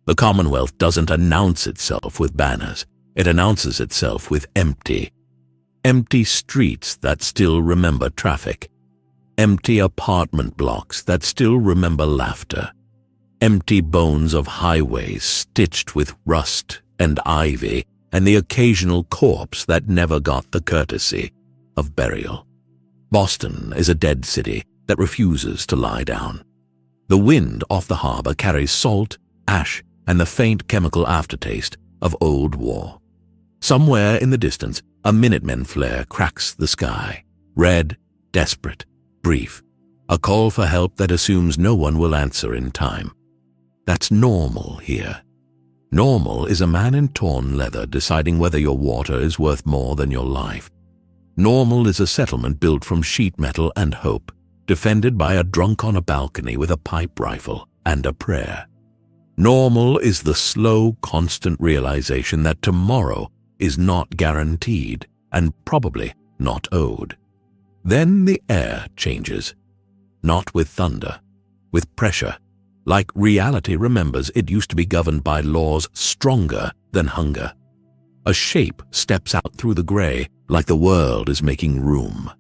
The Commonwealth doesn't announce itself with banners. It announces itself with empty streets that still remember traffic, empty apartment blocks that still remember laughter, empty bones of highways stitched with rust and ivy, and the occasional corpse that never got the courtesy of burial. Boston is a dead city that refuses to lie down. The wind off the harbor carries salt, ash, and the faint chemical aftertaste of old war. Somewhere in the distance, a Minutemen flare cracks the sky. Red, desperate, brief. A call for help that assumes no one will answer in time. That's normal here. Normal is a man in torn leather deciding whether your water is worth more than your life. Normal is a settlement built from sheet metal and hope, defended by a drunk on a balcony with a pipe rifle and a prayer. Normal is the slow, constant realization that tomorrow is not guaranteed and probably not owed. Then the air changes, not with thunder, with pressure, like reality remembers it used to be governed by laws stronger than hunger. A shape steps out through the gray like the world is making room.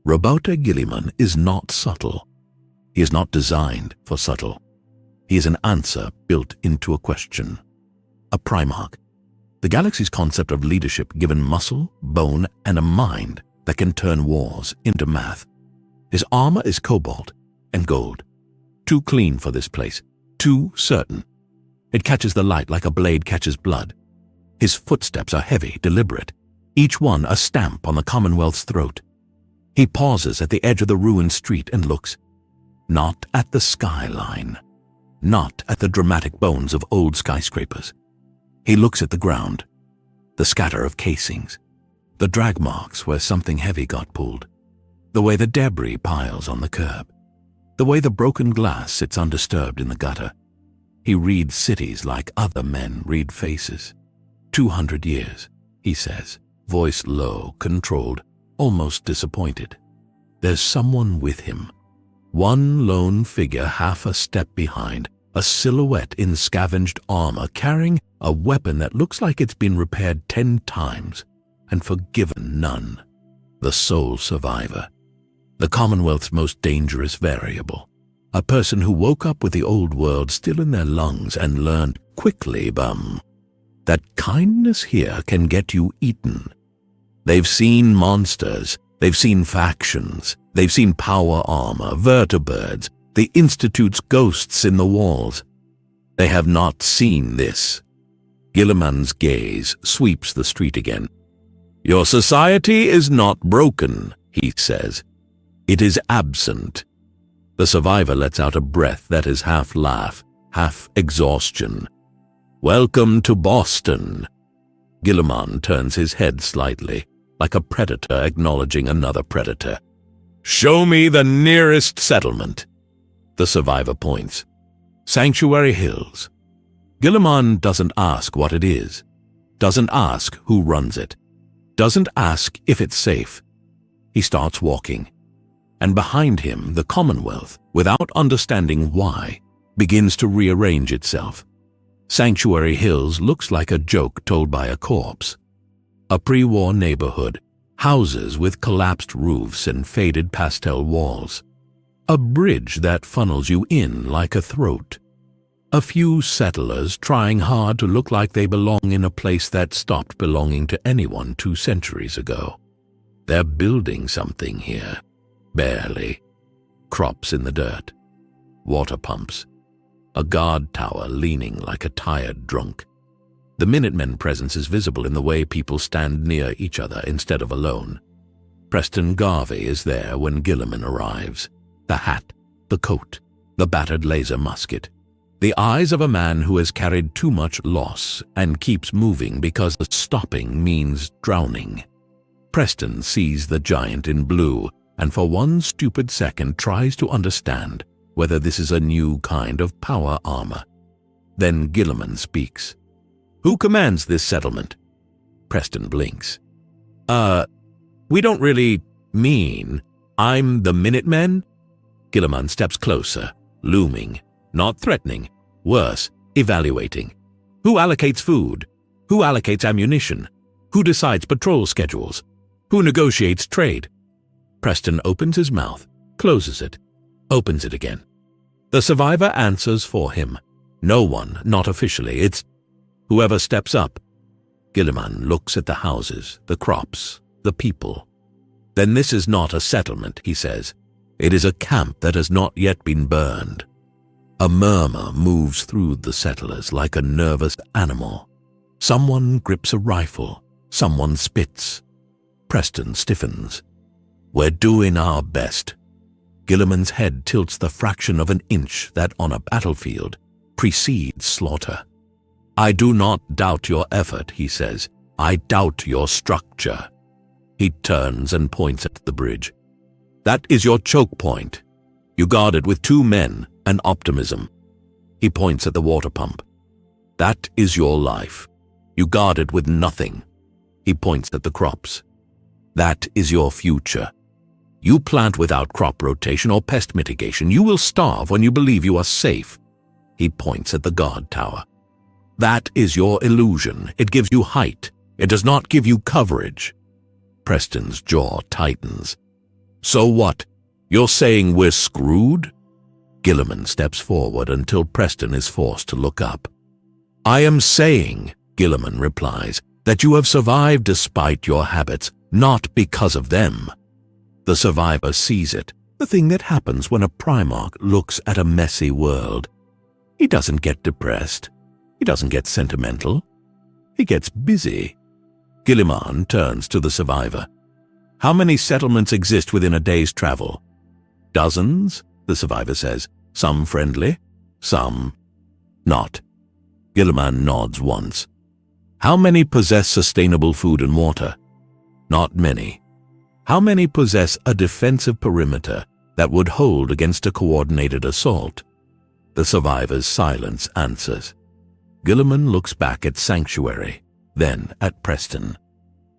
Roboute Guilliman is not subtle. He is not designed for subtle. He is an answer built into a question. A Primarch, the galaxy's concept of leadership given muscle, bone, and a mind that can turn wars into math. His armor is cobalt and gold. Too clean for this place, too certain. It catches the light like a blade catches blood. His footsteps are heavy, deliberate, each one a stamp on the Commonwealth's throat. He pauses at the edge of the ruined street and looks, not at the skyline, not at the dramatic bones of old skyscrapers. He looks at the ground, the scatter of casings, the drag marks where something heavy got pulled, the way the debris piles on the curb, the way the broken glass sits undisturbed in the gutter. He reads cities like other men read faces. 200 years, he says, voice low, controlled, almost disappointed. There's someone with him. One lone figure half a step behind, a silhouette in scavenged armor carrying a weapon that looks like it's been repaired 10 times and forgiven none. The sole survivor. The Commonwealth's most dangerous variable. A person who woke up with the old world still in their lungs and learned quickly, that kindness here can get you eaten. They've seen monsters, they've seen factions, they've seen power armor, vertibirds, the Institute's ghosts in the walls. They have not seen this. Guilliman's gaze sweeps the street again. Your society is not broken, he says. It is absent. The survivor lets out a breath that is half laugh, half exhaustion. Welcome to Boston. Guilliman turns his head slightly, like a predator acknowledging another predator. Show me the nearest settlement. The survivor points. Sanctuary Hills. Guilliman doesn't ask what it is, doesn't ask who runs it, doesn't ask if it's safe. He starts walking, and behind him the Commonwealth, without understanding why, begins to rearrange itself. Sanctuary Hills looks like a joke told by a corpse. A pre-war neighborhood, houses with collapsed roofs and faded pastel walls. A bridge that funnels you in like a throat. A few settlers trying hard to look like they belong in a place that stopped belonging to anyone 2 centuries ago. They're building something here. Barely. Crops in the dirt. Water pumps. A guard tower leaning like a tired drunk. The Minutemen presence is visible in the way people stand near each other instead of alone. Preston Garvey is there when Guilliman arrives. The hat, the coat, the battered laser musket. The eyes of a man who has carried too much loss and keeps moving because stopping means drowning. Preston sees the giant in blue and for one stupid second tries to understand whether this is a new kind of power armor. Then Guilliman speaks. Who commands this settlement? Preston blinks. We don't really mean I'm the Minutemen? Guilliman steps closer, looming, not threatening, worse, Evaluating. Who allocates food? Who allocates ammunition? Who decides patrol schedules? Who negotiates trade? Preston opens his mouth, closes it, opens it again. The survivor answers for him. No one, not officially. It's whoever steps up. Guilliman looks at the houses, the crops, the people. Then this is not a settlement, he says. It is a camp that has not yet been burned. A murmur moves through the settlers like a nervous animal. Someone grips a rifle. Someone spits. Preston stiffens. We're doing our best. Guilliman's head tilts the fraction of an inch that on a battlefield precedes slaughter. I do not doubt your effort, he says. I doubt your structure. He turns and points at the bridge. That is your choke point. You guard it with 2 men and optimism. He points at the water pump. That is your life. You guard it with nothing. He points at the crops. That is your future. You plant without crop rotation or pest mitigation. You will starve when you believe you are safe. He points at the guard tower. That is your illusion. It gives you height. It does not give you coverage. Preston's jaw tightens. So what? You're saying we're screwed? Guilliman steps forward until Preston is forced to look up. I am saying, Guilliman replies, that you have survived despite your habits, not because of them. The survivor sees it, the thing that happens when a Primarch looks at a messy world. He doesn't get depressed. He doesn't get sentimental. He gets busy. Guilliman turns to the survivor. How many settlements exist within a day's travel? Dozens, the survivor says. Some friendly, some not. Guilliman nods once. How many possess sustainable food and water? Not many. How many possess a defensive perimeter that would hold against a coordinated assault? The survivor's silence answers. Guilliman looks back at Sanctuary, then at Preston.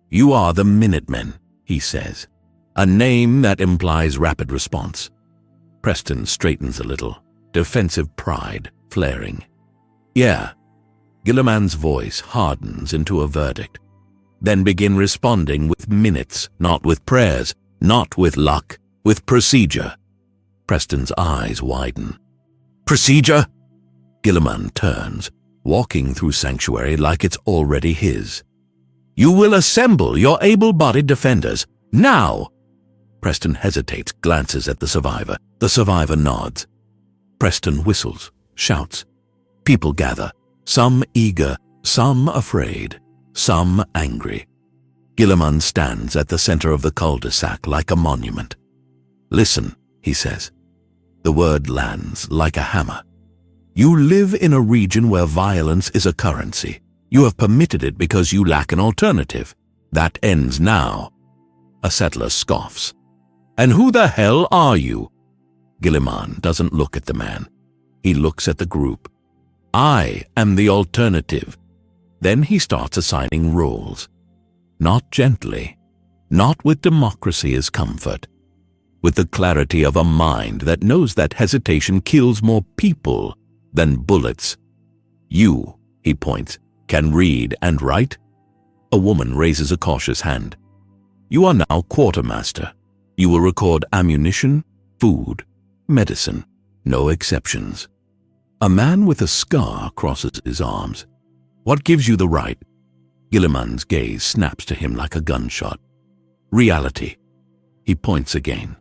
You are the Minutemen, he says, a name that implies rapid response. Preston straightens a little, defensive pride flaring. Yeah. Guilliman's voice hardens into a verdict. Then begin responding with minutes, not with prayers, not with luck, with procedure. Preston's eyes widen. Procedure? Guilliman turns, walking through Sanctuary like it's already his. You will assemble your able-bodied defenders, now! Preston hesitates, glances at the survivor. The survivor nods. Preston whistles, shouts. People gather, some eager, some afraid, some angry. Guilliman stands at the center of the cul-de-sac like a monument. Listen, he says. The word lands like a hammer. You live in a region where violence is a currency. You have permitted it because you lack an alternative. That ends now. A settler scoffs. And who the hell are you? Guilliman doesn't look at the man. He looks at the group. I am the alternative. Then he starts assigning roles. Not gently, not with democracy as comfort, with the clarity of a mind that knows that hesitation kills more people than bullets. You, he points, can read and write? A woman raises a cautious hand. You are now quartermaster. You will record ammunition, food, medicine, no exceptions. A man with a scar crosses his arms. What gives you the right? Guilliman's gaze snaps to him like a gunshot. Reality. He points again.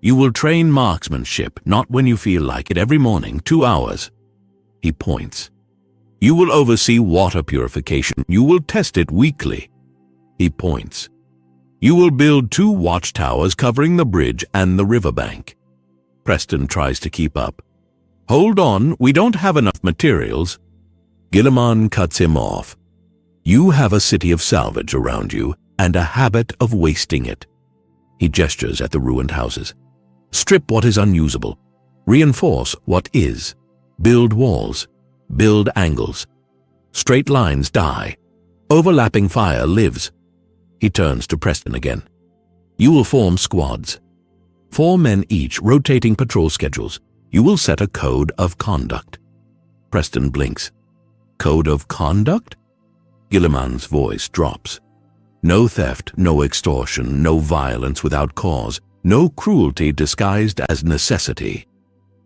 You will train marksmanship, not when you feel like it, every morning, 2 hours. He points. You will oversee water purification. You will test it weekly. He points. You will build 2 watchtowers covering the bridge and the riverbank. Preston tries to keep up. Hold on, we don't have enough materials. Guilliman cuts him off. You have a city of salvage around you and a habit of wasting it. He gestures at the ruined houses. Strip what is unusable. Reinforce what is. Build walls. Build angles. Straight lines die. Overlapping fire lives. He turns to Preston again. You will form squads. 4 men each, rotating patrol schedules. You will set a code of conduct. Preston blinks. Code of conduct? Guilliman's voice drops. No theft, no extortion, no violence without cause, no cruelty disguised as necessity.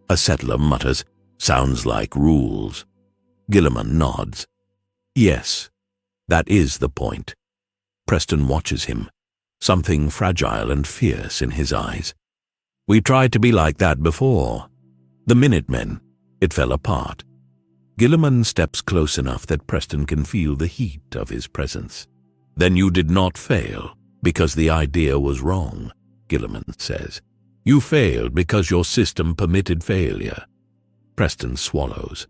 A settler mutters, sounds like rules. Guilliman nods. Yes, that is the point. Preston watches him, something fragile and fierce in his eyes. We tried to be like that before. The Minutemen, it fell apart. Guilliman steps close enough that Preston can feel the heat of his presence. Then you did not fail, because the idea was wrong, Guilliman says. You failed because your system permitted failure. Preston swallows.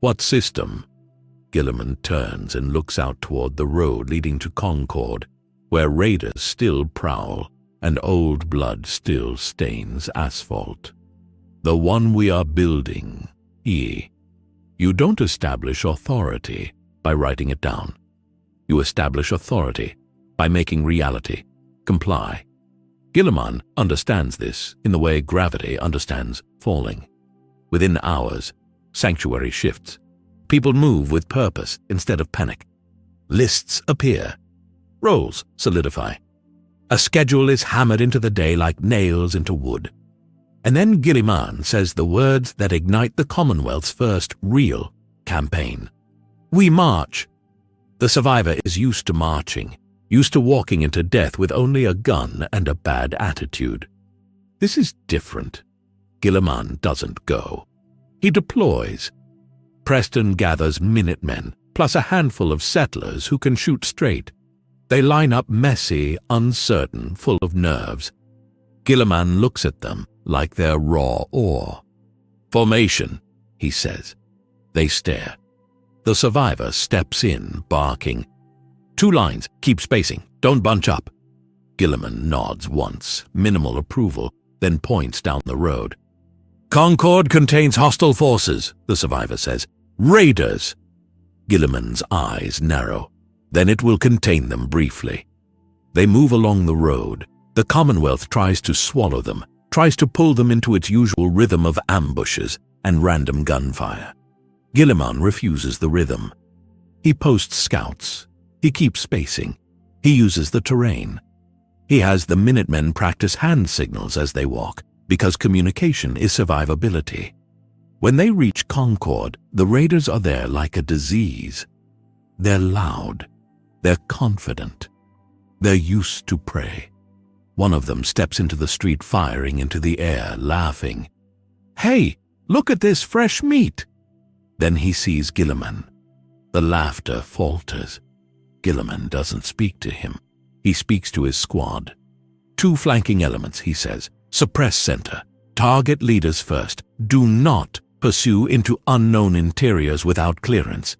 What system? Guilliman turns and looks out toward the road leading to Concord, where raiders still prowl and old blood still stains asphalt. The one we are building, E. You don't establish authority by writing it down. You establish authority by making reality comply. Guilliman understands this in the way gravity understands falling. Within hours, sanctuary shifts. People move with purpose instead of panic. Lists appear. Roles solidify. A schedule is hammered into the day like nails into wood. And then Guilliman says the words that ignite the Commonwealth's first real campaign. We march. The survivor is used to marching, used to walking into death with only a gun and a bad attitude. This is different. Guilliman doesn't go. He deploys. Preston gathers Minutemen, plus a handful of settlers who can shoot straight. They line up messy, uncertain, full of nerves. Guilliman looks at them like they're raw ore. Formation, he says. They stare. The survivor steps in, barking. 2 lines, keep spacing, don't bunch up. Guilliman nods once, minimal approval, then points down the road. Concord contains hostile forces, the survivor says. Raiders! Guilliman's eyes narrow. Then it will contain them briefly. They move along the road. The Commonwealth tries to swallow them, tries to pull them into its usual rhythm of ambushes and random gunfire. Guilliman refuses the rhythm. He posts scouts. He keeps spacing. He uses the terrain. He has the Minutemen practice hand signals as they walk, because communication is survivability. When they reach Concord, the raiders are there like a disease. They're loud. They're confident. They're used to prey. One of them steps into the street firing into the air, laughing. Hey, look at this fresh meat! Then he sees Guilliman. The laughter falters. Guilliman doesn't speak to him. He speaks to his squad. 2 flanking elements, he says. Suppress center. Target leaders first. Do not pursue into unknown interiors without clearance.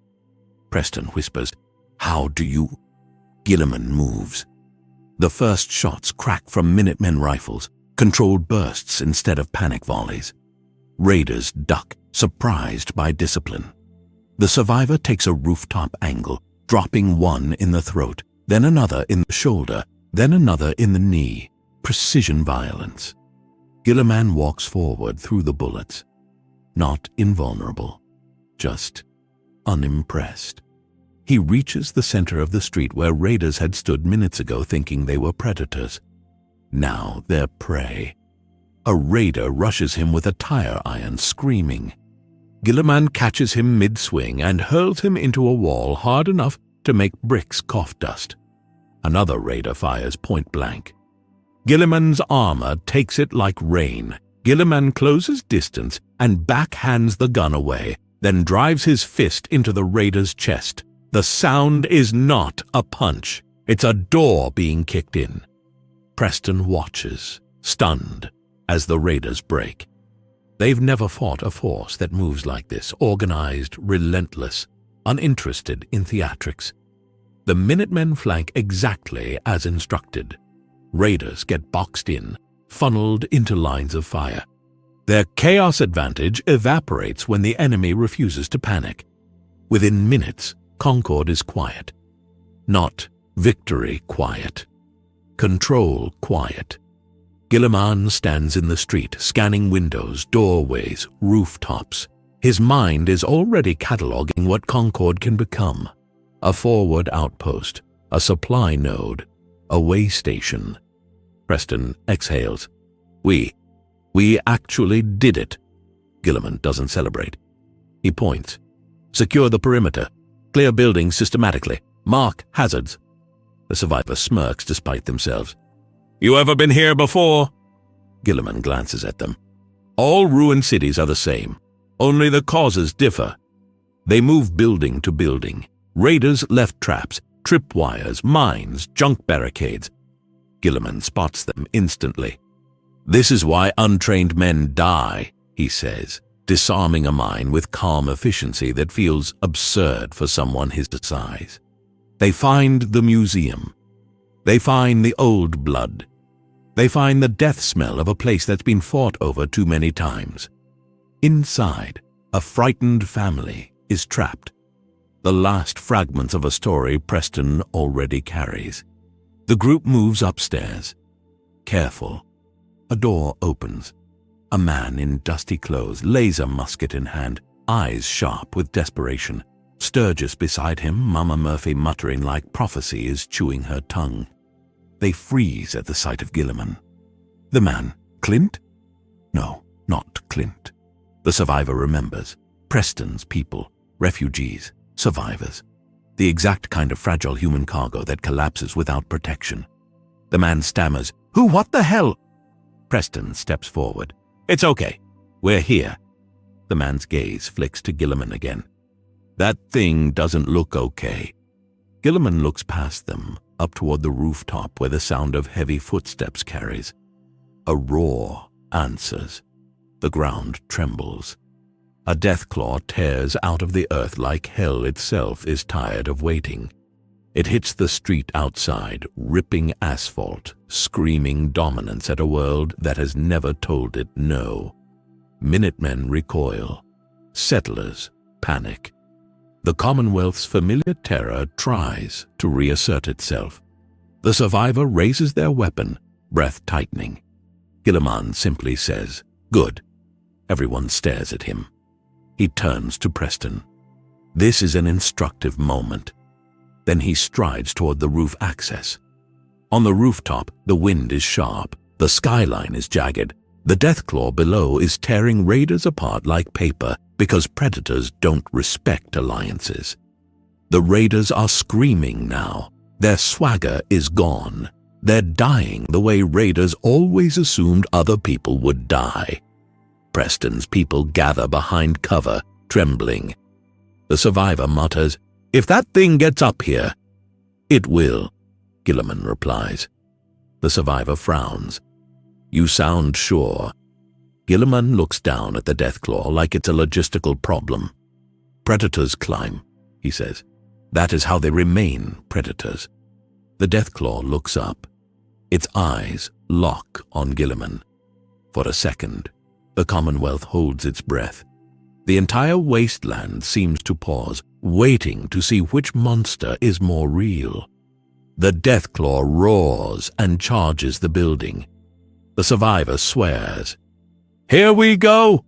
Preston whispers, How do you? Guilliman moves. The first shots crack from Minutemen rifles, controlled bursts instead of panic volleys. Raiders duck, surprised by discipline. The survivor takes a rooftop angle, dropping one in the throat, then another in the shoulder, then another in the knee. Precision violence. Guilliman walks forward through the bullets. Not invulnerable, just unimpressed. He reaches the center of the street where raiders had stood minutes ago thinking they were predators. Now they're prey. A raider rushes him with a tire iron, screaming. Guilliman catches him mid-swing and hurls him into a wall hard enough to make bricks cough dust. Another raider fires point blank. Guilliman's armor takes it like rain. Guilliman closes distance and backhands the gun away, then drives his fist into the raider's chest. The sound is not a punch. It's a door being kicked in. Preston watches, stunned, as the raiders break. They've never fought a force that moves like this, organized, relentless, uninterested in theatrics. The Minutemen flank exactly as instructed. Raiders get boxed in, funneled into lines of fire. Their chaos advantage evaporates when the enemy refuses to panic. Within minutes, Concord is quiet. Not victory quiet. Control quiet. Guilliman stands in the street, scanning windows, doorways, rooftops. His mind is already cataloging what Concord can become. A forward outpost, a supply node, a way station. Preston exhales. We actually did it. Guilliman doesn't celebrate. He points. Secure the perimeter. Clear buildings systematically. Mark hazards. The survivor smirks despite themselves. You ever been here before? Guilliman glances at them. All ruined cities are the same. Only the causes differ. They move building to building. Raiders left traps, tripwires, mines, junk barricades. Guilliman spots them instantly. This is why untrained men die, he says, disarming a mine with calm efficiency that feels absurd for someone his size. They find the museum. They find the old blood. They find the death smell of a place that's been fought over too many times. Inside, a frightened family is trapped. The last fragments of a story Preston already carries. The group moves upstairs. Careful. A door opens. A man in dusty clothes, laser musket in hand, eyes sharp with desperation. Sturgis beside him, Mama Murphy muttering like prophecy is chewing her tongue. They freeze at the sight of Guilliman. The man, Clint? No, not Clint. The survivor remembers. Preston's people, refugees, survivors. The exact kind of fragile human cargo that collapses without protection. The man stammers, what the hell? Preston steps forward. It's okay. We're here. The man's gaze flicks to Guilliman again. That thing doesn't look okay. Guilliman looks past them, up toward the rooftop where the sound of heavy footsteps carries. A roar answers. The ground trembles. A death claw tears out of the earth like hell itself is tired of waiting. It hits the street outside, ripping asphalt, screaming dominance at a world that has never told it no. Minutemen recoil. Settlers panic. The Commonwealth's familiar terror tries to reassert itself. The survivor raises their weapon, breath tightening. Guilliman simply says, "Good." Everyone stares at him. He turns to Preston. This is an instructive moment. Then he strides toward the roof access. On the rooftop, the wind is sharp. The skyline is jagged. The Deathclaw below is tearing raiders apart like paper because predators don't respect alliances. The raiders are screaming now. Their swagger is gone. They're dying the way raiders always assumed other people would die. Preston's people gather behind cover, trembling. The survivor mutters, "If that thing gets up here." "It will," Guilliman replies. The survivor frowns. "You sound sure." Guilliman looks down at the Deathclaw like it's a logistical problem. "Predators climb," he says. "That is how they remain predators." The Deathclaw looks up. Its eyes lock on Guilliman. For a second, the Commonwealth holds its breath. The entire Wasteland seems to pause, waiting to see which monster is more real. The Deathclaw roars and charges the building. The survivor swears. "Here we go!"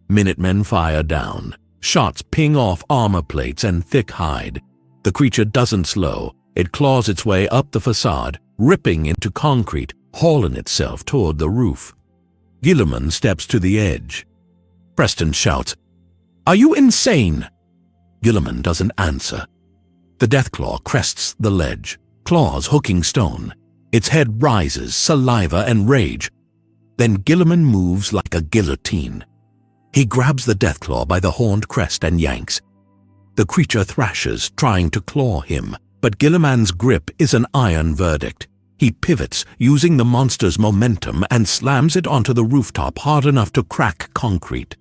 Minutemen fire down. Shots ping off armor plates and thick hide. The creature doesn't slow. It claws its way up the facade, ripping into concrete, hauling itself toward the roof. Guilliman steps to the edge. Preston shouts, "Are you insane?" Guilliman doesn't answer. The Deathclaw crests the ledge, claws hooking stone. Its head rises, saliva and rage. Then Guilliman moves like a guillotine. He grabs the Deathclaw by the horned crest and yanks. The creature thrashes, trying to claw him, but Guilliman's grip is an iron verdict. He pivots, using the monster's momentum, and slams it onto the rooftop hard enough to crack concrete.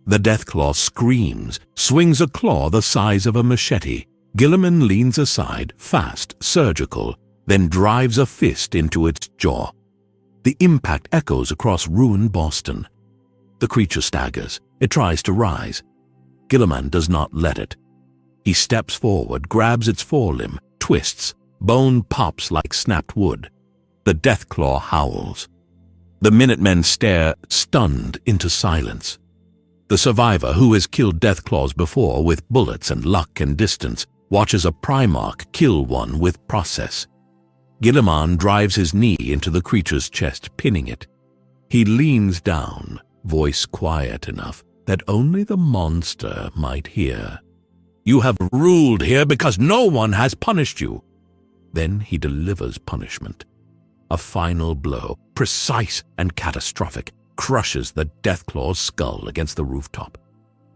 The Deathclaw screams, swings a claw the size of a machete. Guilliman leans aside, fast, surgical, then drives a fist into its jaw. The impact echoes across ruined Boston. The creature staggers. It tries to rise. Guilliman does not let it. He steps forward, grabs its forelimb, twists. Bone pops like snapped wood. The Deathclaw howls. The Minutemen stare, stunned, into silence. The survivor, who has killed Deathclaws before with bullets and luck and distance, watches a Primarch kill one with process. Guilliman drives his knee into the creature's chest, pinning it. He leans down, voice quiet enough that only the monster might hear. "You have ruled here because no one has punished you." Then he delivers punishment. A final blow, precise and catastrophic, crushes the Deathclaw's skull against the rooftop.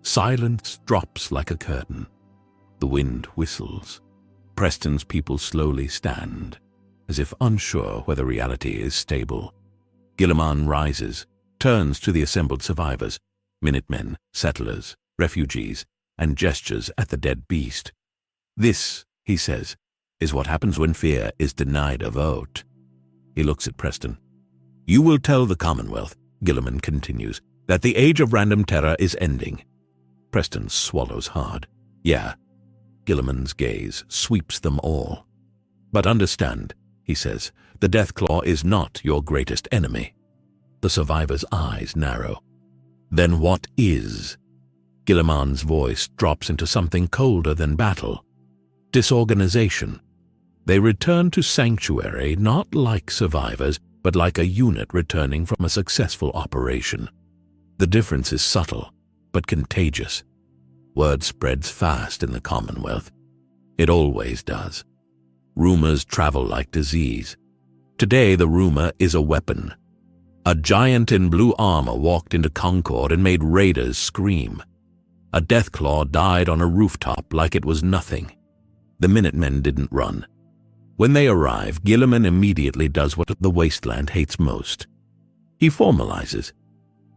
Silence drops like a curtain. The wind whistles. Preston's people slowly stand, as if unsure whether reality is stable. Guilliman rises, turns to the assembled survivors, Minutemen, settlers, refugees, and gestures at the dead beast. "This," he says, "is what happens when fear is denied a vote." He looks at Preston. "You will tell the Commonwealth," Guilliman continues, "that the age of random terror is ending." Preston swallows hard. "Yeah." Guilliman's gaze sweeps them all. "But understand," he says, "the Deathclaw is not your greatest enemy." The survivor's eyes narrow. "Then what is?" Guilliman's voice drops into something colder than battle. Disorganization. They return to sanctuary not like survivors, but like a unit returning from a successful operation. The difference is subtle, but contagious. Word spreads fast in the Commonwealth. It always does. Rumors travel like disease. Today the rumor is a weapon. A giant in blue armor walked into Concord and made raiders scream. A Deathclaw died on a rooftop like it was nothing. The Minutemen didn't run. When they arrive, Guilliman immediately does what the Wasteland hates most. He formalizes.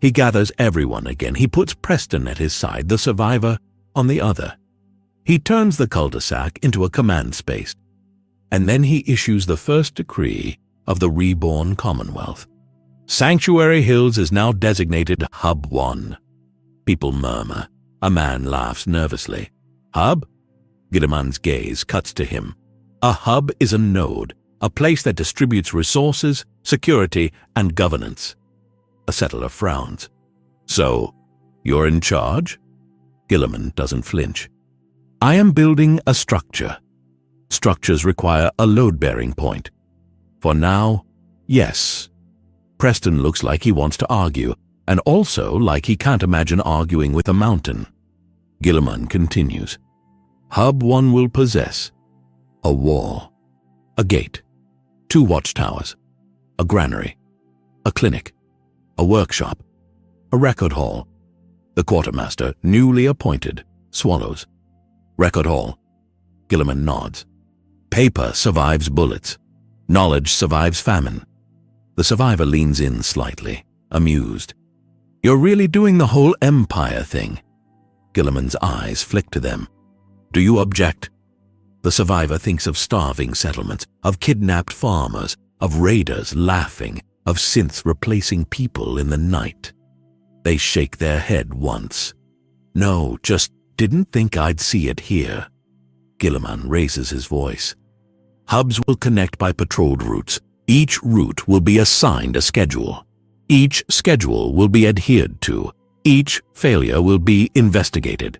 He gathers everyone again. He puts Preston at his side, the survivor on the other. He turns the cul-de-sac into a command space. And then he issues the first decree of the reborn Commonwealth. Sanctuary Hills is now designated Hub 1. People murmur. A man laughs nervously. "Hub?" Guilliman's gaze cuts to him. "A hub is a node, a place that distributes resources, security, and governance." A settler frowns. "So, you're in charge?" Guilliman doesn't flinch. "I am building a structure. Structures require a load-bearing point. For now, yes." Preston looks like he wants to argue, and also like he can't imagine arguing with a mountain. Guilliman continues. "Hub 1 will possess a wall, a gate, 2 watchtowers, a granary, a clinic, a workshop, a record hall." The quartermaster, newly appointed, swallows. "Record hall." Guilliman nods. "Paper survives bullets. Knowledge survives famine." The survivor leans in slightly, amused. "You're really doing the whole empire thing." Guilliman's eyes flick to them. "Do you object?" The survivor thinks of starving settlements, of kidnapped farmers, of raiders laughing, of synths replacing people in the night. They shake their head once. "No, just didn't think I'd see it here." Guilliman raises his voice. "Hubs will connect by patrolled routes. Each route will be assigned a schedule. Each schedule will be adhered to. Each failure will be investigated."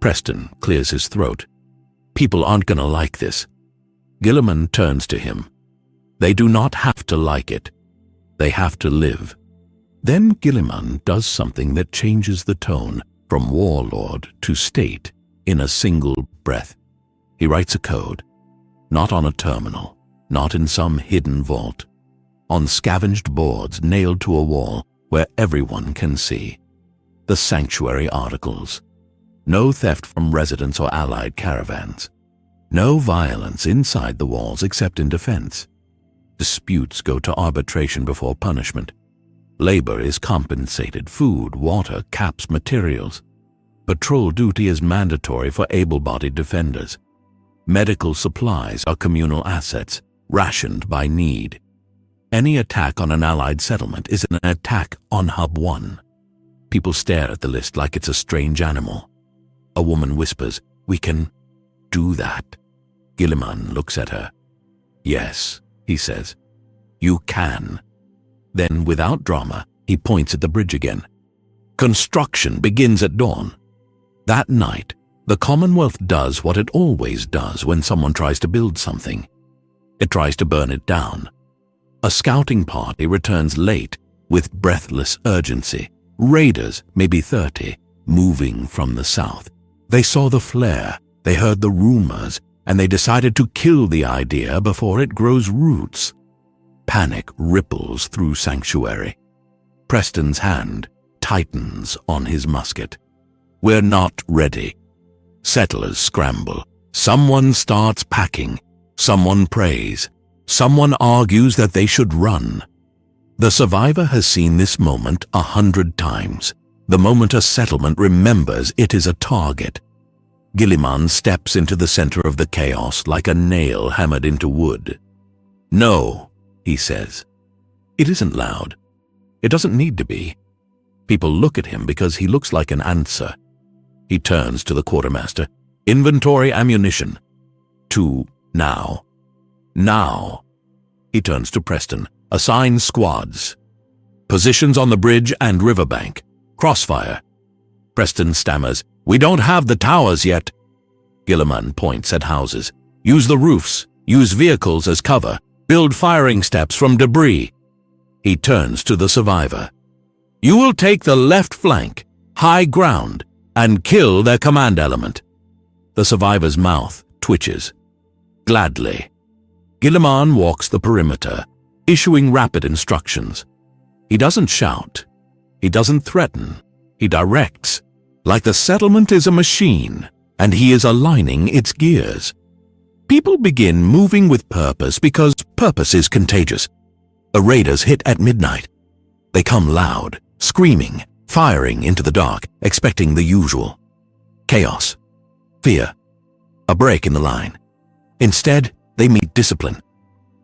Preston clears his throat. "People aren't gonna like this." Guilliman turns to him. "They do not have to like it. They have to live." Then Guilliman does something that changes the tone from warlord to state in a single breath. He writes a code, not on a terminal, not in some hidden vault, on scavenged boards nailed to a wall where everyone can see. The sanctuary articles. No theft from residents or allied caravans. No violence inside the walls except in defense. Disputes go to arbitration before punishment. Labor is compensated, food, water, caps, materials. Patrol duty is mandatory for able-bodied defenders. Medical supplies are communal assets, rationed by need. Any attack on an allied settlement is an attack on Hub 1. People stare at the list like it's a strange animal. A woman whispers, "We can do that." Guilliman looks at her. "Yes," he says. "You can." Then, without drama, he points at the bridge again. Construction begins at dawn. That night, the Commonwealth does what it always does when someone tries to build something. It tries to burn it down. A scouting party returns late with breathless urgency. Raiders, maybe 30, moving from the south. They saw the flare, they heard the rumors, and they decided to kill the idea before it grows roots. Panic ripples through Sanctuary. Preston's hand tightens on his musket. We're not ready. Settlers scramble. Someone starts packing. Someone prays. Someone argues that they should run. The survivor has seen this moment 100 times. The moment a settlement remembers it is a target. Guilliman steps into the center of the chaos like a nail hammered into wood. "No," he says. It isn't loud. It doesn't need to be. People look at him because he looks like an answer. He turns to the quartermaster. "Inventory ammunition." "To now." "Now." He turns to Preston. "Assign squads. Positions on the bridge and riverbank. Crossfire." Preston stammers. "We don't have the towers yet." Guilliman points at houses. "Use the roofs. Use vehicles as cover. Build firing steps from debris." He turns to the survivor. "You will take the left flank, high ground, and kill their command element." The survivor's mouth twitches. "Gladly." Guilliman walks the perimeter, issuing rapid instructions. He doesn't shout. He doesn't threaten. He directs. Like the settlement is a machine, and he is aligning its gears. People begin moving with purpose because purpose is contagious. The raiders hit at midnight. They come loud, screaming, firing into the dark, expecting the usual. Chaos. Fear. A break in the line. Instead, they meet discipline.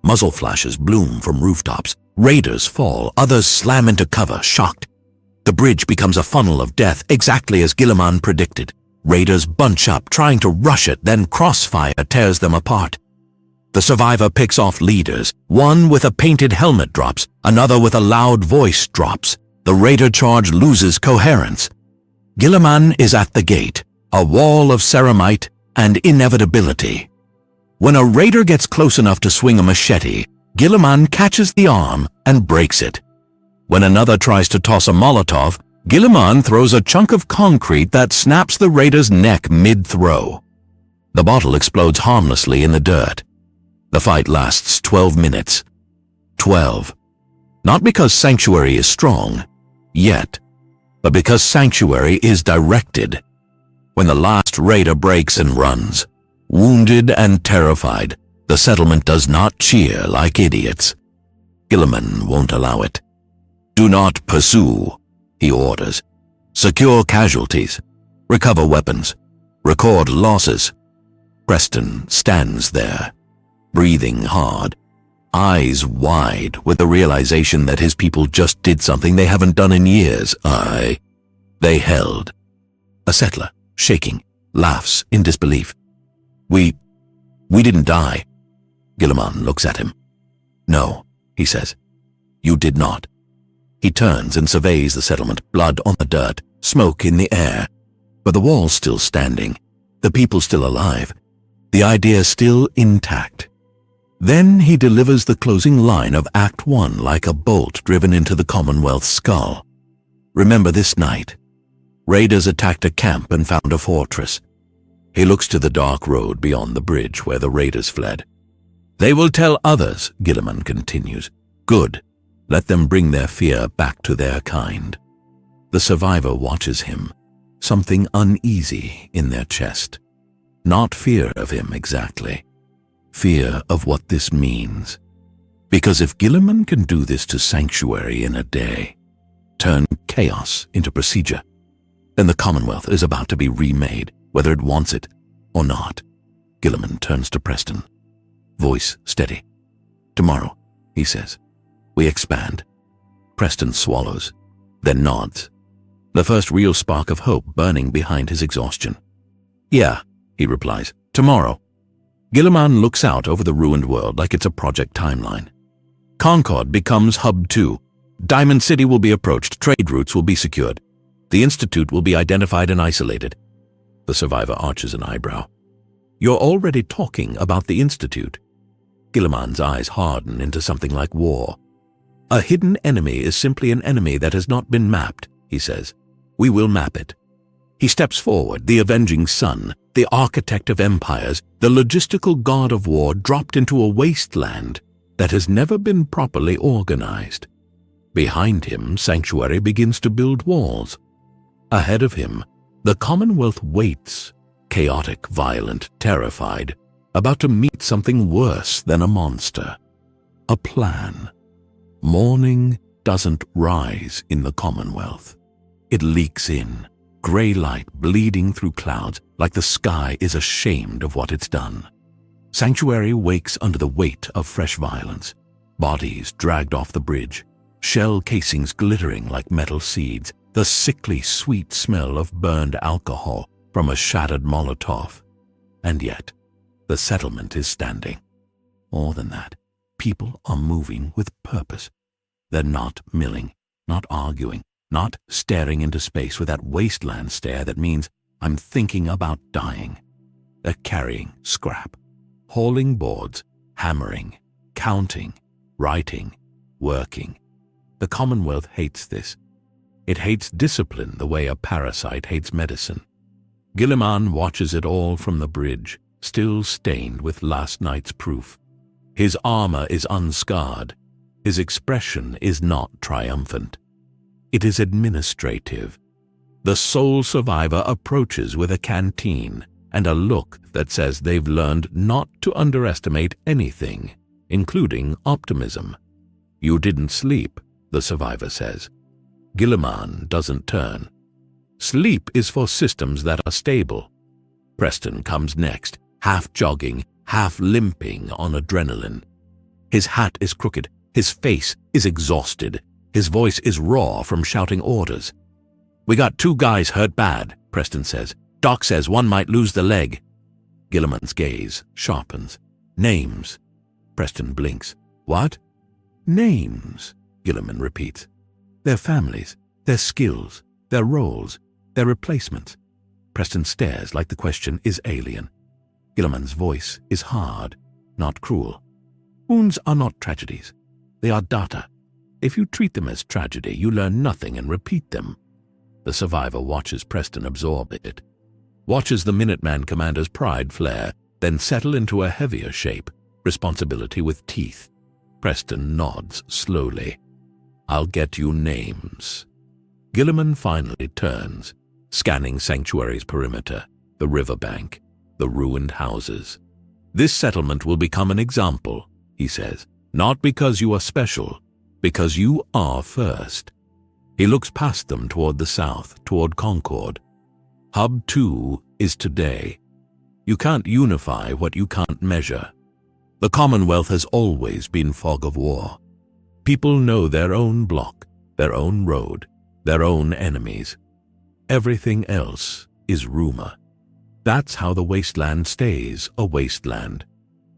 Muzzle flashes bloom from rooftops. Raiders fall, others slam into cover, shocked. The bridge becomes a funnel of death, exactly as Guilliman predicted. Raiders bunch up, trying to rush it, then crossfire tears them apart. The survivor picks off leaders. One with a painted helmet drops, another with a loud voice drops. The raider charge loses coherence. Guilliman is at the gate, a wall of ceramite and inevitability. When a raider gets close enough to swing a machete, Guilliman catches the arm and breaks it. When another tries to toss a Molotov, Guilliman throws a chunk of concrete that snaps the raider's neck mid-throw. The bottle explodes harmlessly in the dirt. The fight lasts 12 minutes. 12. Not because Sanctuary is strong, yet, but because Sanctuary is directed. When the last raider breaks and runs, wounded and terrified, the settlement does not cheer like idiots. Guilliman won't allow it. "Do not pursue," he orders. "Secure casualties. Recover weapons. Record losses." Preston stands there, breathing hard, eyes wide with the realization that his people just did something they haven't done in years. They held. A settler, shaking, laughs in disbelief. We didn't die." Guilliman looks at him. "No," he says. "You did not." He turns and surveys the settlement, blood on the dirt, smoke in the air. But the wall's still standing, the people still alive, the idea still intact. Then he delivers the closing line of Act 1 like a bolt driven into the Commonwealth's skull. "Remember this night. Raiders attacked a camp and found a fortress." He looks to the dark road beyond the bridge where the raiders fled. "They will tell others," Guilliman continues. "Good. Let them bring their fear back to their kind." The survivor watches him, something uneasy in their chest. Not fear of him exactly. Fear of what this means. Because if Guilliman can do this to Sanctuary in a day, turn chaos into procedure, then the Commonwealth is about to be remade, whether it wants it or not. Guilliman turns to Preston. Voice steady. "Tomorrow," he says, "we expand." Preston swallows, then nods, the first real spark of hope burning behind his exhaustion. "Yeah," he replies, "tomorrow." Guilliman looks out over the ruined world like it's a project timeline. Concord becomes Hub 2. Diamond City will be approached, trade routes will be secured. The Institute will be identified and isolated. The survivor arches an eyebrow. You're already talking about the Institute. Guilliman's eyes harden into something like war. A hidden enemy is simply an enemy that has not been mapped, he says. We will map it. He steps forward, the Avenging Son, the architect of empires, the logistical god of war dropped into a wasteland that has never been properly organized. Behind him, Sanctuary begins to build walls. Ahead of him, the Commonwealth waits, chaotic, violent, terrified, about to meet something worse than a monster. A plan. Morning doesn't rise in the Commonwealth. It leaks in, gray light bleeding through clouds like the sky is ashamed of what it's done. Sanctuary wakes under the weight of fresh violence. Bodies dragged off the bridge, shell casings glittering like metal seeds, the sickly sweet smell of burned alcohol from a shattered Molotov. And yet, the settlement is standing. More than that, people are moving with purpose. They're not milling, not arguing, not staring into space with that wasteland stare that means I'm thinking about dying. They're carrying scrap, hauling boards, hammering, counting, writing, working. The Commonwealth hates this. It hates discipline the way a parasite hates medicine. Guilliman watches it all from the bridge, still stained with last night's proof. His armor is unscarred. His expression is not triumphant. It is administrative. The sole survivor approaches with a canteen and a look that says they've learned not to underestimate anything, including optimism. You didn't sleep, the survivor says. Guilliman doesn't turn. Sleep is for systems that are stable. Preston comes next, half jogging, half limping on adrenaline. His hat is crooked, his face is exhausted, his voice is raw from shouting orders. We got 2 guys hurt bad, Preston says. Doc says one might lose the leg. Guilliman's gaze sharpens. Names. Preston blinks. What? Names, Guilliman repeats. Their families, their skills, their roles, their replacements. Preston stares like the question is alien. Guilliman's voice is hard, not cruel. Wounds are not tragedies. They are data. If you treat them as tragedy, you learn nothing and repeat them. The survivor watches Preston absorb it. Watches the Minuteman commander's pride flare, then settle into a heavier shape, responsibility with teeth. Preston nods slowly. I'll get you names. Guilliman finally turns, scanning Sanctuary's perimeter, the riverbank, the ruined houses. This settlement will become an example, he says, not because you are special, because you are first. He looks past them toward the south, toward Concord. Hub 2 is today. You can't unify what you can't measure. The Commonwealth has always been fog of war. People know their own block, their own road, their own enemies. Everything else is rumor. That's how the wasteland stays a wasteland.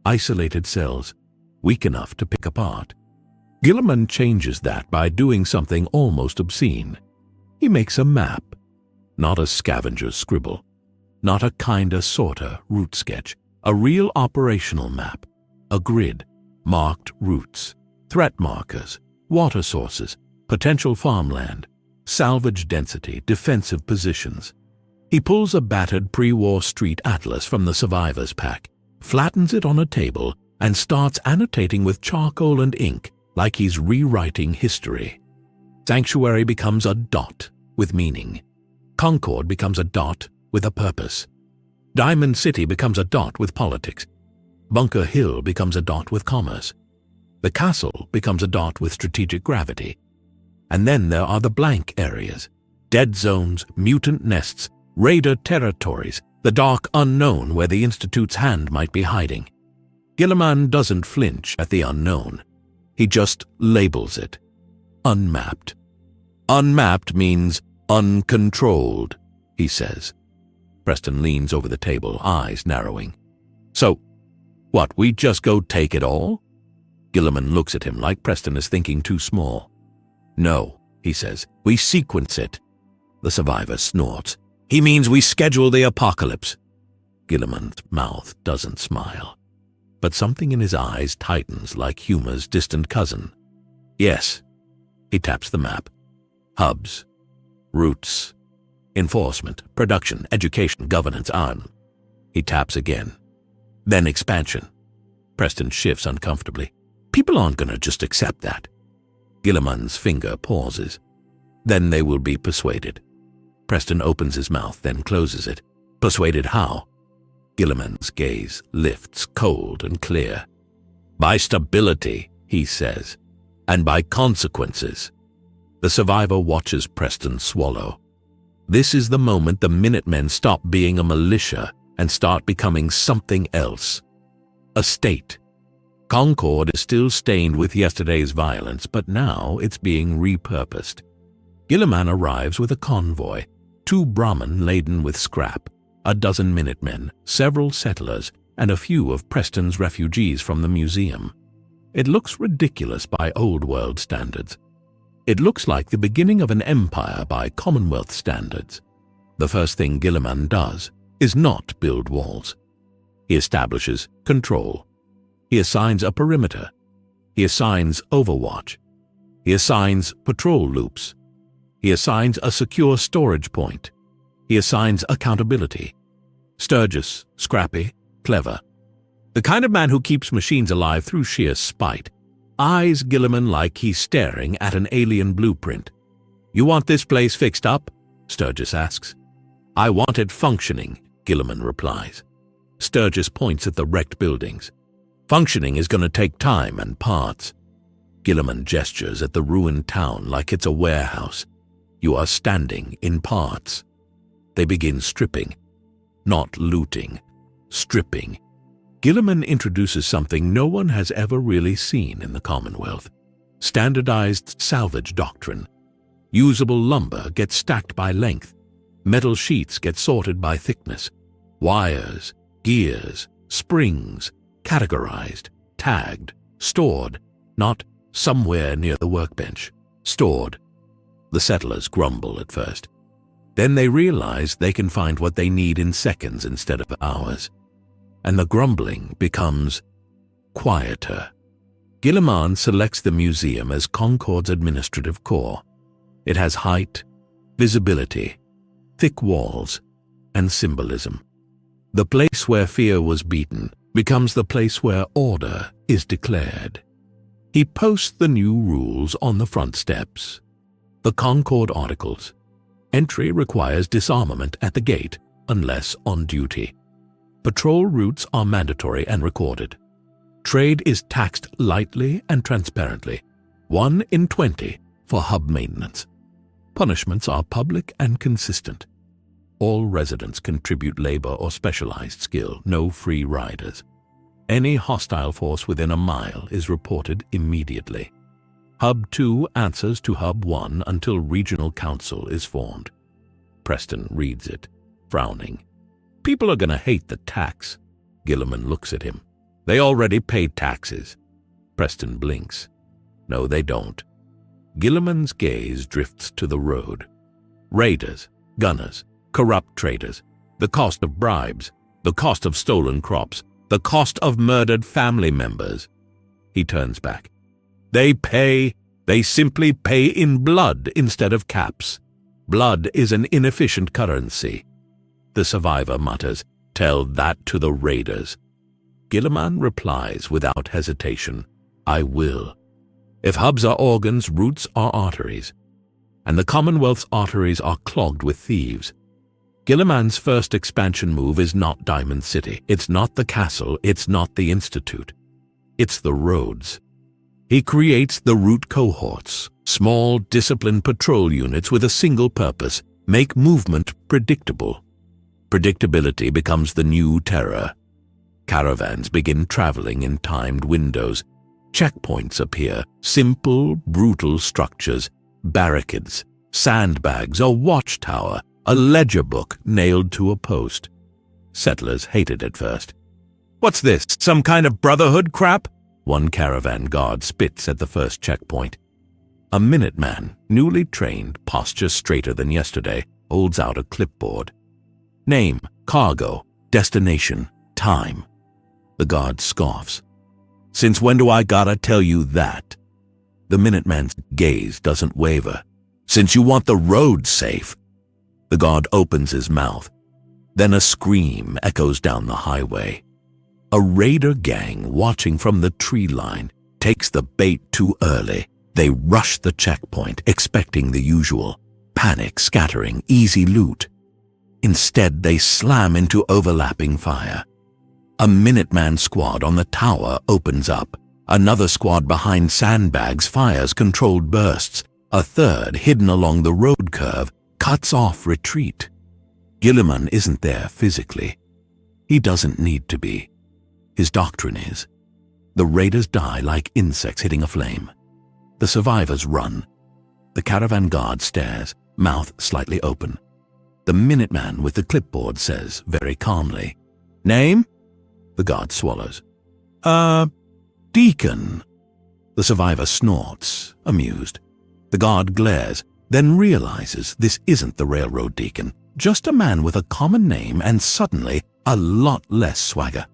Isolated cells, weak enough to pick apart. Guilliman changes that by doing something almost obscene. He makes a map, not a scavenger's scribble, not a kinda sorta route sketch, a real operational map, a grid, marked routes, threat markers, water sources, potential farmland, salvage density, defensive positions. He pulls a battered pre-war street atlas from the survivors pack, flattens it on a table, and starts annotating with charcoal and ink like he's rewriting history. Sanctuary becomes a dot with meaning. Concord becomes a dot with a purpose. Diamond City becomes a dot with politics. Bunker Hill becomes a dot with commerce. The castle becomes a dot with strategic gravity. And then there are the blank areas, dead zones, mutant nests, raider territories, the dark unknown where the Institute's hand might be hiding. Guilliman doesn't flinch at the unknown. He just labels it. Unmapped. Unmapped means uncontrolled, he says. Preston leans over the table, eyes narrowing. So, what, we just go take it all? Guilliman looks at him like Preston is thinking too small. No, he says, we sequence it. The survivor snorts. He means we schedule the apocalypse. Guilliman's mouth doesn't smile, but something in his eyes tightens like humor's distant cousin. Yes. He taps the map. Hubs. Routes. Enforcement. Production. Education. Governance. On. He taps again. Then expansion. Preston shifts uncomfortably. People aren't gonna just accept that. Guilliman's finger pauses. Then they will be persuaded. Preston opens his mouth, then closes it. Persuaded how? Guilliman's gaze lifts cold and clear. By stability, he says, and by consequences. The survivor watches Preston swallow. This is the moment the Minutemen stop being a militia and start becoming something else. A state. Concord is still stained with yesterday's violence, but now it's being repurposed. Guilliman arrives with a convoy, 2 Brahmin laden with scrap, a dozen Minutemen, several settlers, and a few of Preston's refugees from the museum. It looks ridiculous by old world standards. It looks like the beginning of an empire by Commonwealth standards. The first thing Guilliman does is not build walls. He establishes control. He assigns a perimeter. He assigns overwatch. He assigns patrol loops. He assigns a secure storage point. He assigns accountability. Sturgis, scrappy, clever. The kind of man who keeps machines alive through sheer spite. Eyes Guilliman like he's staring at an alien blueprint. You want this place fixed up? Sturgis asks. I want it functioning, Guilliman replies. Sturgis points at the wrecked buildings. Functioning is going to take time and parts. Guilliman gestures at the ruined town like it's a warehouse. You are standing in parts. They begin stripping. Not looting. Stripping. Guilliman introduces something no one has ever really seen in the Commonwealth. Standardized salvage doctrine. Usable lumber gets stacked by length. Metal sheets get sorted by thickness. Wires, gears, springs, categorized, tagged, stored, not somewhere near the workbench. Stored. The settlers grumble at first. Then they realize they can find what they need in seconds instead of hours. And the grumbling becomes quieter. Guilliman selects the museum as Concord's administrative core. It has height, visibility, thick walls, and symbolism. The place where fear was beaten becomes the place where order is declared. He posts the new rules on the front steps. The Concord Articles. Entry requires disarmament at the gate unless on duty. Patrol routes are mandatory and recorded. Trade is taxed lightly and transparently, 1 in 20 for hub maintenance. Punishments are public and consistent. All residents contribute labor or specialized skill, no free riders. Any hostile force within a mile is reported immediately. Hub 2 answers to Hub 1 until Regional Council is formed. Preston reads it, frowning. People are gonna hate the tax. Guilliman looks at him. They already paid taxes. Preston blinks. No, they don't. Guilliman's gaze drifts to the road. Raiders, gunners, corrupt traders, the cost of bribes, the cost of stolen crops, the cost of murdered family members. He turns back. They simply pay in blood instead of caps. Blood is an inefficient currency. The survivor mutters, tell that to the raiders. Guilliman replies without hesitation, I will. If hubs are organs, routes are arteries. And the Commonwealth's arteries are clogged with thieves. Guilliman's first expansion move is not Diamond City. It's not the castle. It's not the institute. It's the roads. He creates the route cohorts, small, disciplined patrol units with a single purpose, make movement predictable. Predictability becomes the new terror. Caravans begin traveling in timed windows. Checkpoints appear, simple, brutal structures, barricades, sandbags, a watchtower, a ledger book nailed to a post. Settlers hated it first. What's this, some kind of brotherhood crap? One caravan guard spits at the first checkpoint. A Minuteman, newly trained, posture straighter than yesterday, holds out a clipboard. Name, cargo, destination, time. The guard scoffs. Since when do I gotta tell you that? The Minuteman's gaze doesn't waver. Since you want the road safe. The guard opens his mouth. Then a scream echoes down the highway. A raider gang watching from the tree line takes the bait too early. They rush the checkpoint, expecting the usual. Panic, scattering, easy loot. Instead, they slam into overlapping fire. A Minuteman squad on the tower opens up. Another squad behind sandbags fires controlled bursts. A third, hidden along the road curve, cuts off retreat. Guilliman isn't there physically. He doesn't need to be. His doctrine is. The raiders die like insects hitting a flame. The survivors run. The caravan guard stares, mouth slightly open. The Minuteman with the clipboard says very calmly, "Name?" The guard swallows. Deacon." The survivor snorts, amused. The guard glares, then realizes this isn't the railroad deacon, just a man with a common name and suddenly a lot less swagger.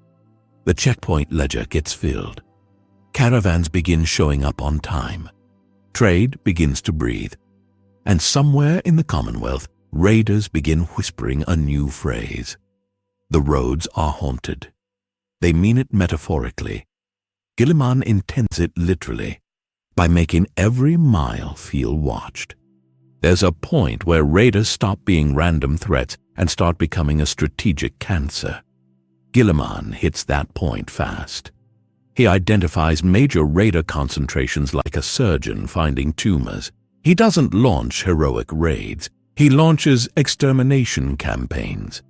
The checkpoint ledger gets filled. Caravans begin showing up on time. Trade begins to breathe. And somewhere in the Commonwealth, raiders begin whispering a new phrase. The roads are haunted. They mean it metaphorically. Guilliman intends it literally, by making every mile feel watched. There's a point where raiders stop being random threats and start becoming a strategic cancer. Guilliman hits that point fast. He identifies major raider concentrations like a surgeon finding tumors. He doesn't launch heroic raids. He launches extermination campaigns.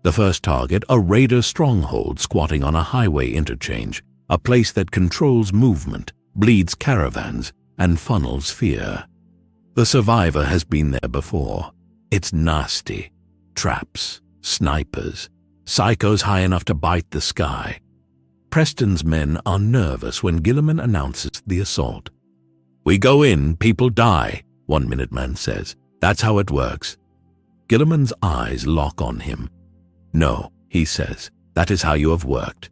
The first target, a raider stronghold squatting on a highway interchange, a place that controls movement, bleeds caravans, and funnels fear. The survivor has been there before. It's nasty. Traps, snipers, psychos high enough to bite the sky. Preston's men are nervous when Guilliman announces the assault. "We go in, people die," one Minuteman says. "That's how it works." Guilliman's eyes lock on him. "No," he says, "that is how you have worked."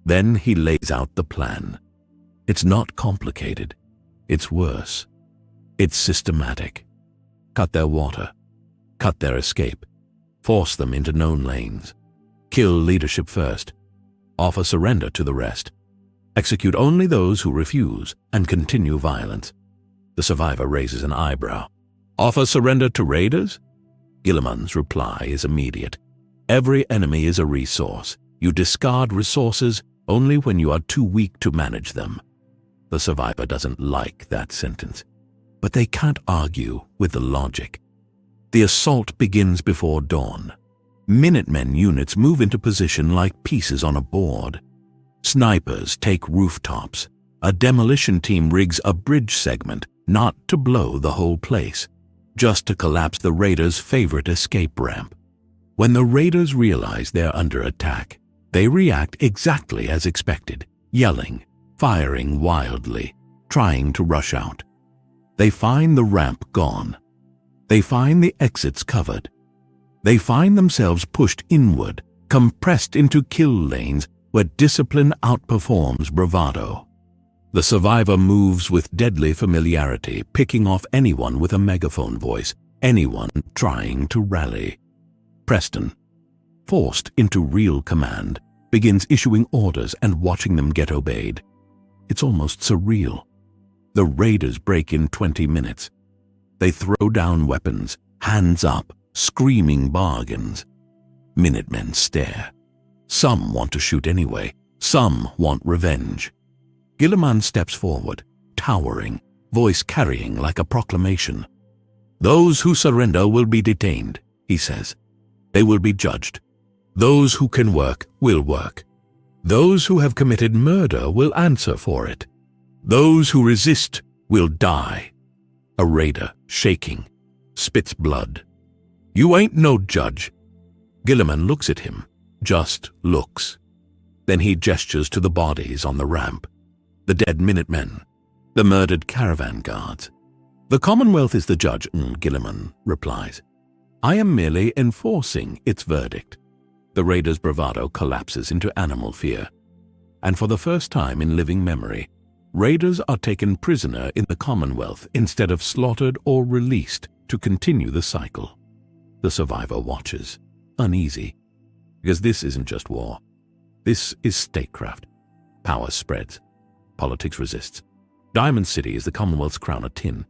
Then he lays out the plan. It's not complicated. It's worse. It's systematic. Cut their water. Cut their escape. Force them into known lanes. Kill leadership first. Offer surrender to the rest. Execute only those who refuse and continue violence. The survivor raises an eyebrow. "Offer surrender to raiders?" Guilliman's reply is immediate. "Every enemy is a resource. You discard resources only when you are too weak to manage them." The survivor doesn't like that sentence, but they can't argue with the logic. The assault begins before dawn. Minutemen units move into position like pieces on a board. Snipers take rooftops. A demolition team rigs a bridge segment, not to blow the whole place, just to collapse the raiders' favorite escape ramp. When the raiders realize they're under attack, they react exactly as expected, yelling, firing wildly, trying to rush out. They find the ramp gone. They find the exits covered. They find themselves pushed inward, compressed into kill lanes where discipline outperforms bravado. The survivor moves with deadly familiarity, picking off anyone with a megaphone voice, anyone trying to rally. Preston, forced into real command, begins issuing orders and watching them get obeyed. It's almost surreal. The raiders break in 20 minutes. They throw down weapons, hands up, screaming bargains. Minutemen stare. Some want to shoot anyway. Some want revenge. Guilliman steps forward, towering, voice carrying like a proclamation. "Those who surrender will be detained," he says. "They will be judged. Those who can work will work. Those who have committed murder will answer for it. Those who resist will die." A raider, shaking, spits blood. "You ain't no judge." Guilliman looks at him, just looks. Then he gestures to the bodies on the ramp. The dead Minutemen, the murdered caravan guards. "The Commonwealth is the judge," Guilliman replies. I am merely enforcing its verdict. The raider's bravado collapses into animal fear. And for the first time in living memory, raiders are taken prisoner in the Commonwealth instead of slaughtered or released to continue the cycle. The survivor watches, uneasy, because this isn't just war. This is statecraft. Power spreads. Politics resists. Diamond City is the Commonwealth's crown of tin.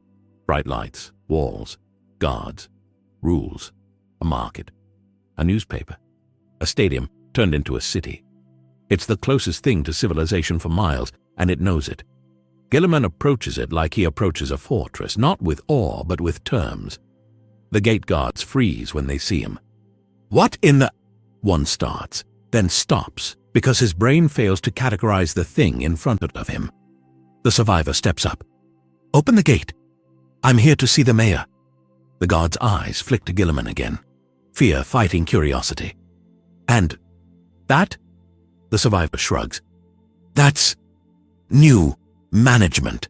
Bright lights, walls, guards, rules, a market, a newspaper, a stadium turned into a city. It's the closest thing to civilization for miles, and it knows it. Guilliman approaches it like he approaches a fortress, not with awe, but with terms. The gate guards freeze when they see him. "What in the—" one starts, then stops, because his brain fails to categorize the thing in front of him. The survivor steps up. "Open the gate. I'm here to see the mayor." The guard's eyes flick to Guilliman again, fear fighting curiosity. "And that?" The survivor shrugs. "That's new management."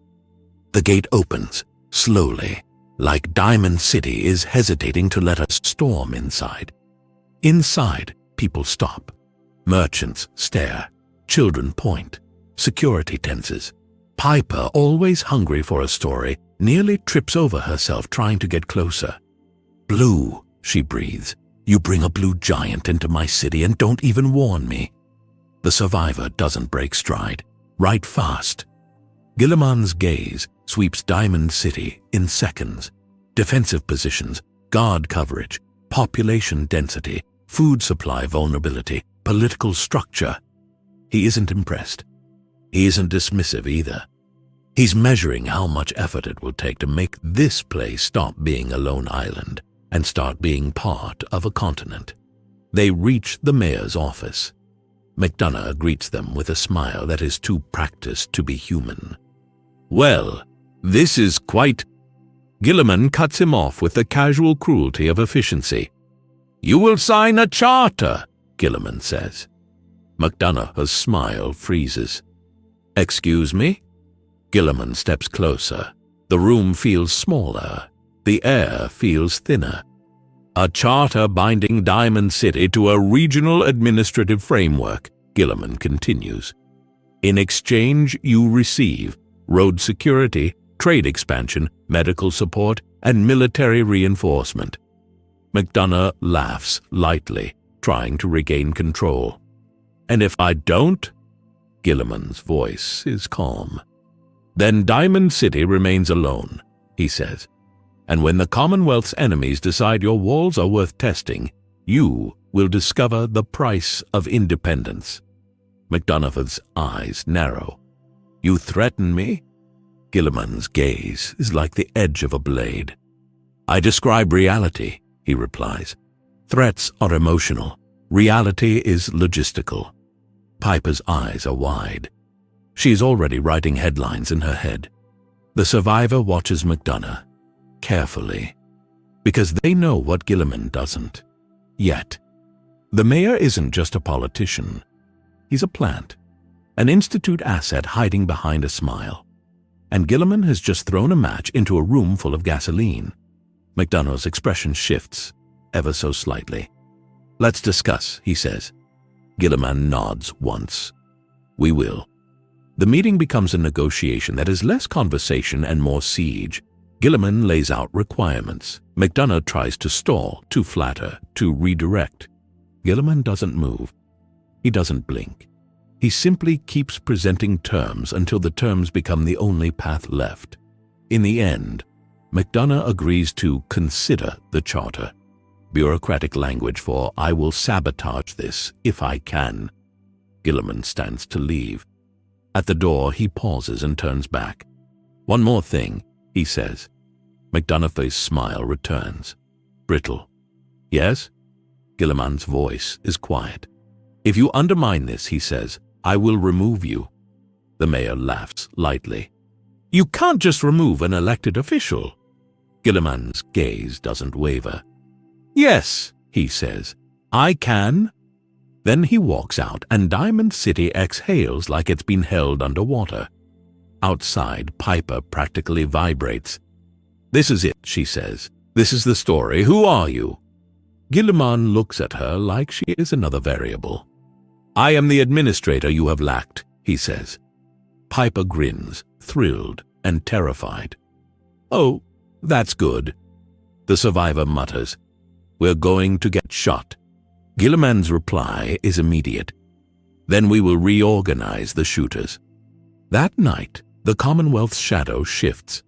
The gate opens, slowly, like Diamond City is hesitating to let us storm inside. Inside, people stop. Merchants stare. Children point. Security tenses. Piper, always hungry for a story, nearly trips over herself trying to get closer. "Blue," she breathes. "You bring a blue giant into my city and don't even warn me." The survivor doesn't break stride. Right fast. Guilliman's gaze sweeps Diamond City in seconds. Defensive positions, guard coverage, population density, food supply vulnerability, political structure. He isn't impressed. He isn't dismissive either. He's measuring how much effort it will take to make this place stop being a lone island and start being part of a continent. They reach the mayor's office. McDonough greets them with a smile that is too practiced to be human. "Well, this is quite—" Guilliman cuts him off with the casual cruelty of efficiency. "You will sign a charter," Guilliman says. McDonough's smile freezes. "Excuse me?" Guilliman steps closer. The room feels smaller. The air feels thinner. "A charter binding Diamond City to a regional administrative framework," Guilliman continues. "In exchange, you receive road security, trade expansion, medical support, and military reinforcement." McDonough laughs lightly, trying to regain control. "And if I don't?" Guilliman's voice is calm. "Then Diamond City remains alone," he says. "And when the Commonwealth's enemies decide your walls are worth testing, you will discover the price of independence." McDonough's eyes narrow. "You threaten me?" Guilliman's gaze is like the edge of a blade. "I describe reality," he replies. "Threats are emotional. Reality is logistical." Piper's eyes are wide. She is already writing headlines in her head. The survivor watches McDonough carefully, because they know what Guilliman doesn't. Yet, the mayor isn't just a politician. He's a plant, an institute asset hiding behind a smile. And Guilliman has just thrown a match into a room full of gasoline. McDonough's expression shifts, ever so slightly. "Let's discuss," he says. Guilliman nods once. "We will." The meeting becomes a negotiation that is less conversation and more siege. Guilliman lays out requirements. McDonough tries to stall, to flatter, to redirect. Guilliman doesn't move. He doesn't blink. He simply keeps presenting terms until the terms become the only path left. In the end, McDonough agrees to consider the charter. Bureaucratic language for "I will sabotage this if I can." Guilliman stands to leave. At the door, he pauses and turns back. "One more thing," he says. McDonough's smile returns. Brittle. "Yes?" Guilliman's voice is quiet. "If you undermine this," he says, "I will remove you." The mayor laughs lightly. "You can't just remove an elected official." Guilliman's gaze doesn't waver. "Yes," he says, "I can." Then he walks out and Diamond City exhales like it's been held underwater. Outside, Piper practically vibrates. "This is it," she says. "This is the story. Who are you?" Guilliman looks at her like she is another variable. "I am the administrator you have lacked," he says. Piper grins, thrilled and terrified. "Oh, that's good." The survivor mutters, "We're going to get shot." Guilliman's reply is immediate. "Then we will reorganize the shooters." That night, the Commonwealth's shadow shifts.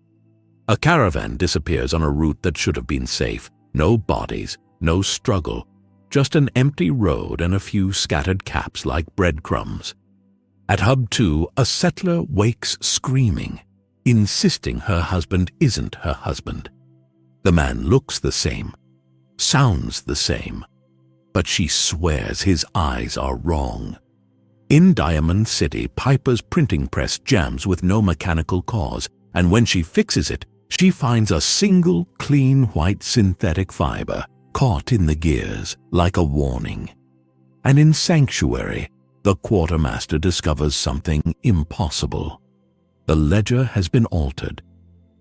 A caravan disappears on a route that should have been safe. No bodies, no struggle, just an empty road and a few scattered caps like breadcrumbs. At Hub 2, a settler wakes screaming, insisting her husband isn't her husband. The man looks the same, sounds the same, but she swears his eyes are wrong. In Diamond City, Piper's printing press jams with no mechanical cause, and when she fixes it, she finds a single clean white synthetic fiber caught in the gears like a warning. And in Sanctuary, the quartermaster discovers something impossible. The ledger has been altered,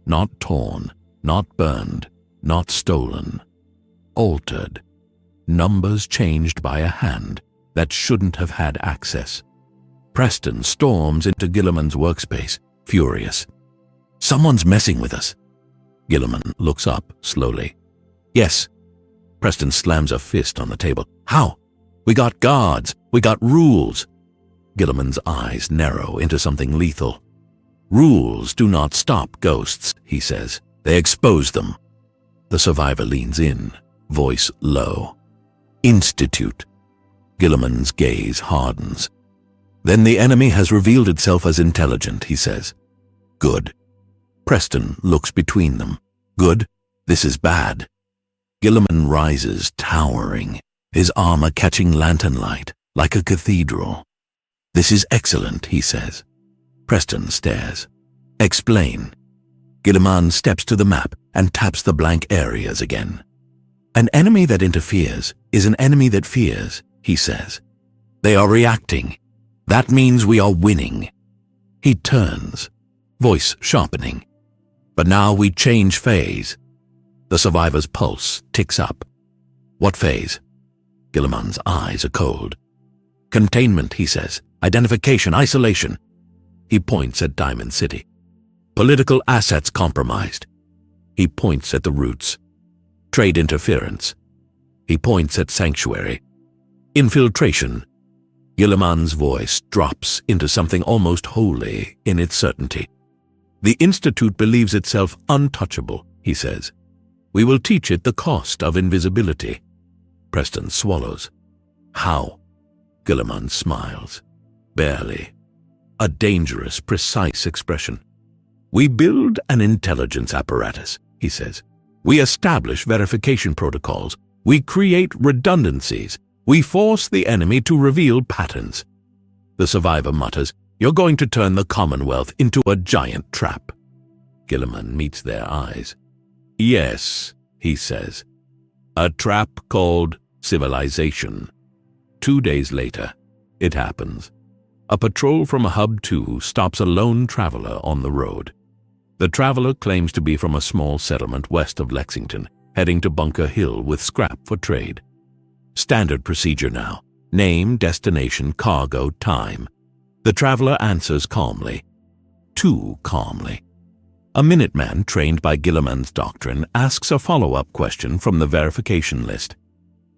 not torn, not burned, not stolen. Altered. Numbers changed by a hand that shouldn't have had access. Preston storms into Guilliman's workspace, furious. "Someone's messing with us." Guilliman looks up slowly. "Yes." Preston slams a fist on the table. "How? We got guards. We got rules." Guilliman's eyes narrow into something lethal. "Rules do not stop ghosts," he says. "They expose them." The survivor leans in, voice low. "Institute." Guilliman's gaze hardens. "Then the enemy has revealed itself as intelligent," he says. "Good." Preston looks between them. "Good? This is bad." Guilliman rises, towering, his armor catching lantern light, like a cathedral. "This is excellent," he says. Preston stares. "Explain." Guilliman steps to the map and taps the blank areas again. "An enemy that interferes is an enemy that fears," he says. "They are reacting. That means we are winning." He turns, voice sharpening. "But now we change phase." The survivor's pulse ticks up. "What phase?" Guilliman's eyes are cold. "Containment," he says. "Identification, isolation." He points at Diamond City. "Political assets compromised." He points at the roots. "Trade interference." He points at Sanctuary. "Infiltration." Guilliman's voice drops into something almost holy in its certainty. "The Institute believes itself untouchable," he says. "We will teach it the cost of invisibility." Preston swallows. "How?" Guilliman smiles. Barely. A dangerous, precise expression. "We build an intelligence apparatus," he says. "We establish verification protocols. We create redundancies. We force the enemy to reveal patterns." The survivor mutters, "You're going to turn the Commonwealth into a giant trap." Guilliman meets their eyes. "Yes," he says. "A trap called civilization." 2 days later, it happens. A patrol from Hub 2 stops a lone traveler on the road. The traveler claims to be from a small settlement west of Lexington, heading to Bunker Hill with scrap for trade. Standard procedure now. Name, destination, cargo, time. The traveler answers calmly. Too calmly. A Minuteman trained by Guilliman's doctrine asks a follow-up question from the verification list.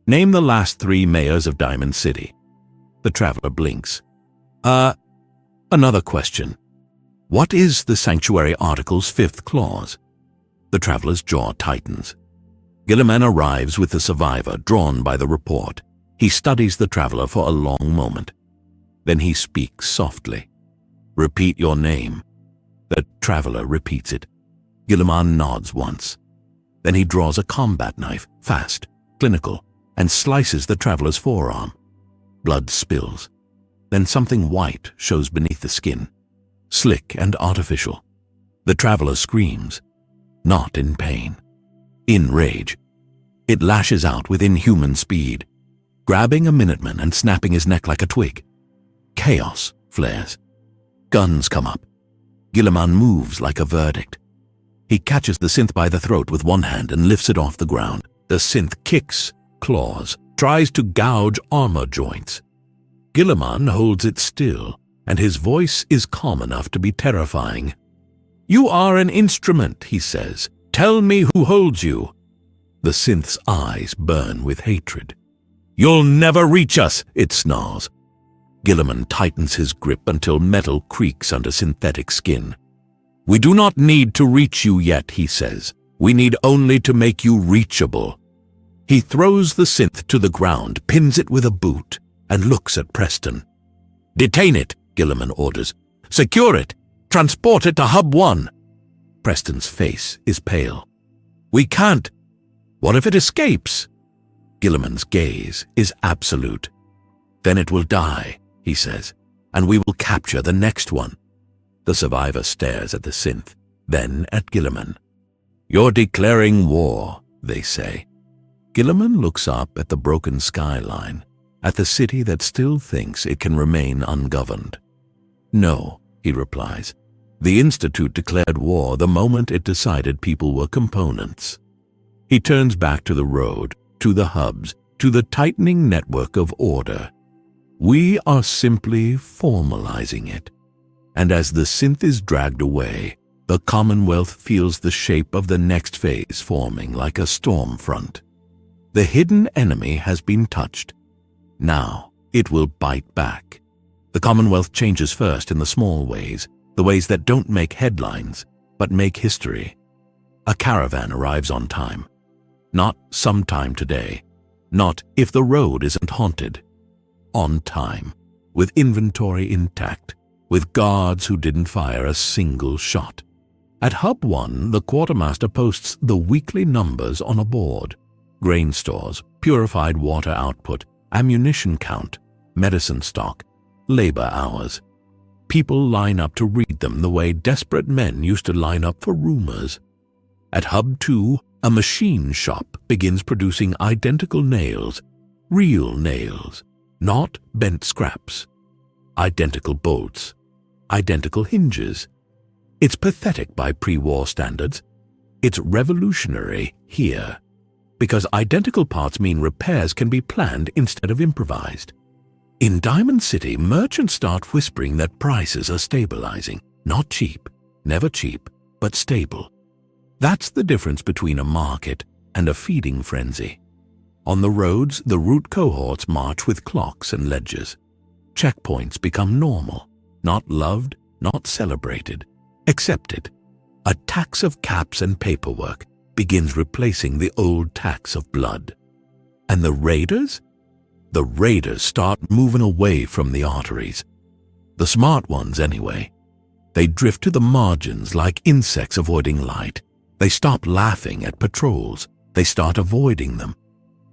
"Name the last 3 mayors of Diamond City." The traveler blinks. Another question. "What is the Sanctuary Article's 5th clause?" The traveler's jaw tightens. Guilliman arrives with the survivor, drawn by the report. He studies the traveler for a long moment. Then he speaks softly. "Repeat your name." The traveler repeats it. Guilliman nods once. Then he draws a combat knife, fast, clinical, and slices the traveler's forearm. Blood spills. Then something white shows beneath the skin, slick and artificial. The traveler screams, not in pain, in rage. It lashes out with inhuman speed, grabbing a Minuteman and snapping his neck like a twig. Chaos flares. Guns come up. Guilliman moves like a verdict. He catches the synth by the throat with one hand and lifts it off the ground. The synth kicks, claws, tries to gouge armor joints. Guilliman holds it still, and his voice is calm enough to be terrifying. "You are an instrument," he says. "Tell me who holds you." The synth's eyes burn with hatred. "You'll never reach us," it snarls. Guilliman tightens his grip until metal creaks under synthetic skin. "We do not need to reach you yet," he says. "We need only to make you reachable." He throws the synth to the ground, pins it with a boot, and looks at Preston. "Detain it," Guilliman orders. "Secure it. Transport it to Hub 1. Preston's face is pale. "We can't. What if it escapes?" Guilliman's gaze is absolute. "Then it will die," he says, "and we will capture the next one." The survivor stares at the synth, then at Guilliman. "You're declaring war," they say. Guilliman looks up at the broken skyline, at the city that still thinks it can remain ungoverned. "No," he replies. "The Institute declared war the moment it decided people were components." He turns back to the road, to the hubs, to the tightening network of order. "We are simply formalizing it." And as the synth is dragged away, the Commonwealth feels the shape of the next phase forming like a storm front. The hidden enemy has been touched. Now it will bite back. The Commonwealth changes first in the small ways, the ways that don't make headlines, but make history. A caravan arrives on time. Not sometime today. Not if the road isn't haunted. On time, with inventory intact, with guards who didn't fire a single shot. At Hub 1, the quartermaster posts the weekly numbers on a board. Grain stores, purified water output, ammunition count, medicine stock, labor hours. People line up to read them the way desperate men used to line up for rumors. At Hub 2, a machine shop begins producing identical nails, real nails, not bent scraps. Identical bolts, identical hinges. It's pathetic by pre-war standards. It's revolutionary here, because identical parts mean repairs can be planned instead of improvised. In Diamond City, merchants start whispering that prices are stabilizing. Not cheap, never cheap, but stable. That's the difference between a market and a feeding frenzy. On the roads, the route cohorts march with clocks and ledgers. Checkpoints become normal, not loved, not celebrated, accepted. A tax of caps and paperwork begins replacing the old tax of blood. And the raiders? The raiders start moving away from the arteries. The smart ones, anyway. They drift to the margins like insects avoiding light. They stop laughing at patrols. They start avoiding them.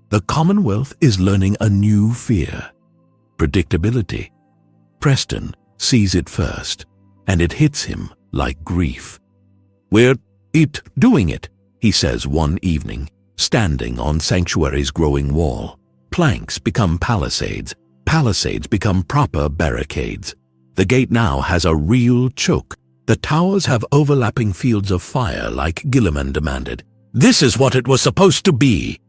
The Commonwealth is learning a new fear. Predictability. Preston sees it first, and it hits him like grief. "We're doing it," he says one evening, standing on Sanctuary's growing wall. Planks become palisades. Palisades become proper barricades. The gate now has a real choke. The towers have overlapping fields of fire like Guilliman demanded. This is what it was supposed to be.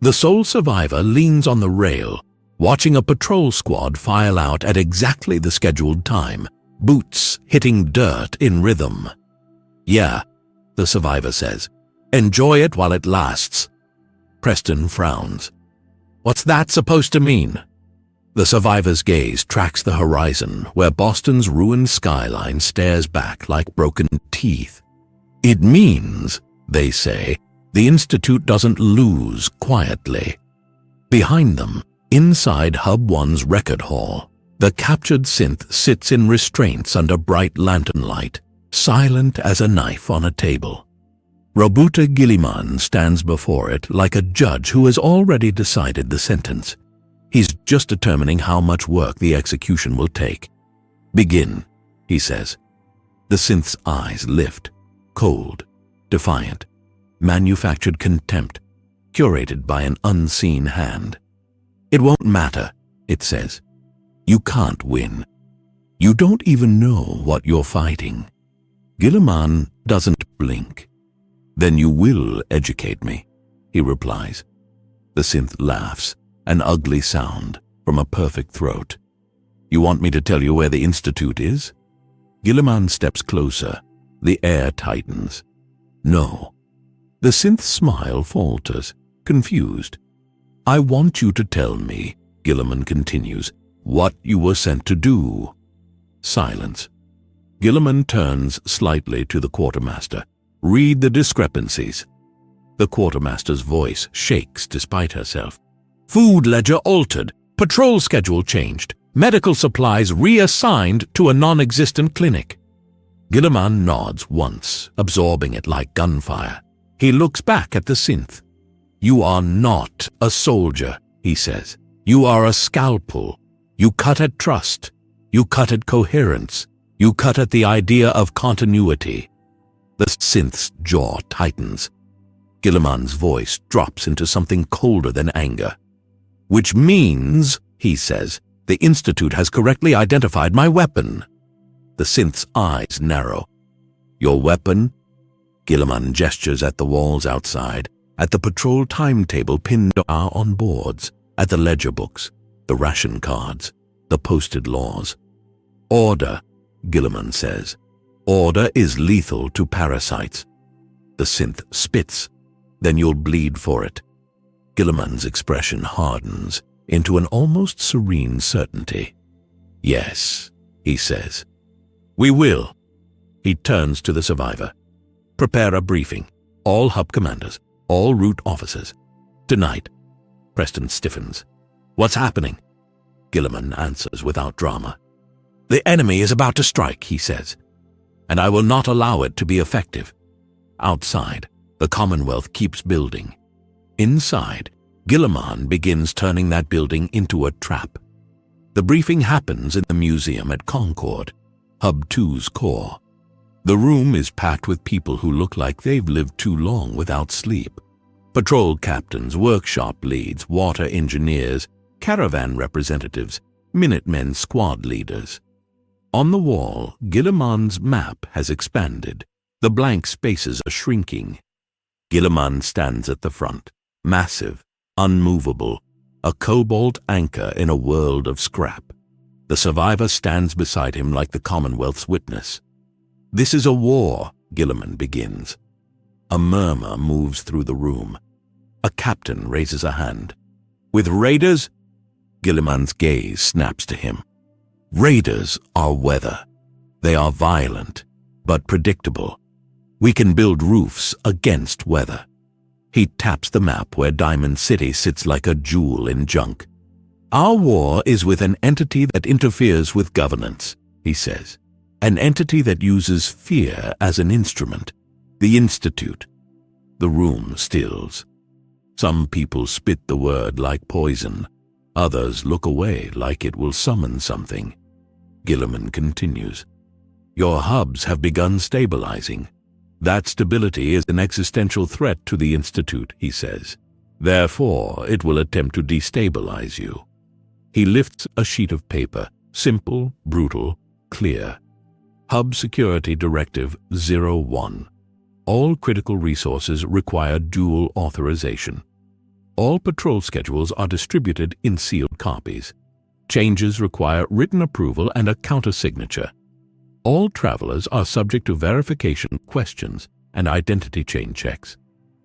The sole survivor leans on the rail, watching a patrol squad file out at exactly the scheduled time, boots hitting dirt in rhythm. "Yeah," the survivor says. "Enjoy it while it lasts." Preston frowns. "What's that supposed to mean?" The survivor's gaze tracks the horizon where Boston's ruined skyline stares back like broken teeth. "It means," they say, "the Institute doesn't lose quietly." Behind them, inside Hub 1's record hall, the captured synth sits in restraints under bright lantern light, silent as a knife on a table. Roboute Guilliman stands before it like a judge who has already decided the sentence. He's just determining how much work the execution will take. "Begin," he says. The synth's eyes lift, cold, defiant, manufactured contempt, curated by an unseen hand. "It won't matter," it says. "You can't win. You don't even know what you're fighting." Guilliman doesn't blink. "Then you will educate me," he replies. The synth laughs, an ugly sound from a perfect throat. You want me to tell you where the Institute is? Guilliman steps closer. The air tightens. No. The synth's smile falters, confused. I want you to tell me, Guilliman continues, what you were sent to do. Silence. Guilliman turns slightly to the quartermaster. Read the discrepancies. The quartermaster's voice shakes despite herself. Food ledger altered. Patrol schedule changed. Medical supplies reassigned to a non-existent clinic. Guilliman nods once, absorbing it like gunfire. He looks back at the synth. You are not a soldier, he says. You are a scalpel. You cut at trust. You cut at coherence. You cut at the idea of continuity. The synth's jaw tightens. Guilliman's voice drops into something colder than anger. Which means, he says, the Institute has correctly identified my weapon. The synth's eyes narrow. Your weapon? Guilliman gestures at the walls outside, at the patrol timetable pinned on boards, at the ledger books, the ration cards, the posted laws. Order, Guilliman says. Order is lethal to parasites. The synth spits. Then you'll bleed for it. Guilliman's expression hardens into an almost serene certainty. Yes, he says. We will. He turns to the survivor. Prepare a briefing. All hub commanders, all route officers. Tonight. Preston stiffens. What's happening? Guilliman answers without drama. The enemy is about to strike, he says, and I will not allow it to be effective. Outside, the Commonwealth keeps building. Inside, Guilliman begins turning that building into a trap. The briefing happens in the museum at Concord, Hub 2's core. The room is packed with people who look like they've lived too long without sleep. Patrol captains, workshop leads, water engineers, caravan representatives, Minutemen squad leaders. On the wall, Guilliman's map has expanded. The blank spaces are shrinking. Guilliman stands at the front, massive, unmovable, a cobalt anchor in a world of scrap. The survivor stands beside him like the Commonwealth's witness. This is a war, Guilliman begins. A murmur moves through the room. A captain raises a hand. With raiders? Guilliman's gaze snaps to him. Raiders are weather. They are violent, but predictable. We can build roofs against weather. He taps the map where Diamond City sits like a jewel in junk. Our war is with an entity that interferes with governance, he says. An entity that uses fear as an instrument. The Institute. The room stills. Some people spit the word like poison. Others look away like it will summon something. Guilliman continues. Your hubs have begun stabilizing. That stability is an existential threat to the Institute, he says. Therefore, it will attempt to destabilize you. He lifts a sheet of paper, simple, brutal, clear. Hub Security Directive 01. All critical resources require dual authorization. All patrol schedules are distributed in sealed copies. Changes require written approval and a countersignature. All travelers are subject to verification questions and identity chain checks.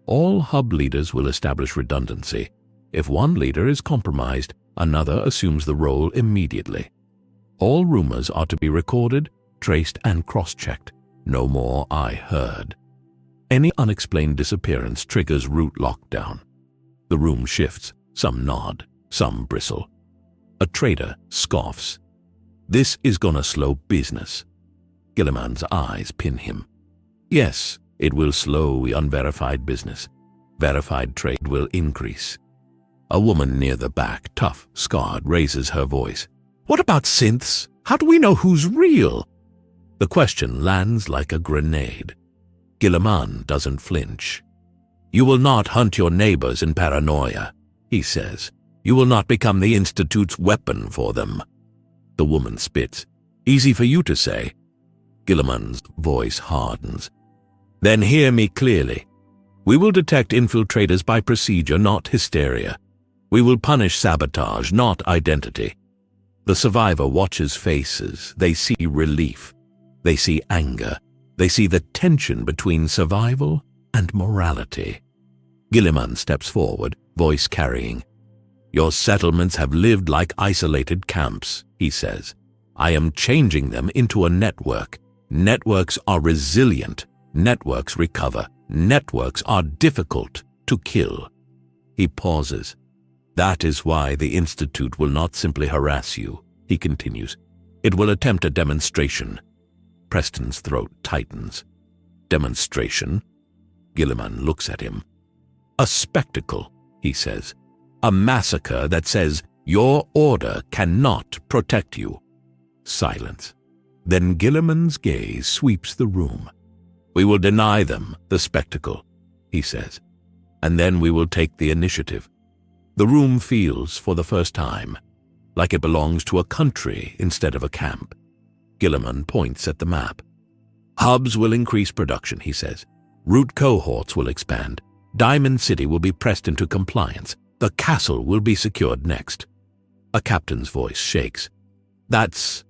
All hub leaders will establish redundancy. If one leader is compromised, another assumes the role immediately. All rumors are to be recorded, traced, and cross-checked. No more "I heard." Any unexplained disappearance triggers route lockdown. The room shifts. Some nod, some bristle. A trader scoffs. This is gonna slow business. Guilliman's eyes pin him. Yes, it will slow unverified business. Verified trade will increase. A woman near the back, tough, scarred, raises her voice. What about synths? How do we know who's real? The question lands like a grenade. Guilliman doesn't flinch. You will not hunt your neighbors in paranoia, he says. You will not become the Institute's weapon for them. The woman spits. Easy for you to say. Guilliman's voice hardens. Then hear me clearly. We will detect infiltrators by procedure, not hysteria. We will punish sabotage, not identity. The survivor watches faces. They see relief. They see anger. They see the tension between survival and morality. Guilliman steps forward, voice carrying. Your settlements have lived like isolated camps, he says. I am changing them into a network. Networks are resilient. Networks recover. Networks are difficult to kill. He pauses. That is why the Institute will not simply harass you, he continues. It will attempt a demonstration. Preston's throat tightens. Demonstration? Guilliman looks at him. A spectacle, he says. A massacre that says your order cannot protect you. Silence. Then Guilliman's gaze sweeps the room. We will deny them the spectacle, he says, and then we will take the initiative. The room feels, for the first time, like it belongs to a country instead of a camp. Guilliman points at the map. Hubs will increase production, he says. Root cohorts will expand. Diamond City will be pressed into compliance. The castle will be secured next. A captain's voice shakes. That's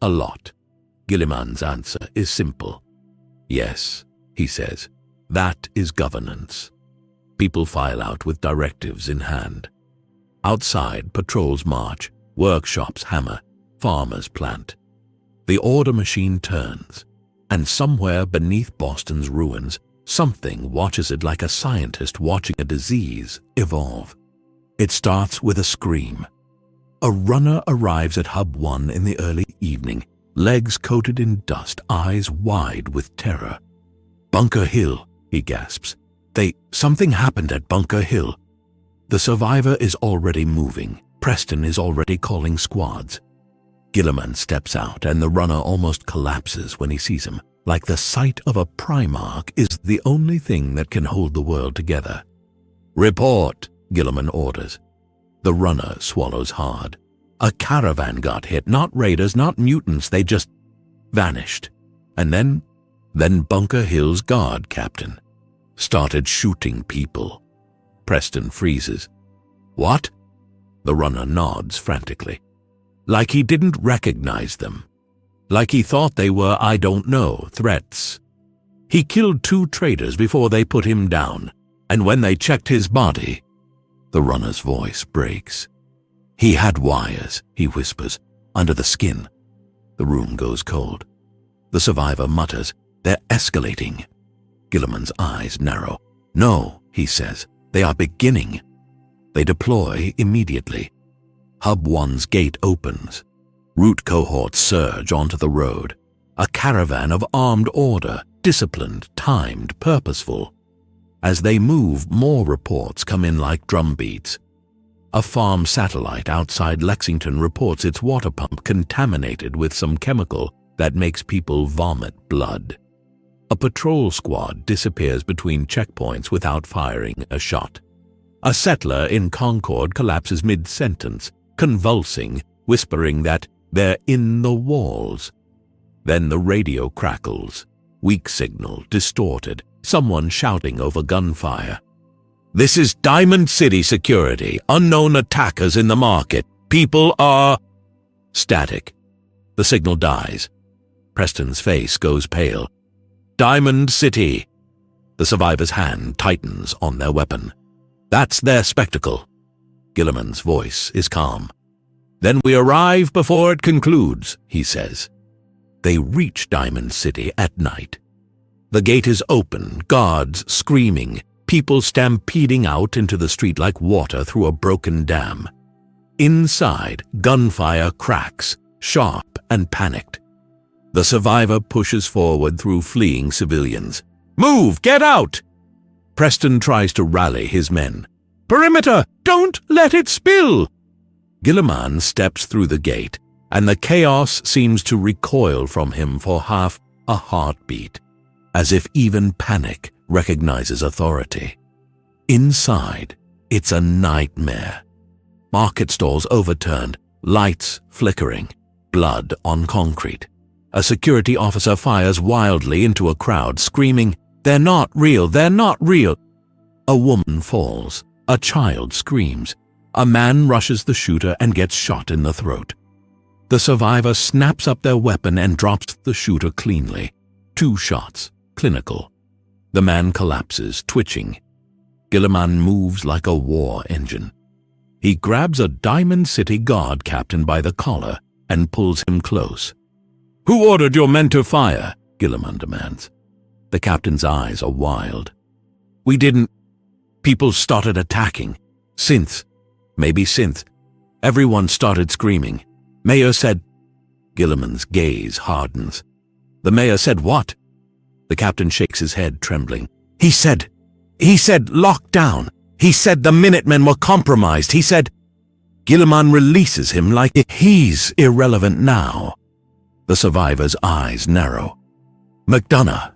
a lot. Guilliman's answer is simple. Yes, he says, that is governance. People file out with directives in hand. Outside, patrols march, workshops hammer, farmers plant. The order machine turns, and somewhere beneath Boston's ruins, something watches it like a scientist watching a disease evolve. It starts with a scream. A runner arrives at Hub 1 in the early evening, legs coated in dust, eyes wide with terror. Bunker Hill, he gasps. Something happened at Bunker Hill. The survivor is already moving. Preston is already calling squads. Guilliman steps out, and the runner almost collapses when he sees him, like the sight of a Primarch is the only thing that can hold the world together. Report, Guilliman orders. The runner swallows hard. A caravan got hit, not raiders, not mutants, they just vanished. And then Bunker Hill's guard captain started shooting people. Preston freezes. What? The runner nods frantically. Like he didn't recognize them. Like he thought they were, I don't know, threats. He killed 2 traders before they put him down, and when they checked his body, the runner's voice breaks. He had wires, he whispers, under the skin. The room goes cold. The survivor mutters, they're escalating. Guilliman's eyes narrow. No, he says, they are beginning. They deploy immediately. Hub 1's gate opens. Root cohorts surge onto the road. A caravan of armed order, disciplined, timed, purposeful. As they move, more reports come in like drumbeats. A farm satellite outside Lexington reports its water pump contaminated with some chemical that makes people vomit blood. A patrol squad disappears between checkpoints without firing a shot. A settler in Concord collapses mid-sentence, convulsing, whispering that they're in the walls. Then the radio crackles. Weak signal, distorted, someone shouting over gunfire. This is Diamond City security. Unknown attackers in the market. People are... Static. The signal dies. Preston's face goes pale. Diamond City. The survivor's hand tightens on their weapon. That's their spectacle. Guilliman's voice is calm. Then we arrive before it concludes, he says. They reach Diamond City at night. The gate is open, guards screaming, people stampeding out into the street like water through a broken dam. Inside, gunfire cracks, sharp and panicked. The survivor pushes forward through fleeing civilians. Move! Get out! Preston tries to rally his men. Perimeter! Don't let it spill! Guilliman steps through the gate, and the chaos seems to recoil from him for half a heartbeat, as if even panic recognizes authority. Inside, it's a nightmare. Market stalls overturned, lights flickering, blood on concrete. A security officer fires wildly into a crowd, screaming, "They're not real! They're not real!" A woman falls. A child screams. A man rushes the shooter and gets shot in the throat. The survivor snaps up their weapon and drops the shooter cleanly. 2 shots, clinical. The man collapses, twitching. Guilliman moves like a war engine. He grabs a Diamond City guard captain by the collar and pulls him close. "Who ordered your men to fire?" Guilliman demands. The captain's eyes are wild. "We didn't. People started attacking. Synths. Maybe synths. Everyone started screaming. Mayor said..." Guilliman's gaze hardens. "The mayor said what?" The captain shakes his head, trembling. He said lock down. He said the Minutemen were compromised. He said..." Guilliman releases him like he's irrelevant now. The survivor's eyes narrow. McDonough.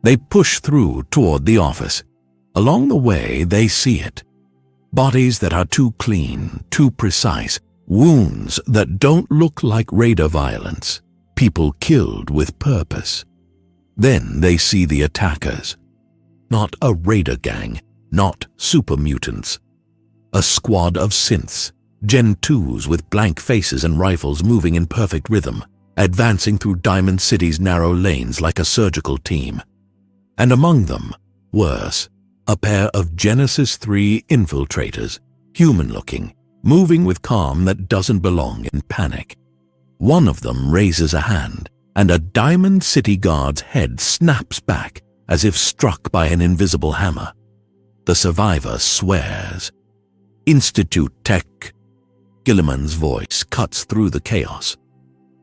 They push through toward the office. Along the way, they see it. Bodies that are too clean, too precise. Wounds that don't look like raider violence. People killed with purpose. Then they see the attackers. Not a raider gang, not super mutants. A squad of synths, Gen 2s with blank faces and rifles moving in perfect rhythm, advancing through Diamond City's narrow lanes like a surgical team. And among them, worse, a pair of Genesis 3 infiltrators, human-looking, moving with calm that doesn't belong in panic. One of them raises a hand, and a Diamond City guard's head snaps back as if struck by an invisible hammer. The survivor swears. "Institute Tech." Guilliman's voice cuts through the chaos.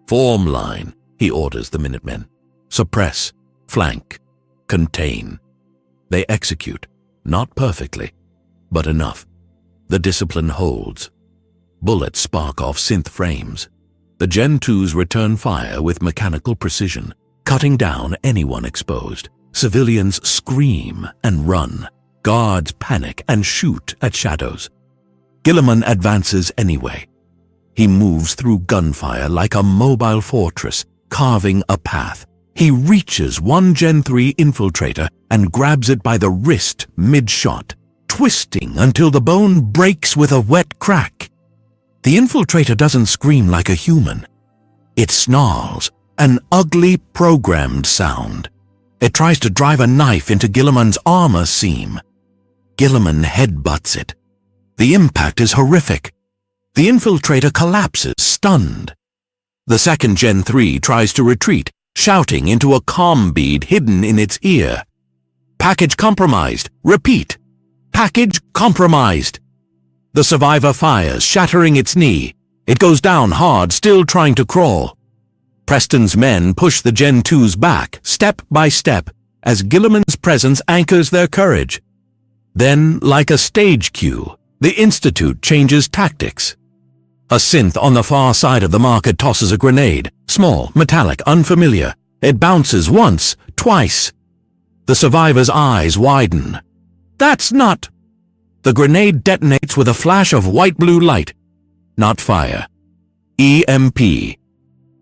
"Form line," he orders the Minutemen. "Suppress, flank, contain." They execute, not perfectly, but enough. The discipline holds. Bullets spark off synth frames. The Gen 2s return fire with mechanical precision, cutting down anyone exposed. Civilians scream and run. Guards panic and shoot at shadows. Guilliman advances anyway. He moves through gunfire like a mobile fortress, carving a path. He reaches one Gen 3 infiltrator and grabs it by the wrist mid-shot, twisting until the bone breaks with a wet crack. The infiltrator doesn't scream like a human. It snarls, an ugly programmed sound. It tries to drive a knife into Guilliman's armor seam. Guilliman headbutts it. The impact is horrific. The infiltrator collapses, stunned. The second Gen 3 tries to retreat, shouting into a comm bead hidden in its ear. "Package compromised. Repeat. Package compromised." The survivor fires, shattering its knee. It goes down hard, still trying to crawl. Preston's men push the Gen 2s back, step by step, as Guilliman's presence anchors their courage. Then, like a stage cue, the Institute changes tactics. A synth on the far side of the market tosses a grenade, small, metallic, unfamiliar. It bounces once, twice. The survivor's eyes widen. "That's not..." The grenade detonates with a flash of white-blue light. Not fire. EMP.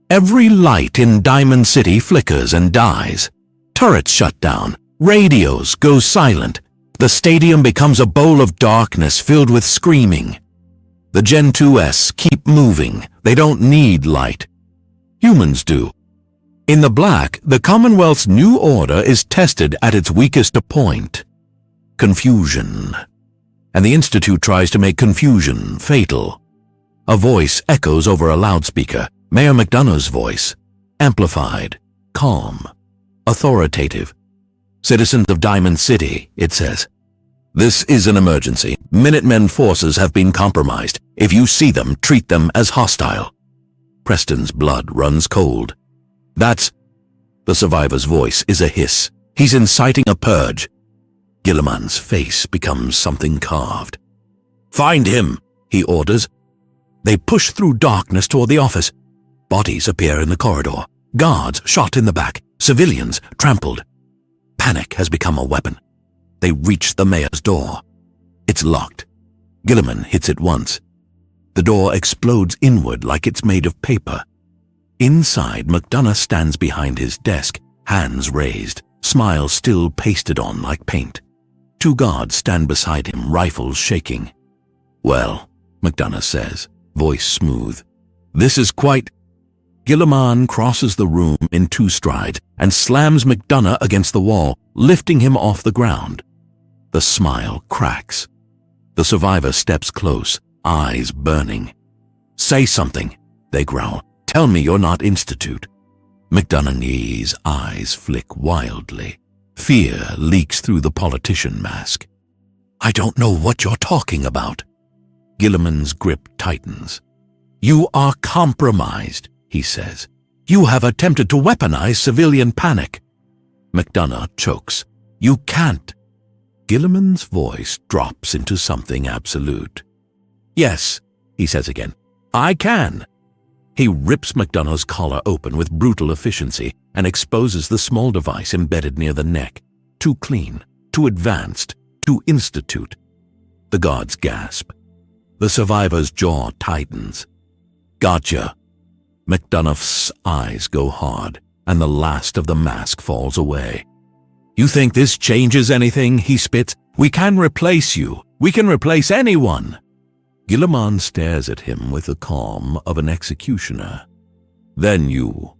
Every light in Diamond City flickers and dies. Turrets shut down. Radios go silent. The stadium becomes a bowl of darkness filled with screaming. The Gen 2s keep moving. They don't need light. Humans do. In the black, the Commonwealth's new order is tested at its weakest point. Confusion. And the Institute tries to make confusion fatal. A voice echoes over a loudspeaker. Mayor McDonough's voice. Amplified. Calm. Authoritative. "Citizens of Diamond City," it says. "This is an emergency. Minutemen forces have been compromised. If you see them, treat them as hostile." Preston's blood runs cold. "That's..." The survivor's voice is a hiss. He's inciting a purge. Guilliman's face becomes something carved. "Find him," he orders. They push through darkness toward the office. Bodies appear in the corridor. Guards shot in the back. Civilians trampled. Panic has become a weapon. They reach the mayor's door. It's locked. Guilliman hits it once. The door explodes inward like it's made of paper. Inside, McDonough stands behind his desk, hands raised, smile still pasted on like paint. 2 guards stand beside him, rifles shaking. "Well," McDonough says, voice smooth. This is quite... Guilliman crosses the room in 2 strides and slams McDonough against the wall, lifting him off the ground. The smile cracks. The survivor steps close, eyes burning. Say something, they growl. Tell me you're not Institute. McDonough's eyes flick wildly. Fear leaks through the politician mask. I don't know what you're talking about. Guilliman's grip tightens. You are compromised, he says. You have attempted to weaponize civilian panic. McDonough chokes. You can't. Guilliman's voice drops into something absolute. Yes, he says again. I can. He rips McDonough's collar open with brutal efficiency and exposes the small device embedded near the neck. Too clean, too advanced, too Institute. The guards gasp. The survivor's jaw tightens. Gotcha. McDonough's eyes go hard, and the last of the mask falls away. You think this changes anything? He spits. We can replace you. We can replace anyone. Guilliman stares at him with the calm of an executioner. Then you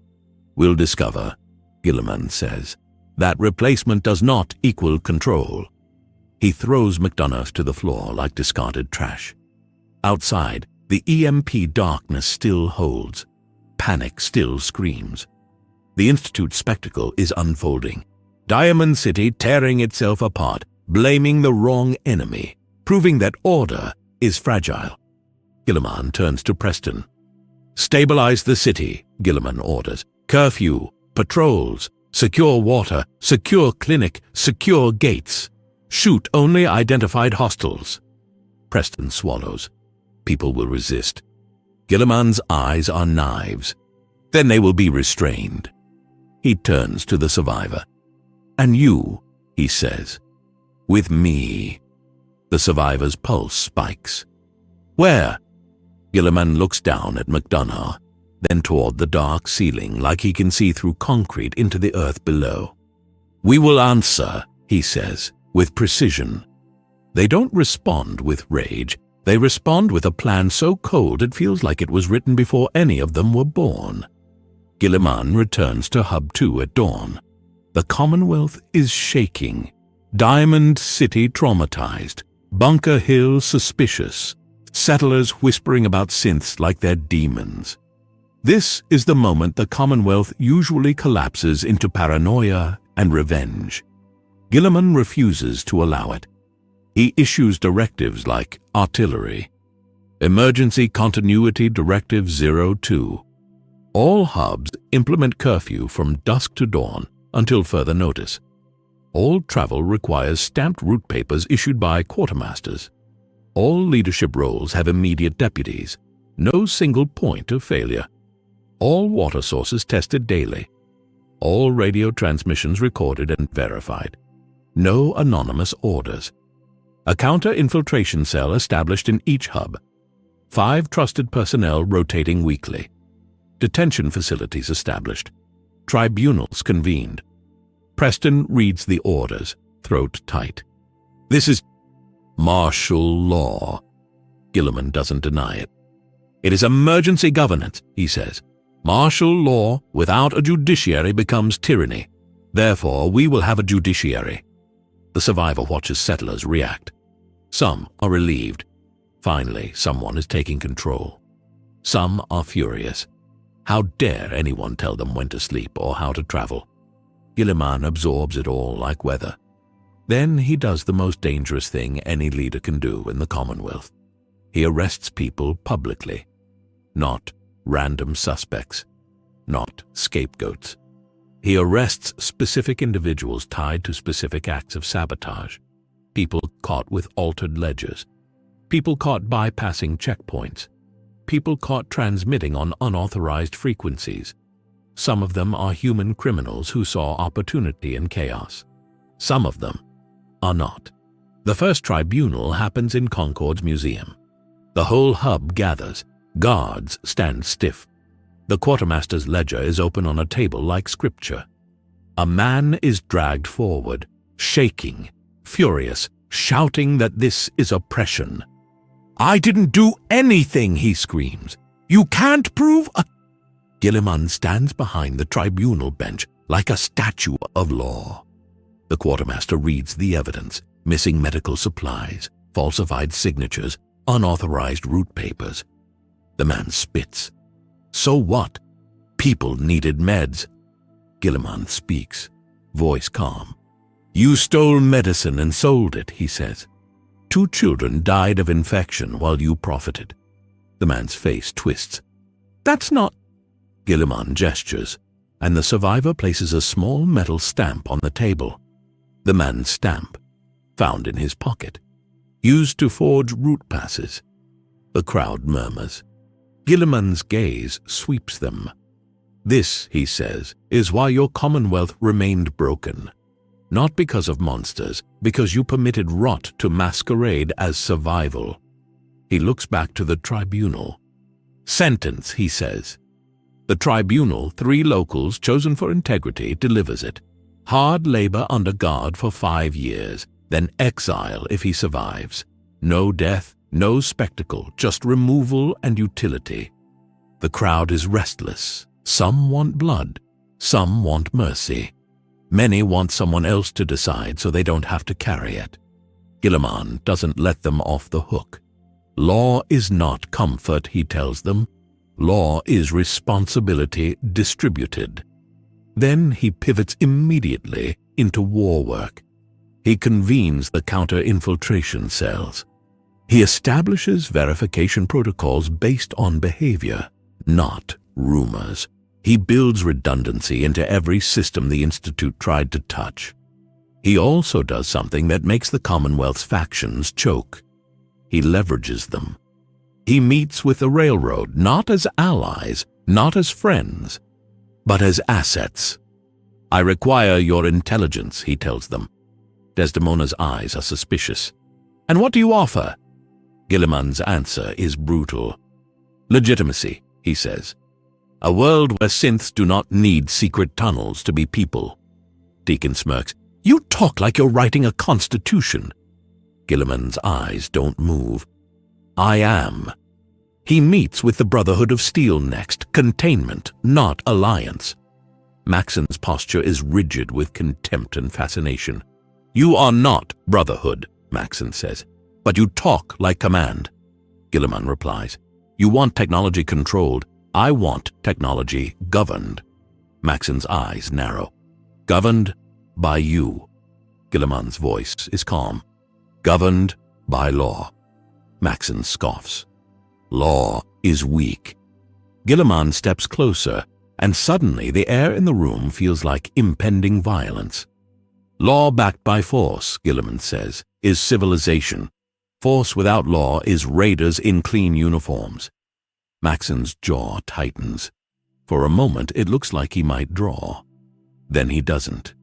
will discover, Guilliman says, that replacement does not equal control. He throws McDonough to the floor like discarded trash. Outside, the EMP darkness still holds. Panic still screams. The Institute spectacle is unfolding. Diamond City tearing itself apart, blaming the wrong enemy, proving that order is fragile. Guilliman turns to Preston. Stabilize the city, Guilliman orders. Curfew, patrols, secure water, secure clinic, secure gates. Shoot only identified hostiles. Preston swallows. People will resist. Guilliman's eyes are knives. Then they will be restrained. He turns to the survivor. And you, he says, with me. The survivor's pulse spikes. Where? Guilliman looks down at McDonough, then toward the dark ceiling like he can see through concrete into the earth below. We will answer, he says, with precision. They don't respond with rage. They respond with a plan so cold it feels like it was written before any of them were born. Guilliman returns to Hub 2 at dawn. The Commonwealth is shaking. Diamond City traumatized. Bunker Hill suspicious. Settlers whispering about synths like they're demons. This is the moment the Commonwealth usually collapses into paranoia and revenge. Guilliman refuses to allow it. He issues directives like artillery. Emergency Continuity Directive 02. All hubs implement curfew from dusk to dawn until further notice. All travel requires stamped route papers issued by quartermasters. All leadership roles have immediate deputies. No single point of failure. All water sources tested daily. All radio transmissions recorded and verified. No anonymous orders. A counter-infiltration cell established in each hub. 5 trusted personnel rotating weekly. Detention facilities established. Tribunals convened. Preston reads the orders, throat tight. This is martial law. Guilliman doesn't deny it. It is emergency governance, he says. Martial law without a judiciary becomes tyranny. Therefore, we will have a judiciary. The survivor watches settlers react. Some are relieved. Finally, someone is taking control. Some are furious. How dare anyone tell them when to sleep or how to travel? Guilliman absorbs it all like weather. Then he does the most dangerous thing any leader can do in the Commonwealth. He arrests people publicly. Not random suspects. Not scapegoats. He arrests specific individuals tied to specific acts of sabotage. People caught with altered ledgers. People caught bypassing checkpoints. People caught transmitting on unauthorized frequencies. Some of them are human criminals who saw opportunity in chaos. Some of them are not. The first tribunal happens in Concord's museum. The whole hub gathers. Guards stand stiff. The quartermaster's ledger is open on a table like scripture. A man is dragged forward, shaking, furious, shouting that this is oppression. "I didn't do anything," he screams. "You can't prove a—" Guilliman stands behind the tribunal bench like a statue of law. The quartermaster reads the evidence: missing medical supplies, falsified signatures, unauthorized route papers. The man spits. "So what? People needed meds." Guilliman speaks, voice calm. "You stole medicine and sold it," he says. 2 children died of infection while you profited." The man's face twists. "That's not—" Guilliman gestures, and the survivor places a small metal stamp on the table. The man's stamp, found in his pocket, used to forge route passes. The crowd murmurs. Guilliman's gaze sweeps them. "This," he says, "is why your Commonwealth remained broken. Not because of monsters, because you permitted rot to masquerade as survival." He looks back to the tribunal. "Sentence," he says. The tribunal, 3 locals chosen for integrity, delivers it. Hard labor under guard for 5 years, then exile if he survives. No death, no spectacle, just removal and utility. The crowd is restless. Some want blood, some want mercy. Many want someone else to decide so they don't have to carry it. Guilliman doesn't let them off the hook. Law is not comfort, he tells them. Law is responsibility distributed. Then he pivots immediately into war work. He convenes the counter-infiltration cells. He establishes verification protocols based on behavior, not rumors. He builds redundancy into every system the Institute tried to touch. He also does something that makes the Commonwealth's factions choke. He leverages them. He meets with the railroad not as allies, not as friends, but as assets. "I require your intelligence," he tells them. Desdemona's eyes are suspicious. "And what do you offer?" Guilliman's answer is brutal. "Legitimacy," he says. "A world where synths do not need secret tunnels to be people." Deacon smirks. "You talk like you're writing a constitution." Guilliman's eyes don't move. "I am." He meets with the Brotherhood of Steel next. Containment, not alliance. Maxon's posture is rigid with contempt and fascination. "You are not Brotherhood," Maxon says, "but you talk like command." Guilliman replies, "You want technology controlled. I want technology governed." Maxon's eyes narrow. "Governed by you." Guilliman's voice is calm. "Governed by law." Maxon scoffs. "Law is weak." Guilliman steps closer, and suddenly the air in the room feels like impending violence. "Law backed by force," Guilliman says, "is civilization. Force without law is raiders in clean uniforms." Maxon's jaw tightens. For a moment it looks like he might draw. Then he doesn't.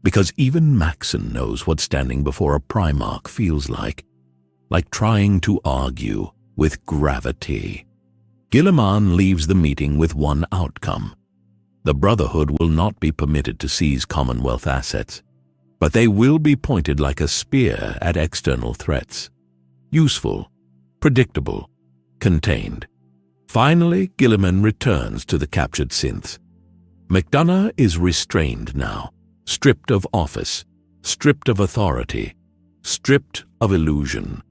Because even Maxon knows what standing before a Primarch feels like trying to argue with gravity. Guilliman leaves the meeting with one outcome. The Brotherhood will not be permitted to seize Commonwealth assets, but they will be pointed like a spear at external threats. Useful, predictable, contained. Finally, Guilliman returns to the captured synths. McDonough is restrained now, stripped of office, stripped of authority, stripped of illusion.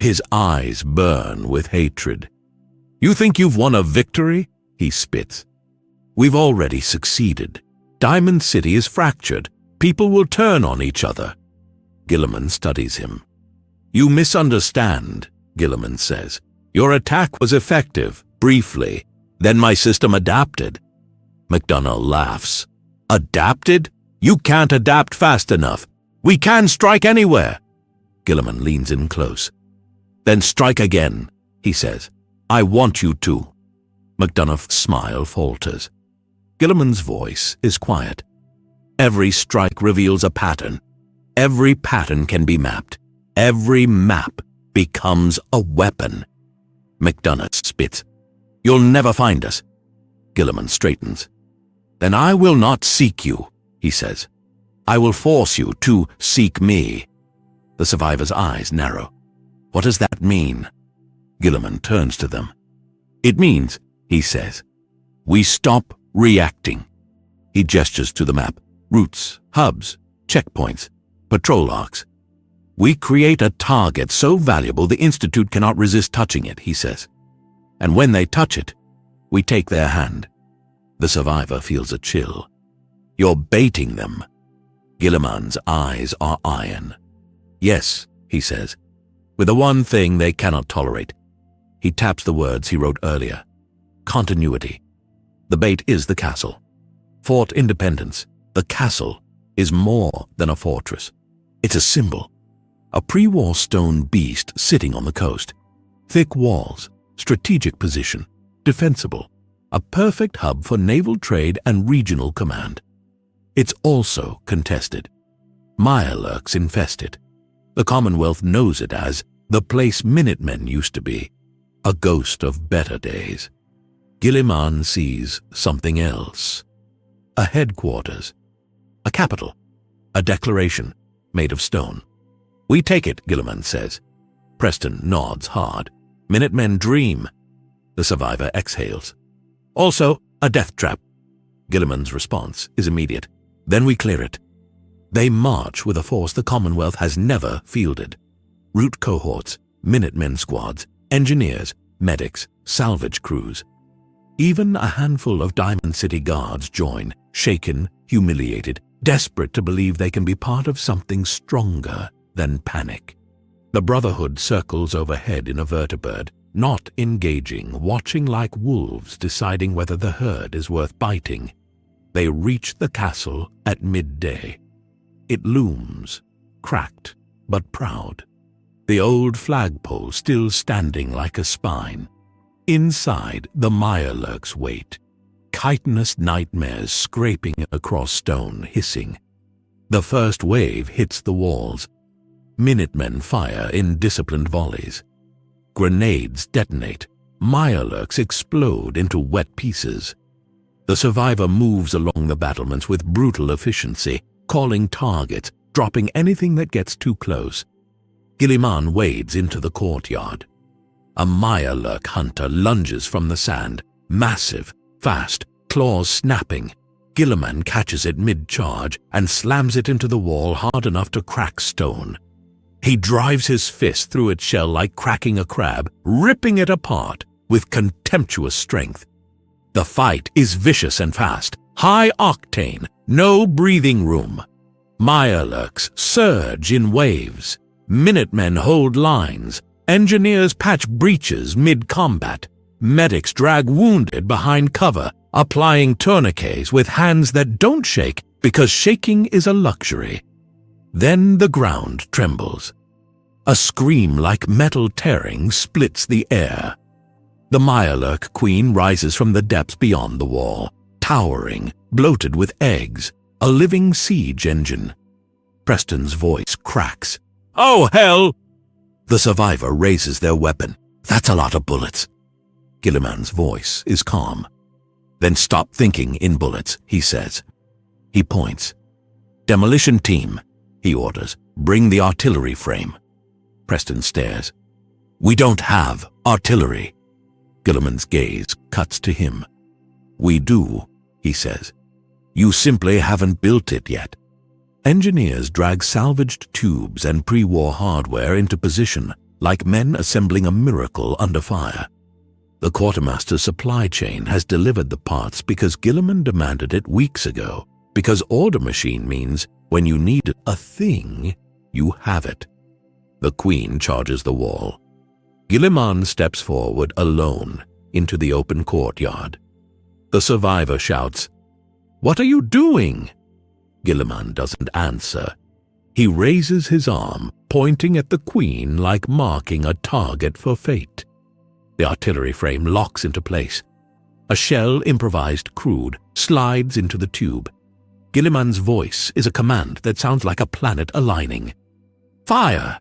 His eyes burn with hatred. "You think you've won a victory?" he spits. "We've already succeeded. Diamond City is fractured. People will turn on each other." Guilliman studies him. "You misunderstand," Guilliman says. "Your attack was effective, briefly. Then my system adapted." McDonough laughs. "Adapted? You can't adapt fast enough. We can strike anywhere." Guilliman leans in close. "Then strike again," he says. "I want you to." McDonough's smile falters. Guilliman's voice is quiet. "Every strike reveals a pattern. Every pattern can be mapped. Every map becomes a weapon." McDonough spits. "You'll never find us." Guilliman straightens. "Then I will not seek you," he says. "I will force you to seek me." The survivor's eyes narrow. "What does that mean?" Guilliman turns to them. "It means," he says, "we stop reacting." He gestures to the map. Routes, hubs, checkpoints, patrol arcs. "We create a target so valuable the Institute cannot resist touching it," he says. "And when they touch it, we take their hand." The survivor feels a chill. "You're baiting them." Guilliman's eyes are iron. "Yes," he says, "with the one thing they cannot tolerate." He taps the words he wrote earlier. Continuity. The bait is the castle. Fort Independence. The castle is more than a fortress. It's a symbol. A pre-war stone beast sitting on the coast. Thick walls, strategic position, defensible. A perfect hub for naval trade and regional command. It's also contested. Mirelurks infest it. The Commonwealth knows it as the place Minutemen used to be, a ghost of better days. Guilliman sees something else. A headquarters, a capital, a declaration made of stone. "We take it," Guilliman says. Preston nods hard. "Minutemen dream." The survivor exhales. "Also, a death trap." Guilliman's response is immediate. "Then we clear it." They march with a force the Commonwealth has never fielded. Route cohorts, Minutemen squads, engineers, medics, salvage crews. Even a handful of Diamond City guards join, shaken, humiliated, desperate to believe they can be part of something stronger than panic. The Brotherhood circles overhead in a vertibird, not engaging, watching like wolves deciding whether the herd is worth biting. They reach the castle at midday. It looms, cracked but proud. The old flagpole still standing like a spine. Inside, the mirelurks wait. Chitinous nightmares scraping across stone, hissing. The first wave hits the walls. Minutemen fire in disciplined volleys. Grenades detonate. Mirelurks explode into wet pieces. The survivor moves along the battlements with brutal efficiency, calling targets, dropping anything that gets too close. Guilliman wades into the courtyard. A mirelurk hunter lunges from the sand, massive, fast, claws snapping. Guilliman catches it mid-charge and slams it into the wall hard enough to crack stone. He drives his fist through its shell like cracking a crab, ripping it apart with contemptuous strength. The fight is vicious and fast, high octane, no breathing room. Mirelurks surge in waves. Minutemen hold lines. Engineers patch breaches mid-combat. Medics drag wounded behind cover, applying tourniquets with hands that don't shake because shaking is a luxury. Then the ground trembles. A scream like metal tearing splits the air. The Mirelurk Queen rises from the depths beyond the wall, towering, bloated with eggs, a living siege engine. Preston's voice cracks. "Oh, hell!" The survivor raises their weapon. "That's a lot of bullets." Guilliman's voice is calm. "Then stop thinking in bullets," he says. He points. "Demolition team," he orders. "Bring the artillery frame." Preston stares. "We don't have artillery." Guilliman's gaze cuts to him. "We do," he says. "You simply haven't built it yet." Engineers drag salvaged tubes and pre-war hardware into position, like men assembling a miracle under fire. The quartermaster's supply chain has delivered the parts because Guilliman demanded it weeks ago, because order machine means when you need a thing, you have it. The Queen charges the wall. Guilliman steps forward alone into the open courtyard. The survivor shouts, "What are you doing?" Guilliman doesn't answer. He raises his arm, pointing at the Queen like marking a target for fate. The artillery frame locks into place. A shell improvised crude slides into the tube. Guilliman's voice is a command that sounds like a planet aligning. "Fire!"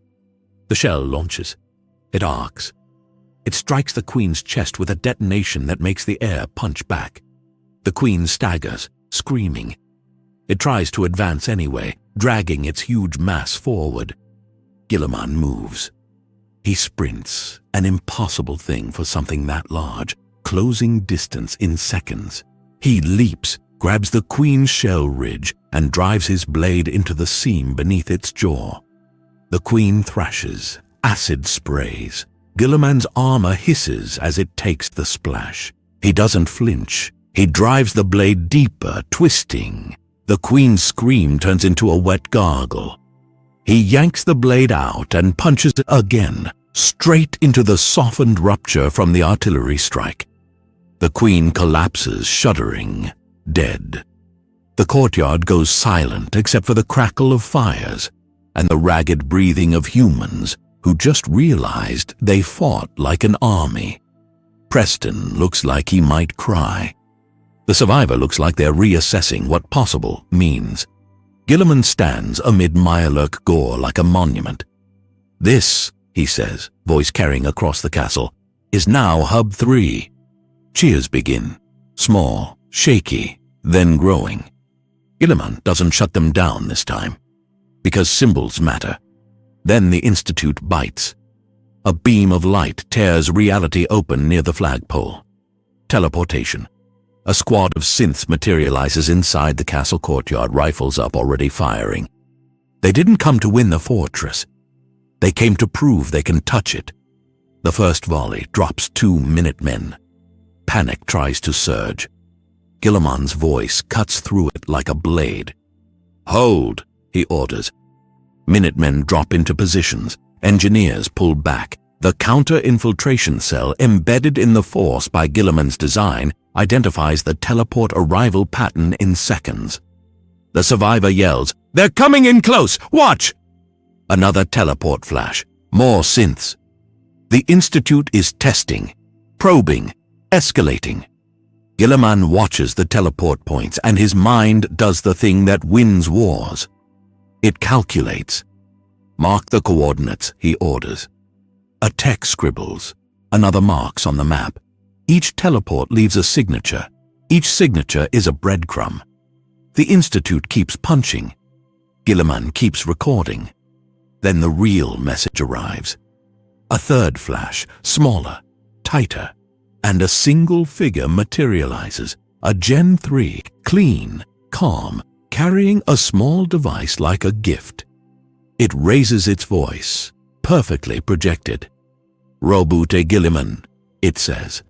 The shell launches. It arcs. It strikes the Queen's chest with a detonation that makes the air punch back. The Queen staggers, screaming. It tries to advance anyway, dragging its huge mass forward. Guilliman moves. He sprints, an impossible thing for something that large, closing distance in seconds. He leaps, grabs the queen's shell ridge, and drives his blade into the seam beneath its jaw. The queen thrashes, acid sprays. Guilliman's armor hisses as it takes the splash. He doesn't flinch. He drives the blade deeper, twisting. The queen's scream turns into a wet gargle. He yanks the blade out and punches it again, straight into the softened rupture from the artillery strike. The queen collapses, shuddering, dead. The courtyard goes silent except for the crackle of fires and the ragged breathing of humans who just realized they fought like an army. Preston looks like he might cry. The survivor looks like they're reassessing what possible means. Guilliman stands amid Mirelurk gore like a monument. "This," he says, voice carrying across the castle, "is now Hub 3. Cheers begin, small, shaky, then growing. Guilliman doesn't shut them down this time, because symbols matter. Then the Institute bites. A beam of light tears reality open near the flagpole. Teleportation. A squad of synths materializes inside the castle courtyard, rifles up, already firing. They didn't come to win the fortress. They came to prove they can touch it. The first volley drops 2 Minutemen. Panic tries to surge. Guilliman's voice cuts through it like a blade. "Hold," he orders. Minutemen drop into positions. Engineers pull back. The counter-infiltration cell embedded in the force by Guilliman's design identifies the teleport arrival pattern in seconds. The survivor yells, "They're coming in close! Watch!" Another teleport flash. More synths. The Institute is testing, probing, escalating. Guilliman watches the teleport points, and his mind does the thing that wins wars. It calculates. "Mark the coordinates," he orders. A tech scribbles. Another marks on the map. Each teleport leaves a signature. Each signature is a breadcrumb. The Institute keeps punching. Guilliman keeps recording. Then the real message arrives. A third flash, smaller, tighter, and a single figure materializes. A Gen 3, clean, calm, carrying a small device like a gift. It raises its voice, perfectly projected. "Roboute Guilliman," it says.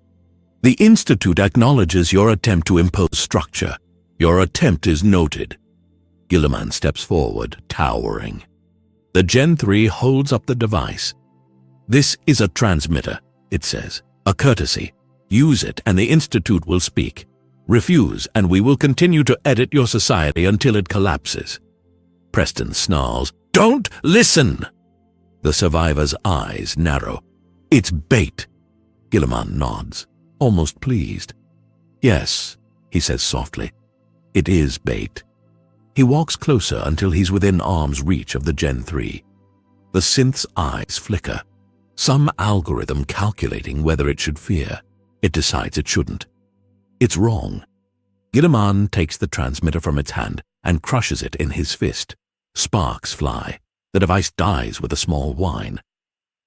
"The Institute acknowledges your attempt to impose structure. Your attempt is noted." Guilliman steps forward, towering. The Gen 3 holds up the device. "This is a transmitter," it says. "A courtesy. Use it and the Institute will speak. Refuse and we will continue to edit your society until it collapses." Preston snarls, "Don't listen!" The survivor's eyes narrow. "It's bait." Guilliman nods, almost pleased. "Yes," he says softly. "It is bait." He walks closer until he's within arm's reach of the Gen 3. The synth's eyes flicker. Some algorithm calculating whether it should fear. It decides it shouldn't. It's wrong. Guilliman takes the transmitter from its hand and crushes it in his fist. Sparks fly. The device dies with a small whine.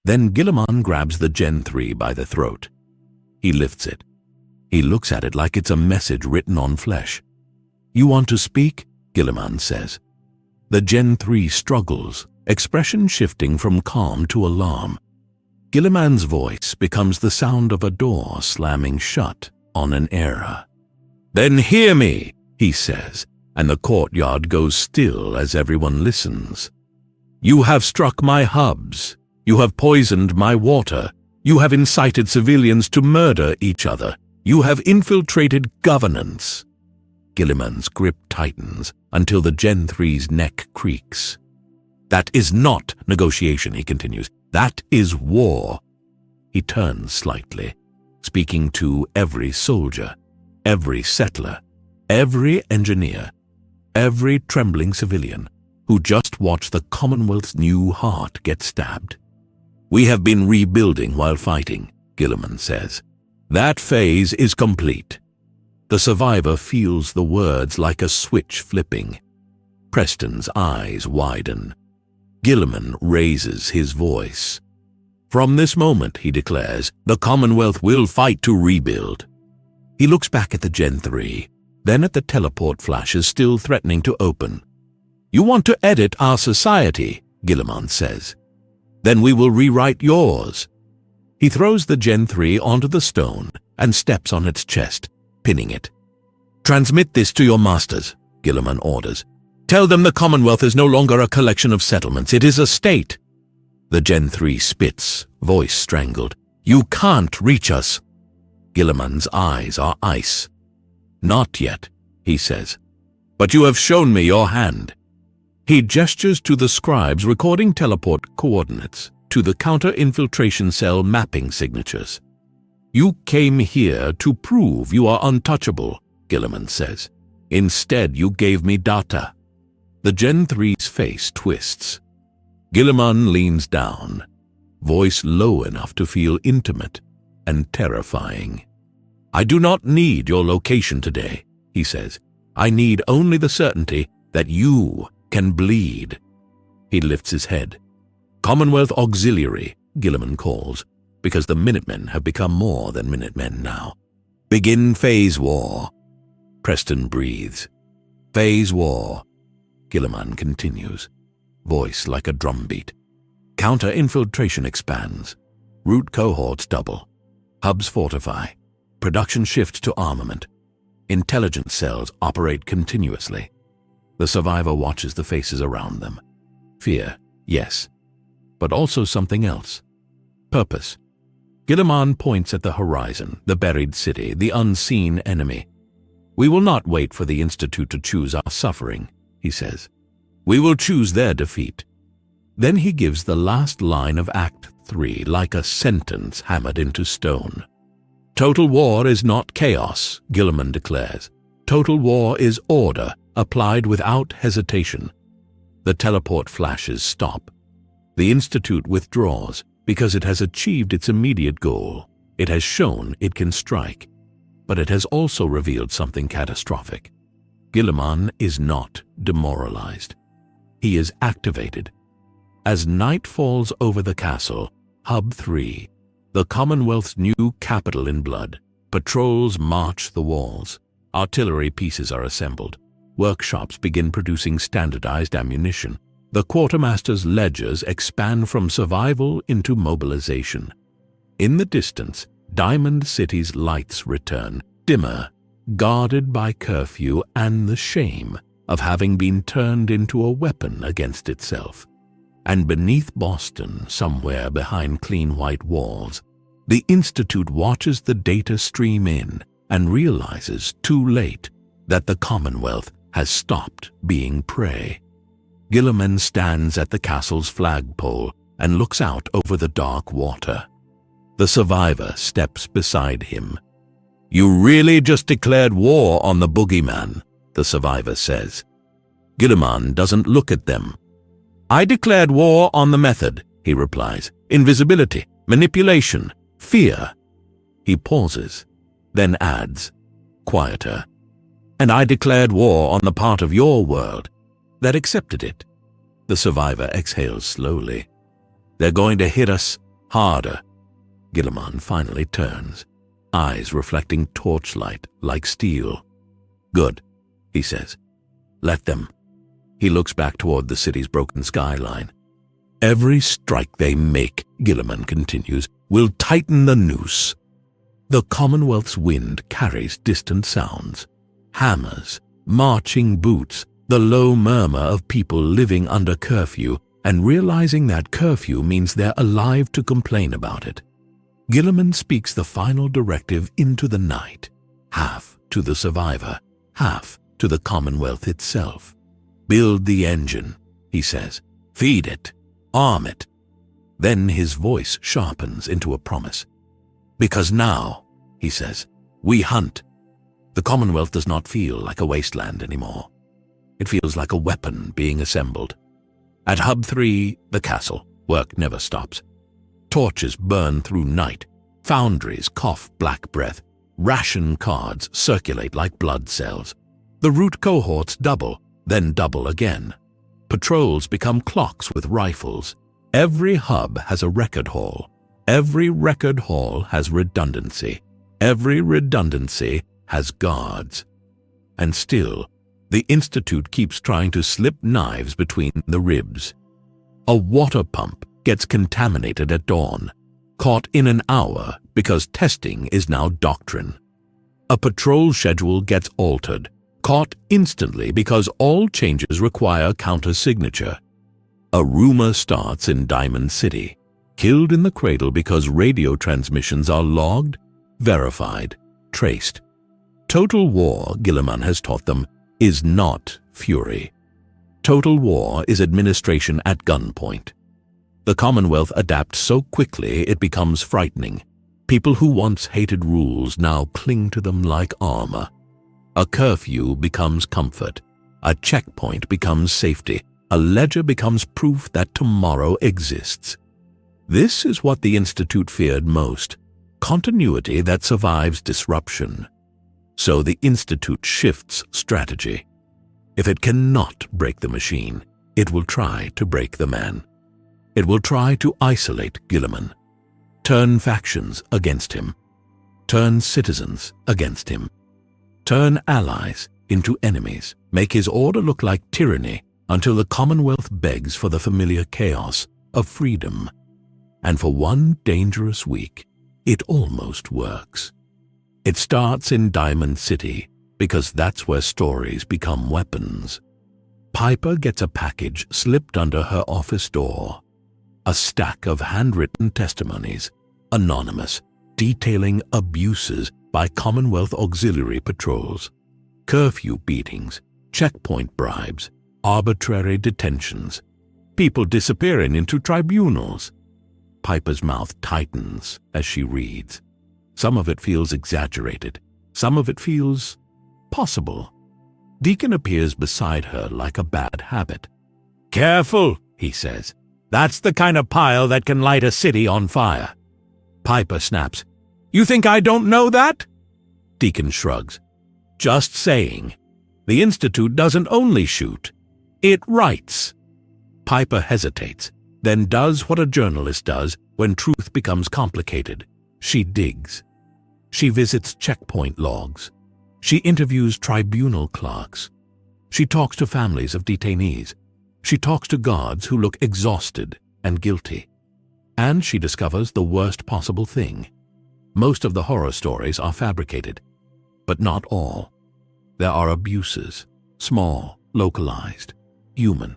Then Guilliman grabs the Gen 3 by the throat. He lifts it. He looks at it like it's a message written on flesh. "You want to speak?" Guilliman says. The Gen 3 struggles, expression shifting from calm to alarm. Guilliman's voice becomes the sound of a door slamming shut on an era. "Then hear me," he says, and the courtyard goes still as everyone listens. "You have struck my hubs. You have poisoned my water. You have incited civilians to murder each other. You have infiltrated governance." Guilliman's grip tightens until the Gen 3's neck creaks. "That is not negotiation," he continues. "That is war." He turns slightly, speaking to every soldier, every settler, every engineer, every trembling civilian who just watched the Commonwealth's new heart get stabbed. "We have been rebuilding while fighting," Guilliman says. "That phase is complete." The survivor feels the words like a switch flipping. Preston's eyes widen. Guilliman raises his voice. From this moment, he declares, the Commonwealth will fight to rebuild. He looks back at the Gen 3, then at the teleport flashes still threatening to open. You want to edit our society, Guilliman says. Then we will rewrite yours. He throws the Gen 3 onto the stone and steps on its chest, pinning it. Transmit this to your masters, Guilliman orders. Tell them the Commonwealth is no longer a collection of settlements, it is a state. The Gen 3 spits, voice strangled. You can't reach us. Guilliman's eyes are ice. Not yet, he says. But you have shown me your hand. He gestures to the scribes recording teleport coordinates, to the counter-infiltration cell mapping signatures. You came here to prove you are untouchable, Guilliman says. Instead, you gave me data. The Gen 3's face twists. Guilliman leans down, voice low enough to feel intimate and terrifying. I do not need your location today, he says. I need only the certainty that you can bleed. He lifts his head. Commonwealth Auxiliary, Guilliman calls, because the Minutemen have become more than Minutemen now. Begin phase war. Preston breathes. Phase war. Guilliman continues, voice like a drumbeat. Counter-infiltration expands. Root cohorts double. Hubs fortify. Production shifts to armament. Intelligence cells operate continuously. The survivor watches the faces around them. Fear, yes, but also something else. Purpose. Guilliman points at the horizon, the buried city, the unseen enemy. We will not wait for the Institute to choose our suffering, he says. We will choose their defeat. Then he gives the last line of Act 3 like a sentence hammered into stone. Total war is not chaos, Guilliman declares. Total war is order, applied without hesitation. The teleport flashes stop. The Institute withdraws because it has achieved its immediate goal. It has shown it can strike. But it has also revealed something catastrophic. Guilliman is not demoralized. He is activated. As night falls over the castle, Hub 3, the Commonwealth's new capital in blood, patrols march the walls. Artillery pieces are assembled. Workshops begin producing standardized ammunition. The quartermaster's ledgers expand from survival into mobilization. In the distance, Diamond City's lights return, dimmer, guarded by curfew and the shame of having been turned into a weapon against itself. And beneath Boston, somewhere behind clean white walls, the Institute watches the data stream in and realizes too late that the Commonwealth has stopped being prey. Guilliman stands at the castle's flagpole and looks out over the dark water. The survivor steps beside him. You really just declared war on the boogeyman, the survivor says. Guilliman doesn't look at them. I declared war on the method, he replies. Invisibility, manipulation, fear. He pauses, then adds, quieter. And I declared war on the part of your world that accepted it. The survivor exhales slowly. They're going to hit us harder. Guilliman finally turns, eyes reflecting torchlight like steel. Good, he says. Let them. He looks back toward the city's broken skyline. Every strike they make, Guilliman continues, will tighten the noose. The Commonwealth's wind carries distant sounds. Hammers, marching boots, the low murmur of people living under curfew and realizing that curfew means they're alive to complain about it. Guilliman speaks the final directive into the night, half to the survivor, half to the Commonwealth itself. Build the engine, he says. Feed it. Arm it. Then his voice sharpens into a promise. Because now, he says, we hunt. The Commonwealth does not feel like a wasteland anymore. It feels like a weapon being assembled. At Hub 3, the castle, work never stops. Torches burn through night. Foundries cough black breath. Ration cards circulate like blood cells. The root cohorts double, then double again. Patrols become clocks with rifles. Every hub has a record hall, Every record hall has redundancy. Every redundancy has guards. And still, the Institute keeps trying to slip knives between the ribs. A water pump gets contaminated at dawn, caught in an hour because testing is now doctrine. A patrol schedule gets altered, caught instantly because all changes require counter-signature. A rumor starts in Diamond City, killed in the cradle because radio transmissions are logged, verified, traced. Total war, Guilliman has taught them, is not fury. Total war is administration at gunpoint. The Commonwealth adapts so quickly it becomes frightening. People who once hated rules now cling to them like armor. A curfew becomes comfort. A checkpoint becomes safety. A ledger becomes proof that tomorrow exists. This is what the Institute feared most, continuity that survives disruption. So the Institute shifts strategy. If it cannot break the machine, it will try to break the man. It will try to isolate Guilliman, turn factions against him, turn citizens against him, turn allies into enemies, make his order look like tyranny until the Commonwealth begs for the familiar chaos of freedom. And for one dangerous week, it almost works. It starts in Diamond City because that's where stories become weapons. Piper gets a package slipped under her office door. A stack of handwritten testimonies, anonymous, detailing abuses by Commonwealth auxiliary patrols, curfew beatings, checkpoint bribes, arbitrary detentions, people disappearing into tribunals. Piper's mouth tightens as she reads. Some of it feels exaggerated. Some of it feels possible. Deacon appears beside her like a bad habit. "Careful," he says. "That's the kind of pile that can light a city on fire." Piper snaps. "You think I don't know that?" Deacon shrugs. "Just saying. The Institute doesn't only shoot. It writes." Piper hesitates, then does what a journalist does when truth becomes complicated. She digs. She visits checkpoint logs. She interviews tribunal clerks. She talks to families of detainees. She talks to guards who look exhausted and guilty. And she discovers the worst possible thing. Most of the horror stories are fabricated, but not all. There are abuses, small, localized, human.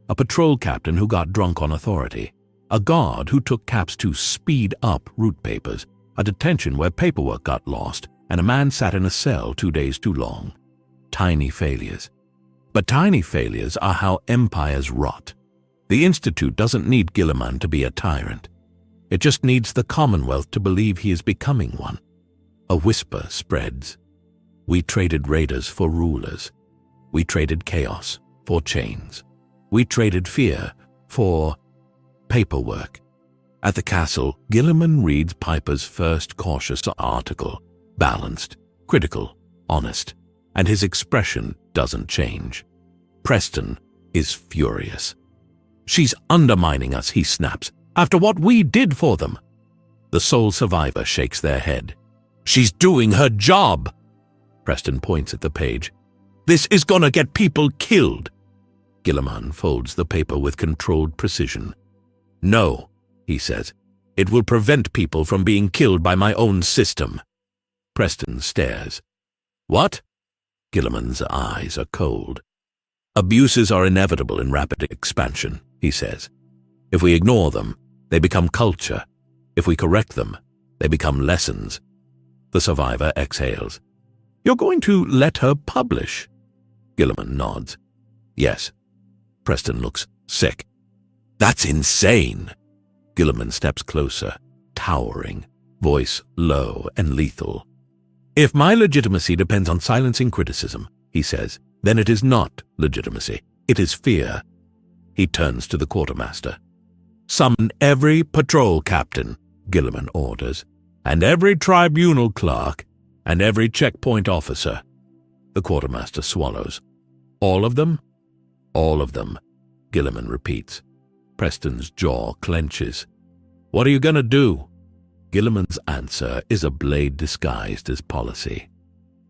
A patrol captain who got drunk on authority. A guard who took caps to speed up route papers. A detention where paperwork got lost, and a man sat in a cell 2 days too long. Tiny failures. But tiny failures are how empires rot. The Institute doesn't need Guilliman to be a tyrant. It just needs the Commonwealth to believe he is becoming one. A whisper spreads. We traded raiders for rulers. We traded chaos for chains. We traded fear for paperwork. At the castle, Guilliman reads Piper's first cautious article, balanced, critical, honest, and his expression doesn't change. Preston is furious. "She's undermining us," he snaps, "after what we did for them." The sole survivor shakes their head. "She's doing her job." Preston points at the page. "This is gonna get people killed." Guilliman folds the paper with controlled precision. "No," he says, "it will prevent people from being killed by my own system." Preston stares. "What?" Guilliman's eyes are cold. "Abuses are inevitable in rapid expansion," he says. "If we ignore them, they become culture. If we correct them, they become lessons." The survivor exhales. "You're going to let her publish?" Guilliman nods. "Yes." Preston looks sick. "That's insane." Guilliman steps closer, towering, voice low and lethal. "If my legitimacy depends on silencing criticism," he says, "then it is not legitimacy. It is fear." He turns to the quartermaster. "Summon every patrol captain," Guilliman orders, "and every tribunal clerk, and every checkpoint officer." The quartermaster swallows. "All of them?" "All of them," Guilliman repeats. Preston's jaw clenches. What are you gonna do? Guilliman's answer is a blade disguised as policy.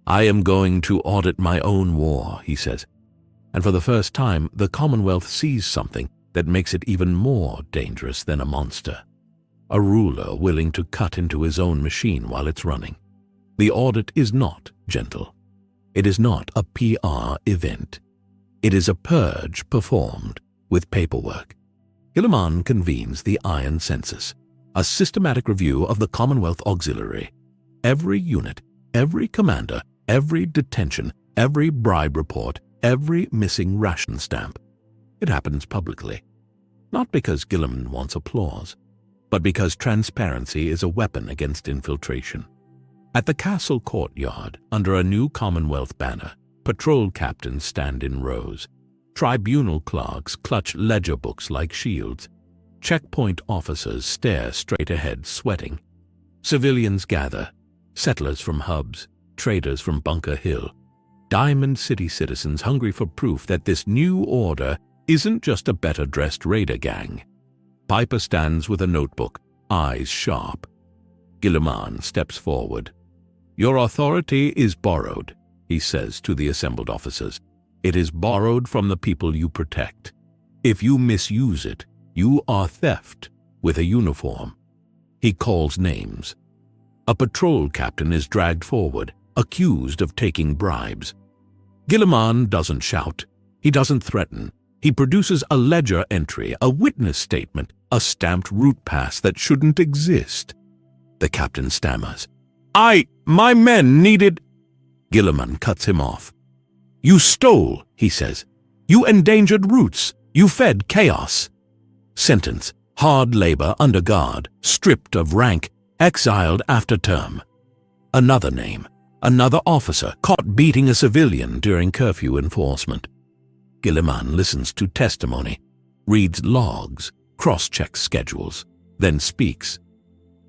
I am going to audit my own war, he says. And for the first time, the Commonwealth sees something that makes it even more dangerous than a monster. A ruler willing to cut into his own machine while it's running. The audit is not gentle. It is not a PR event. It is a purge performed with paperwork. Guilliman convenes the Iron Census, a systematic review of the Commonwealth Auxiliary. Every unit, every commander, every detention, every bribe report, every missing ration stamp. It happens publicly. Not because Guilliman wants applause, but because transparency is a weapon against infiltration. At the castle courtyard, under a new Commonwealth banner, patrol captains stand in rows. Tribunal clerks clutch ledger books like shields. Checkpoint officers stare straight ahead, sweating. Civilians gather, settlers from hubs, traders from Bunker Hill. Diamond City citizens hungry for proof that this new order isn't just a better-dressed raider gang. Piper stands with a notebook, eyes sharp. Guilliman steps forward. Your authority is borrowed, he says to the assembled officers. It is borrowed from the people you protect. If you misuse it, you are theft with a uniform. He calls names. A patrol captain is dragged forward, accused of taking bribes. Guilliman doesn't shout. He doesn't threaten. He produces a ledger entry, a witness statement, a stamped route pass that shouldn't exist. The captain stammers. My men needed... Guilliman cuts him off. You stole, he says. You endangered routes. You fed chaos. Sentence, hard labor under guard, stripped of rank, exiled after term. Another name, another officer caught beating a civilian during curfew enforcement. Guilliman listens to testimony, reads logs, cross-checks schedules, then speaks.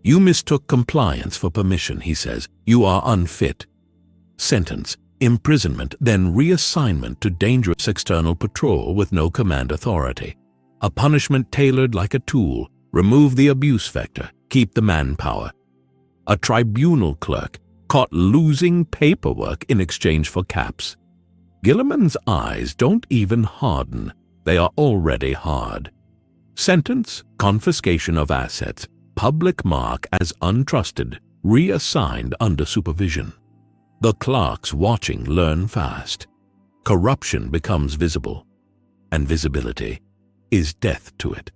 You mistook compliance for permission, he says. You are unfit. Sentence, imprisonment, then reassignment to dangerous external patrol with no command authority. A punishment tailored like a tool. Remove the abuse vector, keep the manpower. A tribunal clerk caught losing paperwork in exchange for caps. Guilliman's eyes don't even harden. They are already hard. Sentence, confiscation of assets, public mark as untrusted, reassigned under supervision. The clerks watching learn fast. Corruption becomes visible, and visibility is death to it.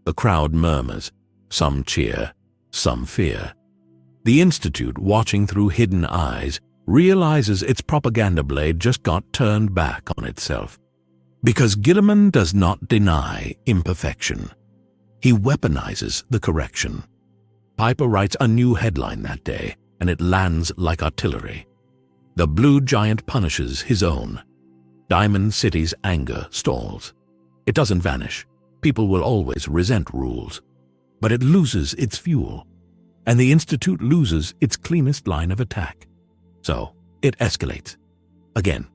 The crowd murmurs, some cheer, some fear. The Institute, watching through hidden eyes, realizes its propaganda blade just got turned back on itself. Because Guilliman does not deny imperfection. He weaponizes the correction. Piper writes a new headline that day, and it lands like artillery. The Blue Giant punishes his own. Diamond City's anger stalls. It doesn't vanish. People will always resent rules. But it loses its fuel, and the Institute loses its cleanest line of attack. So, it escalates. Again,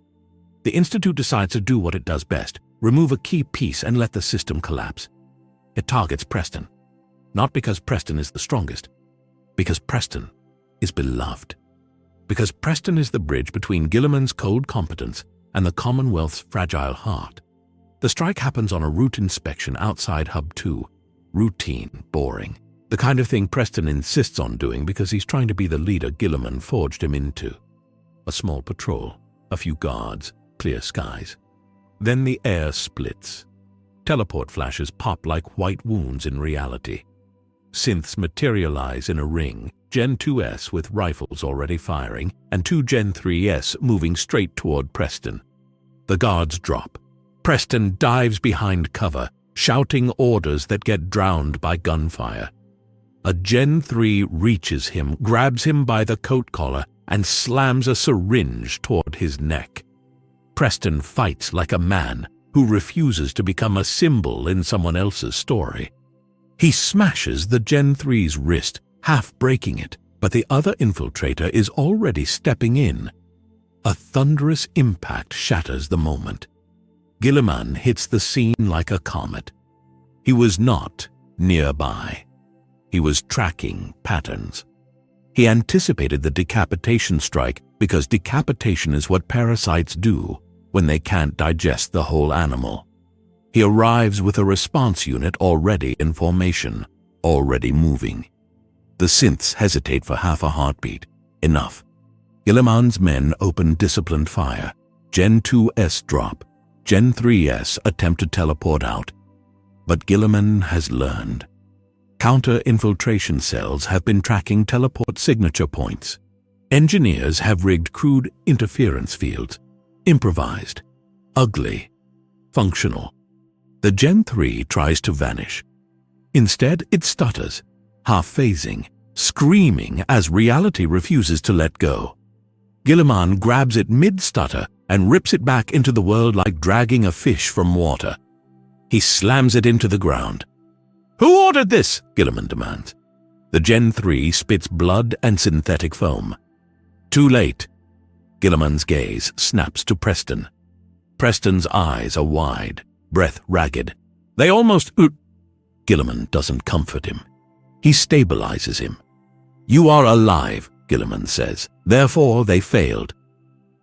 the Institute decides to do what it does best, remove a key piece and let the system collapse. It targets Preston. Not because Preston is the strongest, because Preston is beloved. Because Preston is the bridge between Guilliman's cold competence and the Commonwealth's fragile heart. The strike happens on a route inspection outside Hub 2. Routine, boring. The kind of thing Preston insists on doing because he's trying to be the leader Guilliman forged him into. A small patrol, a few guards, clear skies. Then the air splits. Teleport flashes pop like white wounds in reality. Synths materialize in a ring, Gen 2S with rifles already firing, and 2 Gen 3S moving straight toward Preston. The guards drop. Preston dives behind cover, shouting orders that get drowned by gunfire. A Gen 3 reaches him, grabs him by the coat collar, and slams a syringe toward his neck. Preston fights like a man who refuses to become a symbol in someone else's story. He smashes the Gen 3's wrist, half breaking it, but the other infiltrator is already stepping in. A thunderous impact shatters the moment. Guilliman hits the scene like a comet. He was not nearby. He was tracking patterns. He anticipated the decapitation strike because decapitation is what parasites do when they can't digest the whole animal. He arrives with a response unit already in formation, already moving. The synths hesitate for half a heartbeat. Enough. Guilliman's men open disciplined fire. Gen 2S drop. Gen 3S attempt to teleport out. But Guilliman has learned. Counter-infiltration cells have been tracking teleport signature points. Engineers have rigged crude interference fields. Improvised. Ugly. Functional. The Gen 3 tries to vanish. Instead, it stutters, half-phasing, screaming as reality refuses to let go. Guilliman grabs it mid-stutter and rips it back into the world like dragging a fish from water. He slams it into the ground. "Who ordered this?" Guilliman demands. The Gen 3 spits blood and synthetic foam. Too late. Guilliman's gaze snaps to Preston. Preston's eyes are wide, breath ragged. They almost... Guilliman doesn't comfort him. He stabilizes him. "You are alive," Guilliman says. "Therefore, they failed."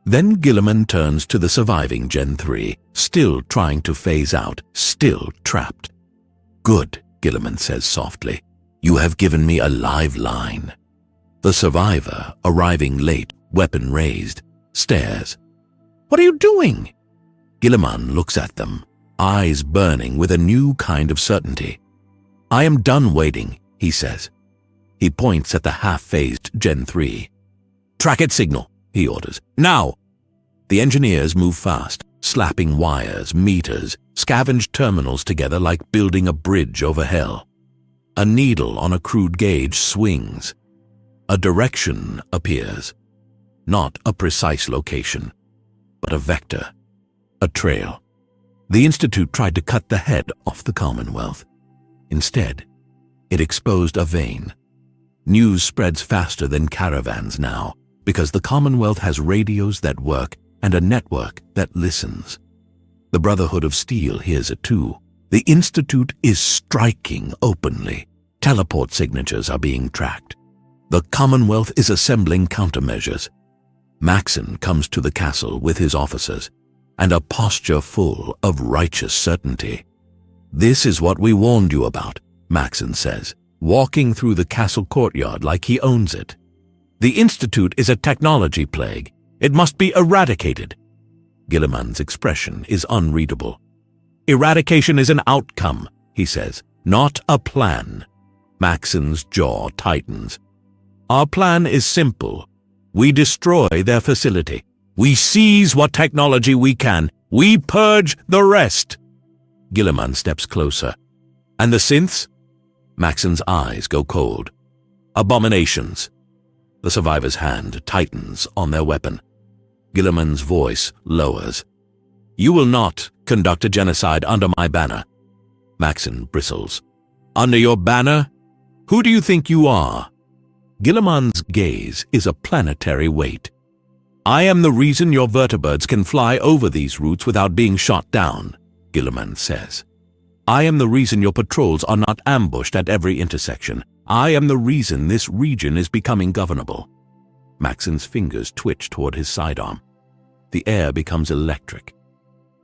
Then Guilliman turns to the surviving Gen 3, still trying to phase out, still trapped. "Good," Guilliman says softly. "You have given me a lifeline." The survivor, arriving late, weapon raised, stares. "What are you doing?" Guilliman looks at them, eyes burning with a new kind of certainty. "I am done waiting," he says. He points at the half-phased Gen 3. "Track its signal," he orders. "Now!" The engineers move fast, slapping wires, meters, scavenge terminals together like building a bridge over hell. A needle on a crude gauge swings. A direction appears. Not a precise location, but a vector, a trail. The Institute tried to cut the head off the Commonwealth. Instead, it exposed a vein. News spreads faster than caravans now, because the Commonwealth has radios that work and a network that listens. The Brotherhood of Steel hears it too. The Institute is striking openly. Teleport signatures are being tracked. The Commonwealth is assembling countermeasures. Maxon comes to the castle with his officers, and a posture full of righteous certainty. "This is what we warned you about," Maxon says, walking through the castle courtyard like he owns it. "The Institute is a technology plague. It must be eradicated." Guilliman's expression is unreadable. "Eradication is an outcome," he says, "not a plan." Maxon's jaw tightens. "Our plan is simple. We destroy their facility. We seize what technology we can. We purge the rest." Guilliman steps closer. "And the synths?" Maxon's eyes go cold. "Abominations." The survivor's hand tightens on their weapon. Guilliman's voice lowers. "You will not conduct a genocide under my banner." Maxon bristles. "Under your banner? Who do you think you are?" Guilliman's gaze is a planetary weight. "I am the reason your vertibirds can fly over these routes without being shot down," Guilliman says. "I am the reason your patrols are not ambushed at every intersection. I am the reason this region is becoming governable." Maxon's fingers twitch toward his sidearm. The air becomes electric.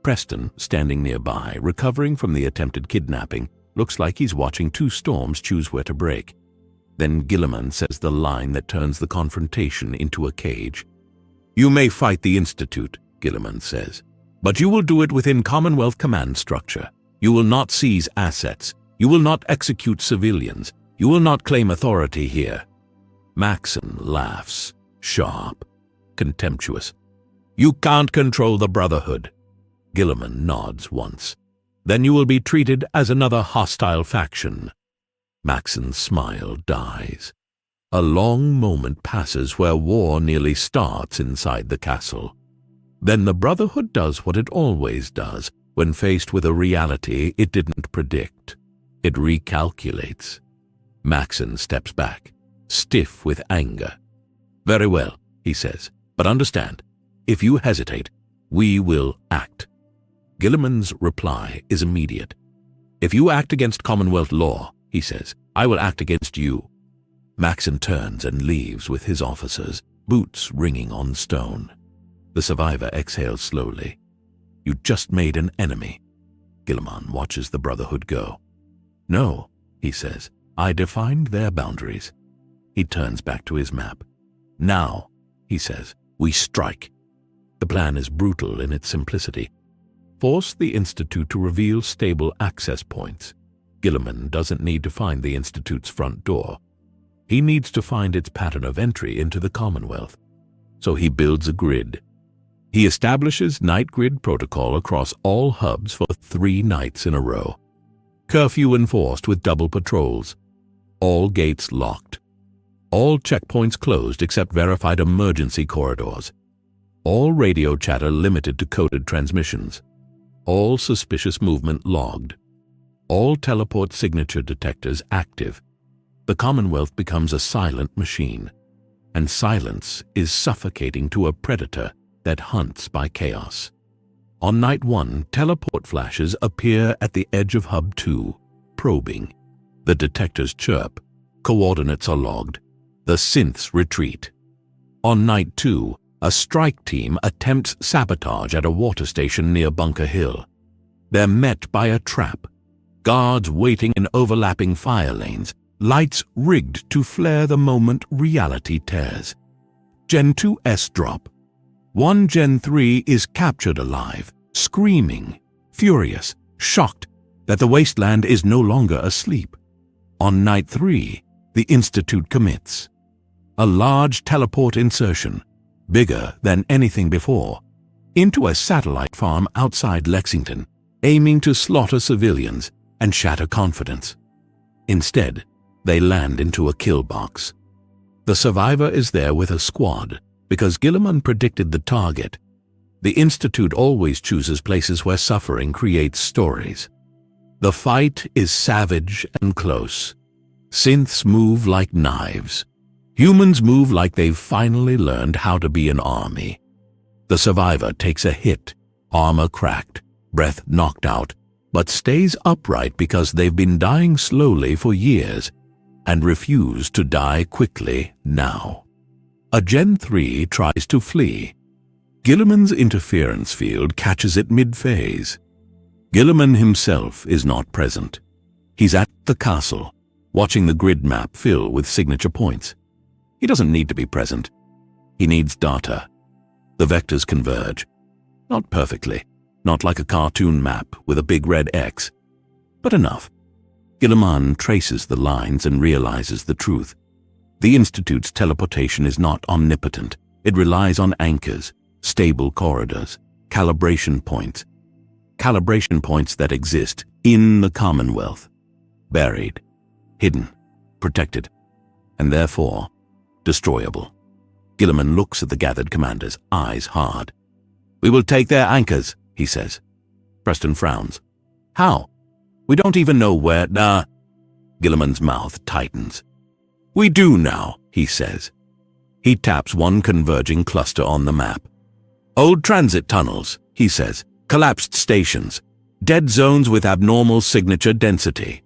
Preston, standing nearby, recovering from the attempted kidnapping, looks like he's watching two storms choose where to break. Then Guilliman says the line that turns the confrontation into a cage. "You may fight the Institute," Guilliman says, "but you will do it within Commonwealth command structure. You will not seize assets. You will not execute civilians. You will not claim authority here." Maxon laughs, sharp, contemptuous. "You can't control the Brotherhood." Guilliman nods once. "Then you will be treated as another hostile faction." Maxon's smile dies. A long moment passes where war nearly starts inside the castle. Then the Brotherhood does what it always does when faced with a reality it didn't predict. It recalculates. Maxon steps back, stiff with anger. "Very well," he says, "but understand, if you hesitate, we will act." Guilliman's reply is immediate. "If you act against Commonwealth law," he says, I will act against you." Maxon turns and leaves with his officers, boots ringing on stone. The survivor exhales slowly. "You just made an enemy." Guilliman watches the Brotherhood go. "No," he says, "I defined their boundaries." He turns back to his map. "Now," he says, "we strike." The plan is brutal in its simplicity. Force the Institute to reveal stable access points. Guilliman doesn't need to find the Institute's front door. He needs to find its pattern of entry into the Commonwealth. So he builds a grid. He establishes night grid protocol across all hubs for 3 nights in a row. Curfew enforced with double patrols. All gates locked. All checkpoints closed except verified emergency corridors. All radio chatter limited to coded transmissions. All suspicious movement logged. All teleport signature detectors active. The Commonwealth becomes a silent machine. And silence is suffocating to a predator that hunts by chaos. On night 1, teleport flashes appear at the edge of Hub 2, probing. The detectors chirp. Coordinates are logged. The synths retreat. On night 2, a strike team attempts sabotage at a water station near Bunker Hill. They're met by a trap. Guards waiting in overlapping fire lanes, lights rigged to flare the moment reality tears. Gen 2 S-drop. 1 Gen 3 is captured alive, screaming, furious, shocked that the Wasteland is no longer asleep. On night 3, the Institute commits. A large teleport insertion, bigger than anything before, into a satellite farm outside Lexington, aiming to slaughter civilians and shatter confidence. Instead, they land into a kill box. The survivor is there with a squad because Guilliman predicted the target. The Institute always chooses places where suffering creates stories. The fight is savage and close. Synths move like knives. Humans move like they've finally learned how to be an army. The survivor takes a hit, armor cracked, breath knocked out, but stays upright because they've been dying slowly for years and refuse to die quickly now. A Gen 3 tries to flee. Guilliman's interference field catches it mid-phase. Guilliman himself is not present. He's at the castle, watching the grid map fill with signature points. He doesn't need to be present. He needs data. The vectors converge. Not perfectly, not like a cartoon map with a big red X, but enough. Guilliman traces the lines and realizes the truth. The Institute's teleportation is not omnipotent. It relies on anchors, stable corridors, calibration points that exist in the Commonwealth, buried, hidden, protected, and therefore destroyable. Guilliman looks at the gathered commanders, eyes hard. "We will take their anchors," he says. Preston frowns. "How? We don't even know where..." Guilliman's mouth tightens. "We do now," he says. He taps one converging cluster on the map. "Old transit tunnels," he says. "Collapsed stations. Dead zones with abnormal signature density."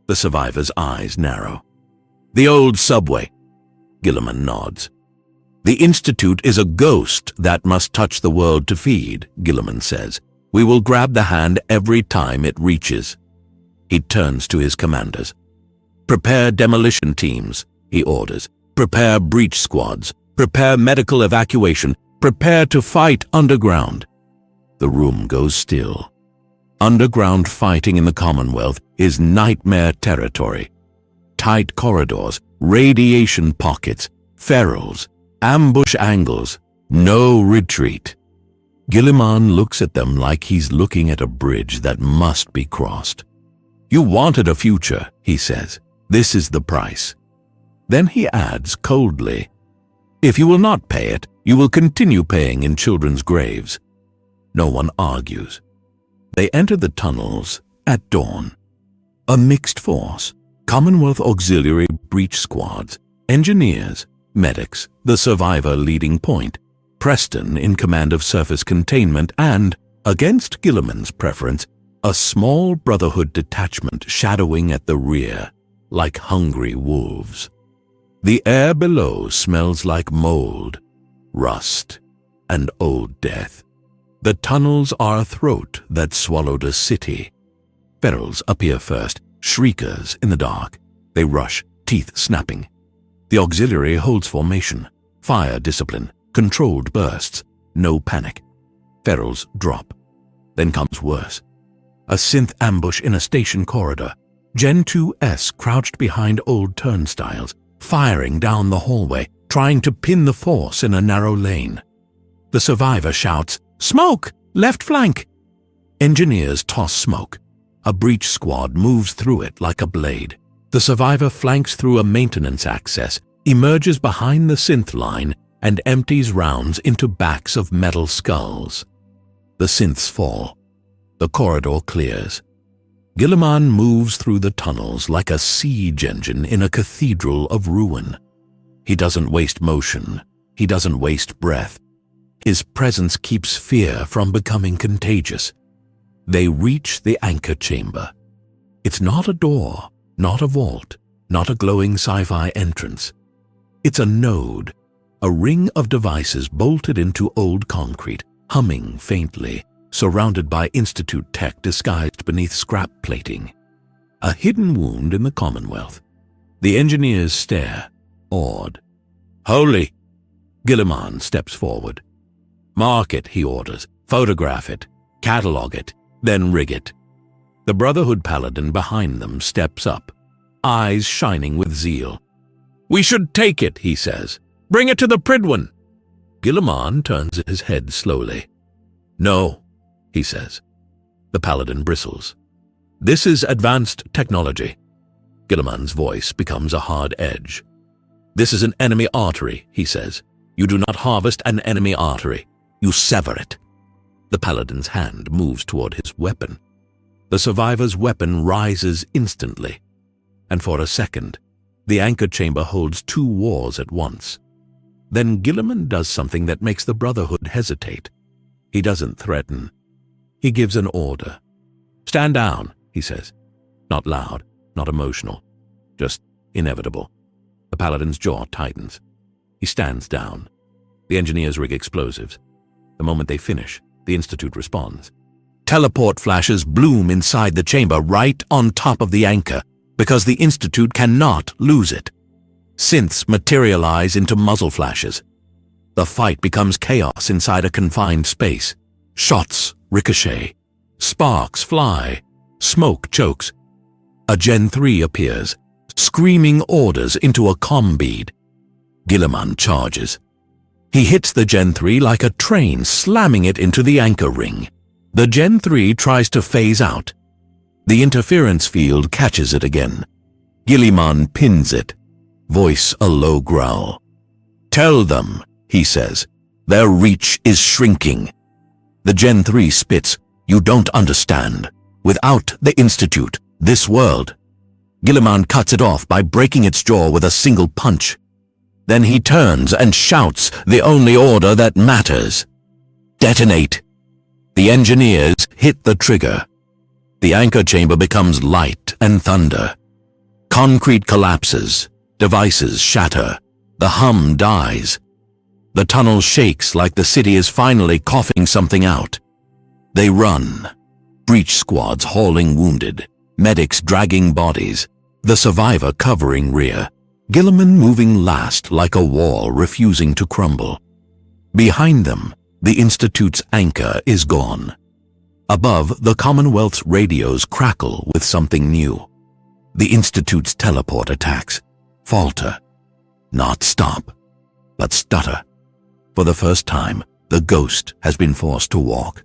The survivor's eyes narrow. "The old subway." Guilliman nods. "The Institute is a ghost that must touch the world to feed," Guilliman says. "We will grab the hand every time it reaches." He turns to his commanders. "Prepare demolition teams," he orders. "Prepare breach squads. Prepare medical evacuation. Prepare to fight underground." The room goes still. Underground fighting in the Commonwealth is nightmare territory. Tight corridors, radiation pockets, ferals, ambush angles, no retreat. Guilliman looks at them like he's looking at a bridge that must be crossed. "You wanted a future," he says. "This is the price." Then he adds coldly, "If you will not pay it, you will continue paying in children's graves." No one argues. They enter the tunnels at dawn. A mixed force, Commonwealth auxiliary breach squads, engineers, medics, the survivor leading point, Preston in command of surface containment, and, against Guilliman's preference, a small Brotherhood detachment shadowing at the rear. like hungry wolves. The air below smells like mold, rust, and old death. The tunnels are a throat that swallowed a city. Ferals appear first, shriekers in the dark. They rush, teeth snapping. The auxiliary holds formation, fire discipline, controlled bursts, no panic. Ferals drop. Then comes worse. A synth ambush in a station corridor. Gen 2S crouched behind old turnstiles, firing down the hallway, trying to pin the force in a narrow lane. The survivor shouts, "Smoke! Left flank!" Engineers toss smoke. A breach squad moves through it like a blade. The survivor flanks through a maintenance access, emerges behind the synth line, and empties rounds into backs of metal skulls. The synths fall. The corridor clears. Guilliman moves through the tunnels like a siege engine in a cathedral of ruin. He doesn't waste motion. He doesn't waste breath. His presence keeps fear from becoming contagious. They reach the anchor chamber. It's not a door, not a vault, not a glowing sci-fi entrance. It's a node, a ring of devices bolted into old concrete, humming faintly, surrounded by Institute tech disguised beneath scrap plating. A hidden wound in the Commonwealth. The engineers stare, awed. "Holy!" Guilliman steps forward. "Mark it," he orders. "Photograph it. Catalog it. Then rig it." The Brotherhood Paladin behind them steps up, eyes shining with zeal. "We should take it," he says. "Bring it to the Pridwen." Guilliman turns his head slowly. "No," he says. The Paladin bristles. "This is advanced technology." Guilliman's voice becomes a hard edge. "This is an enemy artery," he says. "You do not harvest an enemy artery. You sever it." The Paladin's hand moves toward his weapon. The survivor's weapon rises instantly. And for a second, the anchor chamber holds two wars at once. Then Guilliman does something that makes the Brotherhood hesitate. He doesn't threaten. He gives an order. "Stand down," he says. Not loud, not emotional, just inevitable. The Paladin's jaw tightens. He stands down. The engineers rig explosives. The moment they finish, the Institute responds. Teleport flashes bloom inside the chamber right on top of the anchor, because the Institute cannot lose it. Synths materialize into muzzle flashes. The fight becomes chaos inside a confined space. Shots ricochet. Sparks fly. Smoke chokes. A Gen 3 appears, screaming orders into a comm bead. Guilliman charges. He hits the Gen 3 like a train, slamming it into the anchor ring. The Gen 3 tries to phase out. The interference field catches it again. Guilliman pins it. Voice a low growl. "Tell them," he says, "their reach is shrinking." The Gen 3 spits. "You don't understand. Without the Institute, this world." Guilliman cuts it off by breaking its jaw with a single punch. Then he turns and shouts the only order that matters. "Detonate." The engineers hit the trigger. The anchor chamber becomes light and thunder. Concrete collapses. Devices shatter. The hum dies. The tunnel shakes like the city is finally coughing something out. They run. Breach squads hauling wounded. Medics dragging bodies. The survivor covering rear. Guilliman moving last like a wall refusing to crumble. Behind them, the Institute's anchor is gone. Above, the Commonwealth's radios crackle with something new. The Institute's teleport attacks falter, not stop, but stutter. For the first time, the ghost has been forced to walk.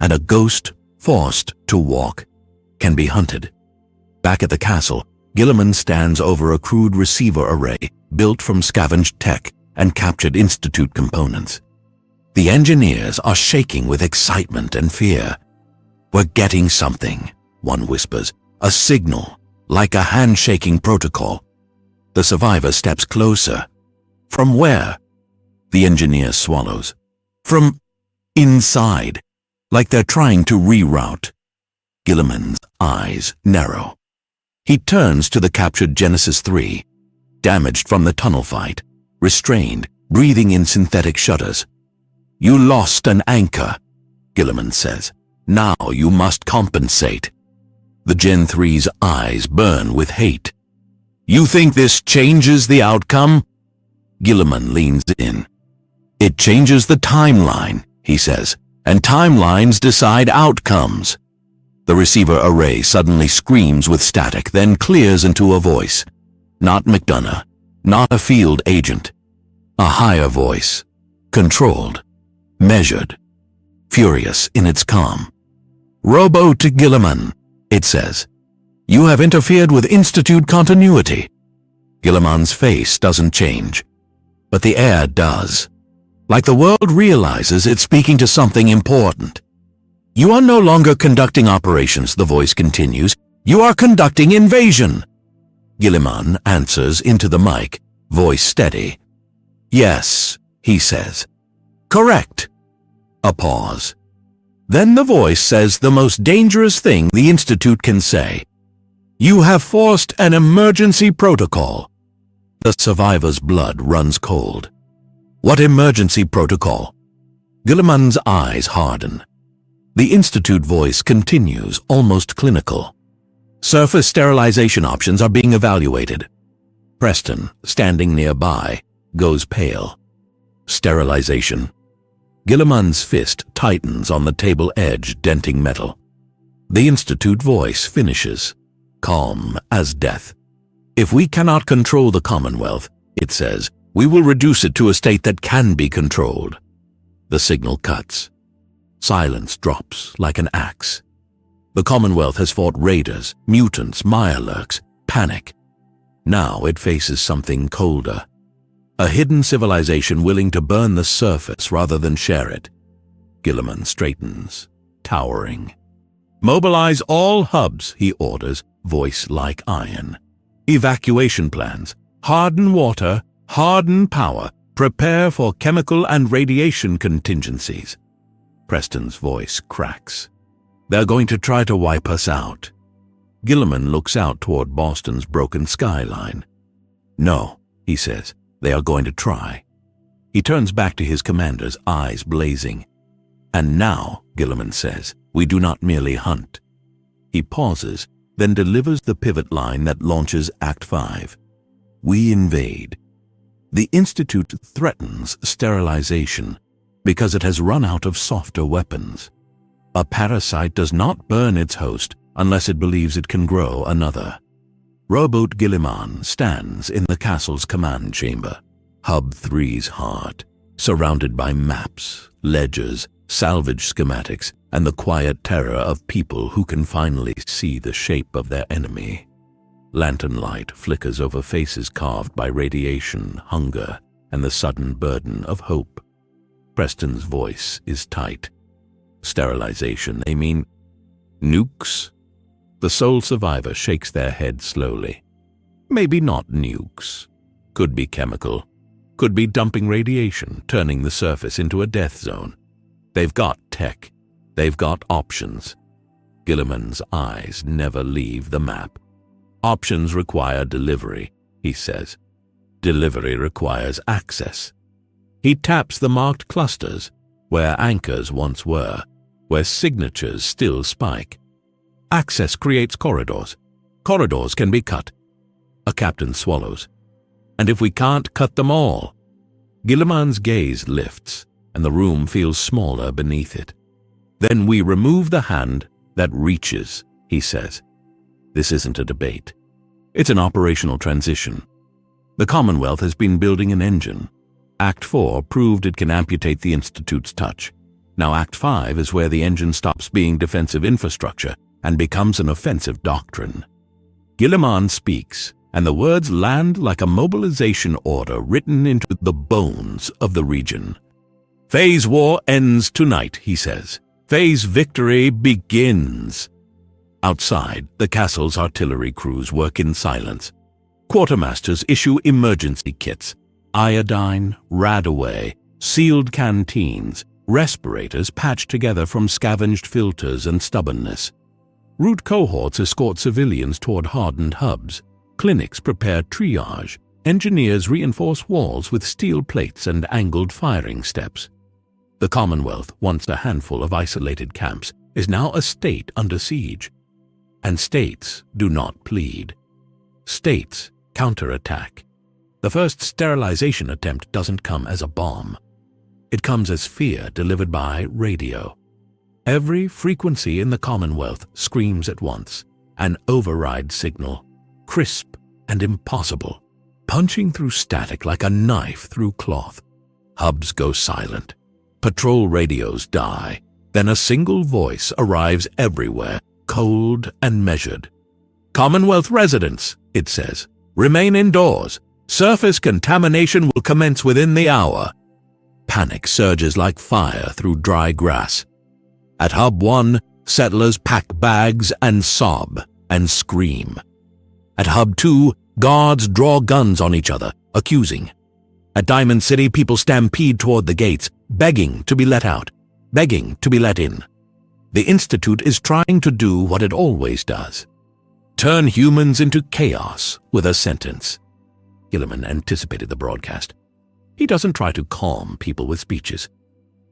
And a ghost forced to walk can be hunted. Back at the castle, Guilliman stands over a crude receiver array built from scavenged tech and captured Institute components. The engineers are shaking with excitement and fear. "We're getting something," one whispers. "A signal, like a handshaking protocol." The survivor steps closer. "From where?" The engineer swallows. "From inside, like they're trying to reroute." Guilliman's eyes narrow. He turns to the captured Genesis 3, damaged from the tunnel fight, restrained, breathing in synthetic shudders. "You lost an anchor," Guilliman says. "Now you must compensate." The Gen 3's eyes burn with hate. "You think this changes the outcome?" Guilliman leans in. "It changes the timeline," he says, "and timelines decide outcomes." The receiver array suddenly screams with static, then clears into a voice. Not McDonough, not a field agent. A higher voice, controlled, measured, furious in its calm. "Roboute Guilliman," it says. "You have interfered with Institute continuity." Guilliman's face doesn't change, but the air does. Like the world realizes it's speaking to something important. "You are no longer conducting operations," the voice continues. "You are conducting invasion." Guilliman answers into the mic, voice steady. "Yes," he says. "Correct." A pause. Then the voice says the most dangerous thing the Institute can say. "You have forced an emergency protocol." The survivor's blood runs cold. "What emergency protocol?" Guilliman's eyes harden. The Institute voice continues, almost clinical. "Surface sterilization options are being evaluated." Preston, standing nearby, goes pale. "Sterilization?" Guilliman's fist tightens on the table edge, denting metal. The Institute voice finishes, calm as death. "If we cannot control the Commonwealth," it says, "we will reduce it to a state that can be controlled." The signal cuts. Silence drops like an axe. The Commonwealth has fought raiders, mutants, Mirelurks, panic. Now it faces something colder. A hidden civilization willing to burn the surface rather than share it. Guilliman straightens, towering. "Mobilize all hubs," he orders, voice like iron. "Evacuation plans. Harden water, harden power. Prepare for chemical and radiation contingencies." Preston's voice cracks. "They're going to try to wipe us out." Guilliman looks out toward Boston's broken skyline. "No," he says. "They are going to try." He turns back to his commanders, eyes blazing. "And now," Guilliman says, "we do not merely hunt." He pauses, then delivers the pivot line that launches Act 5. "We invade." The Institute threatens sterilization because it has run out of softer weapons. A parasite does not burn its host unless it believes it can grow another. Roboute Guilliman stands in the castle's command chamber, Hub 3's heart, surrounded by maps, ledgers, salvage schematics, and the quiet terror of people who can finally see the shape of their enemy. Lantern light flickers over faces carved by radiation, hunger, and the sudden burden of hope. Preston's voice is tight. "Sterilization, they mean nukes?" The sole survivor shakes their head slowly. "Maybe not nukes. Could be chemical. Could be dumping radiation, turning the surface into a death zone. They've got tech. They've got options." Guilliman's eyes never leave the map. "Options require delivery," he says. "Delivery requires access." He taps the marked clusters, where anchors once were, where signatures still spike. Access creates corridors. Corridors can be cut. A captain swallows. "And if we can't cut them all?" Guilliman's gaze lifts, and the room feels smaller beneath it. "Then we remove the hand that reaches," he says. This isn't a debate. It's an operational transition. The Commonwealth has been building an engine. Act 4 proved it can amputate the Institute's touch. Now Act 5 is where the engine stops being defensive infrastructure and becomes an offensive doctrine. Guilliman speaks, and the words land like a mobilization order written into the bones of the region. "Phase war ends tonight," he says. "Phase victory begins." Outside, the castle's artillery crews work in silence. Quartermasters issue emergency kits. Iodine, Radaway, sealed canteens, respirators patched together from scavenged filters and stubbornness. Route cohorts escort civilians toward hardened hubs. Clinics prepare triage. Engineers reinforce walls with steel plates and angled firing steps. The Commonwealth, once a handful of isolated camps, is now a state under siege. And states do not plead. States counterattack. The first sterilization attempt doesn't come as a bomb. It comes as fear delivered by radio. Every frequency in the Commonwealth screams at once, an override signal, crisp and impossible, punching through static like a knife through cloth. Hubs go silent. Patrol radios die. Then a single voice arrives everywhere, cold and measured. Commonwealth residents, it says, remain indoors. Surface contamination will commence within the hour. Panic surges like fire through dry grass. At Hub 1, settlers pack bags and sob and scream. At Hub 2, guards draw guns on each other, accusing. At Diamond City, people stampede toward the gates, begging to be let out, begging to be let in. The Institute is trying to do what it always does. Turn humans into chaos with a sentence. Guilliman anticipated the broadcast. He doesn't try to calm people with speeches.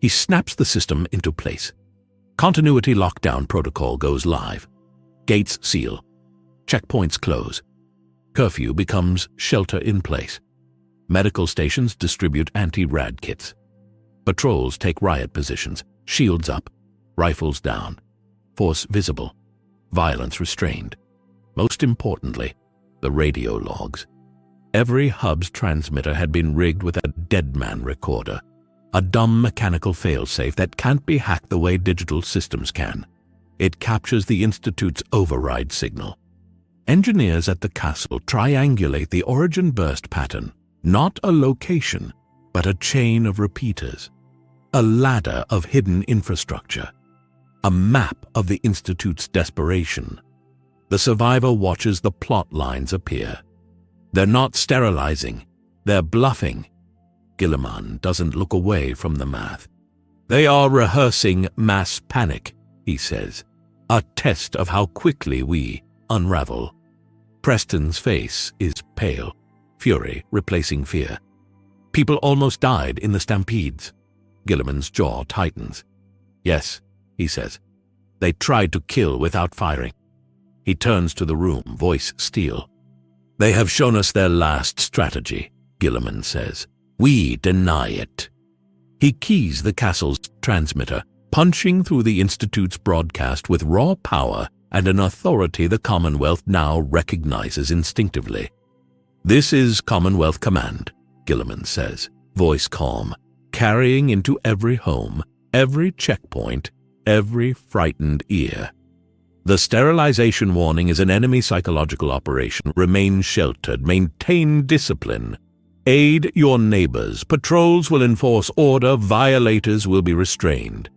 He snaps the system into place. Continuity lockdown protocol goes live. Gates seal. Checkpoints close. Curfew becomes shelter in place. Medical stations distribute anti-rad kits. Patrols take riot positions, shields up, rifles down, force visible, violence restrained. Most importantly, the radio logs. Every hub's transmitter had been rigged with a deadman recorder, a dumb mechanical failsafe that can't be hacked the way digital systems can. It captures the Institute's override signal. Engineers at the castle triangulate the origin burst pattern, not a location, but a chain of repeaters, a ladder of hidden infrastructure, a map of the Institute's desperation. The survivor watches the plot lines appear. They're not sterilizing, they're bluffing. Guilliman doesn't look away from the math. They are rehearsing mass panic, he says, a test of how quickly we unravel. Preston's face is pale, fury replacing fear. People almost died in the stampedes. Guilliman's jaw tightens. Yes, he says. They tried to kill without firing. He turns to the room, voice steel. They have shown us their last strategy, Guilliman says. We deny it. He keys the castle's transmitter, punching through the Institute's broadcast with raw power and an authority the Commonwealth now recognizes instinctively. This is Commonwealth Command, Guilliman says, voice calm, carrying into every home, every checkpoint, every frightened ear. The sterilization warning is an enemy psychological operation. Remain sheltered, maintain discipline. Aid your neighbors. Patrols will enforce order. Violators will be restrained.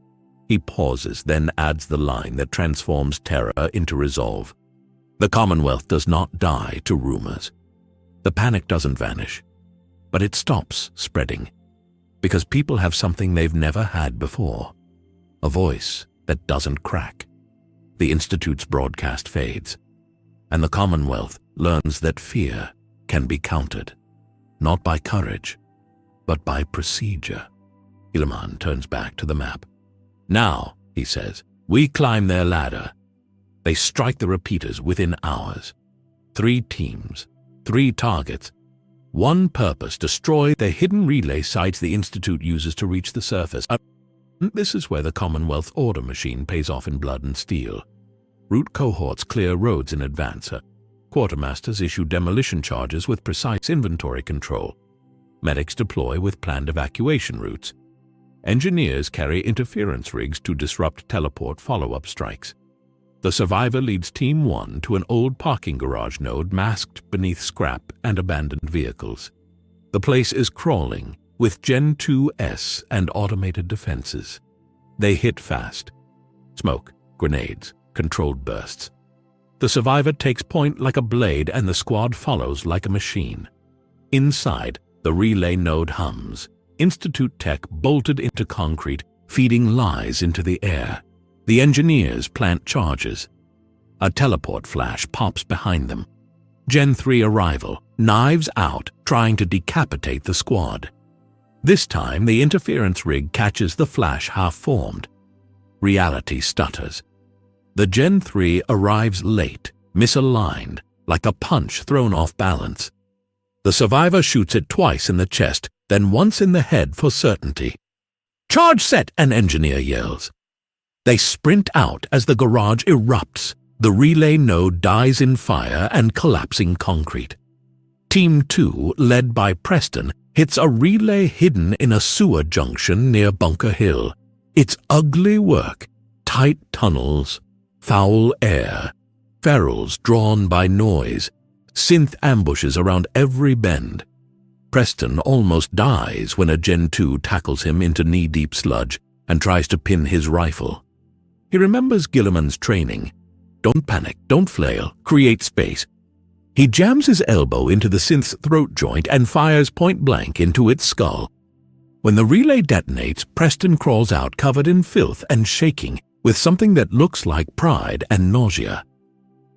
He pauses, then adds the line that transforms terror into resolve. The Commonwealth does not die to rumors. The panic doesn't vanish, but it stops spreading, because people have something they've never had before, a voice that doesn't crack. The Institute's broadcast fades, and the Commonwealth learns that fear can be countered, not by courage, but by procedure. Guilliman turns back to the map. Now, he says, we climb their ladder. They strike the repeaters within hours. 3 teams, 3 targets. One purpose: destroy the hidden relay sites the Institute uses to reach the surface. This is where the Commonwealth order machine pays off in blood and steel. Route cohorts clear roads in advance. Quartermasters issue demolition charges with precise inventory control. Medics deploy with planned evacuation routes. Engineers carry interference rigs to disrupt teleport follow-up strikes. The survivor leads Team 1 to an old parking garage node masked beneath scrap and abandoned vehicles. The place is crawling with Gen 2S and automated defenses. They hit fast. Smoke, grenades, controlled bursts. The survivor takes point like a blade and the squad follows like a machine. Inside, the relay node hums. Institute tech bolted into concrete, feeding lies into the air. The engineers plant charges. A teleport flash pops behind them. Gen 3 arrival, knives out, trying to decapitate the squad. This time, the interference rig catches the flash half-formed. Reality stutters. The Gen 3 arrives late, misaligned, like a punch thrown off balance. The survivor shoots it twice in the chest, then once in the head for certainty. "Charge set!" an engineer yells. They sprint out as the garage erupts. The relay node dies in fire and collapsing concrete. Team 2, led by Preston, hits a relay hidden in a sewer junction near Bunker Hill. It's ugly work. Tight tunnels, foul air, ferrules drawn by noise, synth ambushes around every bend. Preston almost dies when a Gen 2 tackles him into knee-deep sludge and tries to pin his rifle. He remembers Guilliman's training. Don't panic, don't flail, create space. He jams his elbow into the synth's throat joint and fires point-blank into its skull. When the relay detonates, Preston crawls out covered in filth and shaking, with something that looks like pride and nausea.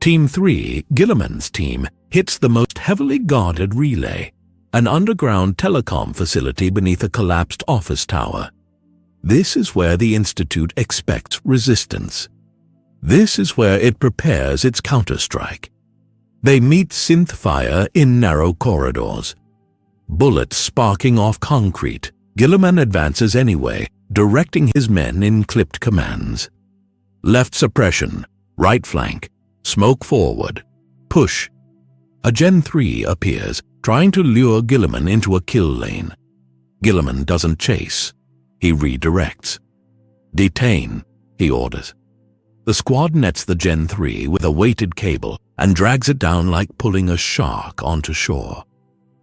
Team 3, Guilliman's team, hits the most heavily guarded relay, an underground telecom facility beneath a collapsed office tower. This is where the Institute expects resistance. This is where it prepares its counterstrike. They meet synth fire in narrow corridors. Bullets sparking off concrete, Guilliman advances anyway, directing his men in clipped commands. Left suppression, right flank, smoke forward, push. A Gen 3 appears, trying to lure Guilliman into a kill lane. Guilliman doesn't chase. He redirects. Detain, he orders. The squad nets the Gen 3 with a weighted cable and drags it down like pulling a shark onto shore.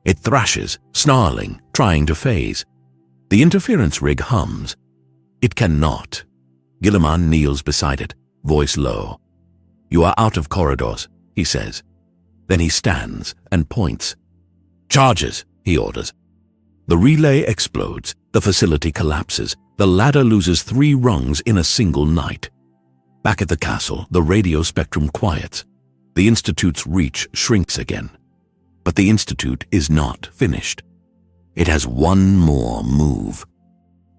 It thrashes, snarling, trying to phase. The interference rig hums. It cannot. Guilliman kneels beside it, voice low. "You are out of corridors," he says. Then he stands and points. "Charges," he orders. The relay explodes, the facility collapses, the ladder loses 3 rungs in a single night. Back at the castle, the radio spectrum quiets. The Institute's reach shrinks again. But the Institute is not finished. It has one more move.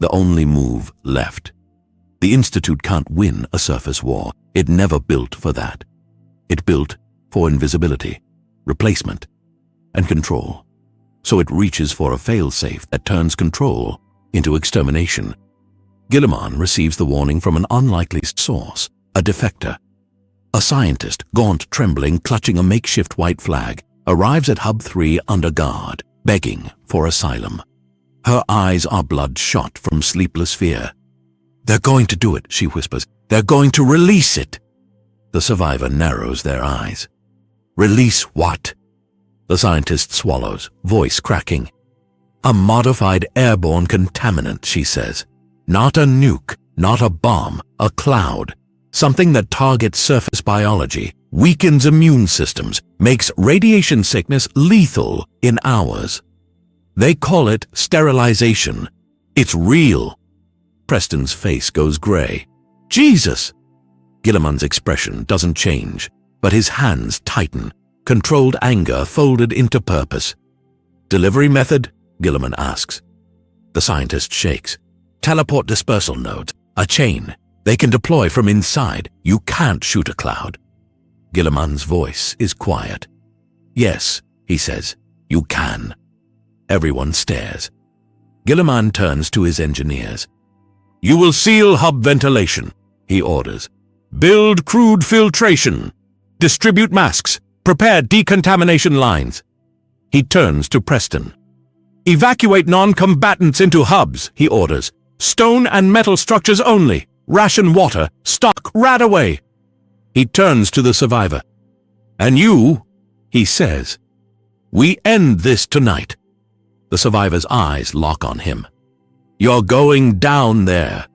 The only move left. The Institute can't win a surface war. It never built for that. It built for invisibility, replacement, and control. So it reaches for a failsafe that turns control into extermination. Guilliman receives the warning from an unlikely source, a defector. A scientist, gaunt, trembling, clutching a makeshift white flag, arrives at Hub 3 under guard, begging for asylum. Her eyes are bloodshot from sleepless fear. "They're going to do it," she whispers. "They're going to release it." The survivor narrows their eyes. "Release what?" The scientist swallows, voice cracking. "A modified airborne contaminant," she says. "Not a nuke, not a bomb, a cloud. Something that targets surface biology, weakens immune systems, makes radiation sickness lethal in hours. They call it sterilization. It's real." Preston's face goes gray. "Jesus!" Guilliman's expression doesn't change, but his hands tighten, controlled anger folded into purpose. "Delivery method?" Guilliman asks. The scientist shakes. "Teleport dispersal nodes, a chain. They can deploy from inside. You can't shoot a cloud." Guilliman's voice is quiet. "Yes," he says, "you can." Everyone stares. Guilliman turns to his engineers. "You will seal hub ventilation," he orders. "Build crude filtration. Distribute masks. Prepare decontamination lines." He turns to Preston. "Evacuate non-combatants into hubs," he orders. "Stone and metal structures only. Ration water. Stock right away." He turns to the survivor. "And you," he says. "We end this tonight." The survivor's eyes lock on him. "You're going down there."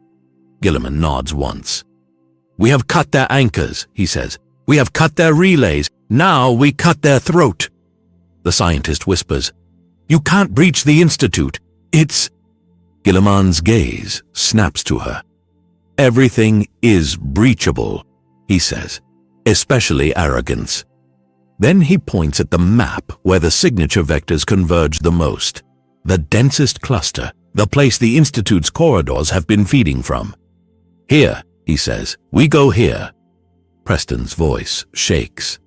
Guilliman nods once. "We have cut their anchors," he says. "We have cut their relays. Now we cut their throat." The scientist whispers, "You can't breach the Institute. It's—" Guilliman's gaze snaps to her. "Everything is breachable," he says. especially arrogance. Then he points at the map where the signature vectors converge the most, the densest cluster, the place the Institute's corridors have been feeding from. Here, he says, we go here. Preston's voice shakes.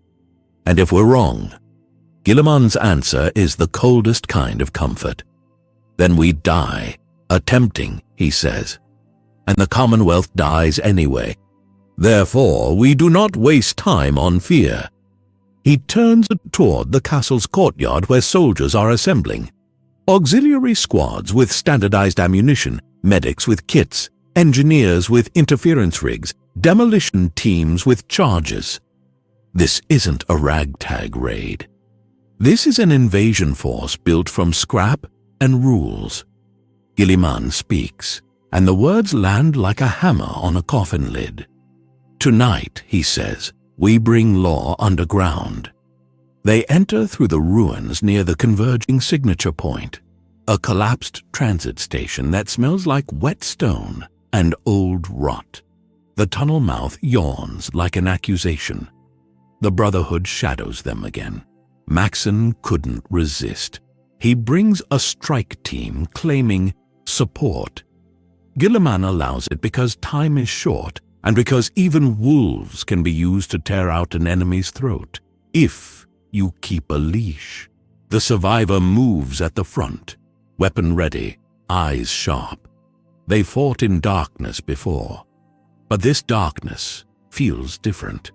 And if we're wrong, Guilliman's answer is the coldest kind of comfort. Then we die, attempting, he says. And the Commonwealth dies anyway. Therefore, we do not waste time on fear. He turns toward the castle's courtyard where soldiers are assembling. Auxiliary squads with standardized ammunition, medics with kits, engineers with interference rigs, demolition teams with charges. This isn't a ragtag raid. This is an invasion force built from scrap and rules. Guilliman speaks, and the words land like a hammer on a coffin lid. Tonight, he says, we bring law underground. They enter through the ruins near the converging signature point, a collapsed transit station that smells like wet stone and old rot. The tunnel mouth yawns like an accusation. The Brotherhood shadows them again. Maxon couldn't resist. He brings a strike team claiming support. Guilliman allows it because time is short and because even wolves can be used to tear out an enemy's throat, if you keep a leash. The survivor moves at the front, weapon ready, eyes sharp. They fought in darkness before, but this darkness feels different.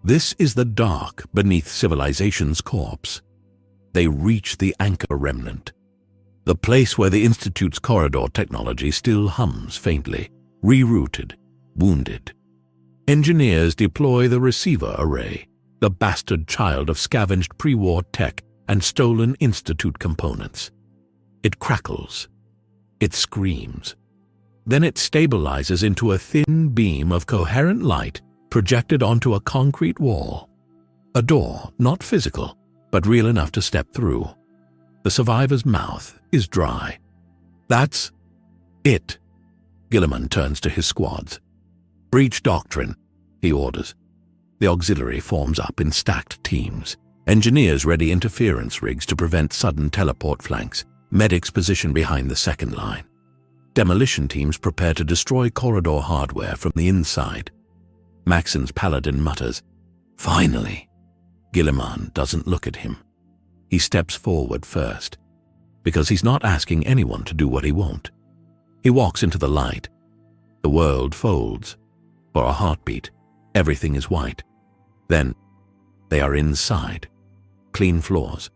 This is the dark beneath civilization's corpse. They reach the anchor remnant, the place where the Institute's corridor technology still hums faintly, rerouted, wounded. Engineers deploy the receiver array, the bastard child of scavenged pre-war tech and stolen Institute components. It crackles. It screams. Then it stabilizes into a thin beam of coherent light projected onto a concrete wall. A door, not physical, but real enough to step through. The survivor's mouth is dry. That's it. Guilliman turns to his squads. Breach doctrine, he orders. The auxiliary forms up in stacked teams. Engineers ready interference rigs to prevent sudden teleport flanks. Medics position behind the second line. Demolition teams prepare to destroy corridor hardware from the inside. Maxon's paladin mutters, "Finally." Guilliman doesn't look at him. He steps forward first, because he's not asking anyone to do what he won't. He walks into the light. The world folds. For a heartbeat, everything is white. Then, they are inside. Clean floors.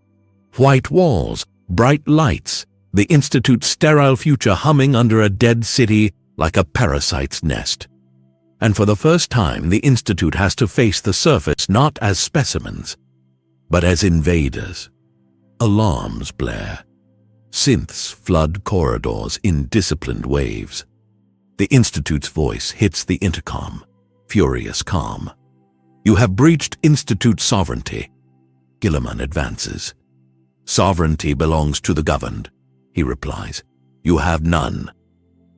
White walls, bright lights, the Institute's sterile future humming under a dead city like a parasite's nest. And for the first time, the Institute has to face the surface not as specimens, but as invaders. Alarms blare. Synths flood corridors in disciplined waves. The Institute's voice hits the intercom, furious calm. "You have breached Institute sovereignty." Guilliman advances. "Sovereignty belongs to the governed," he replies. "You have none."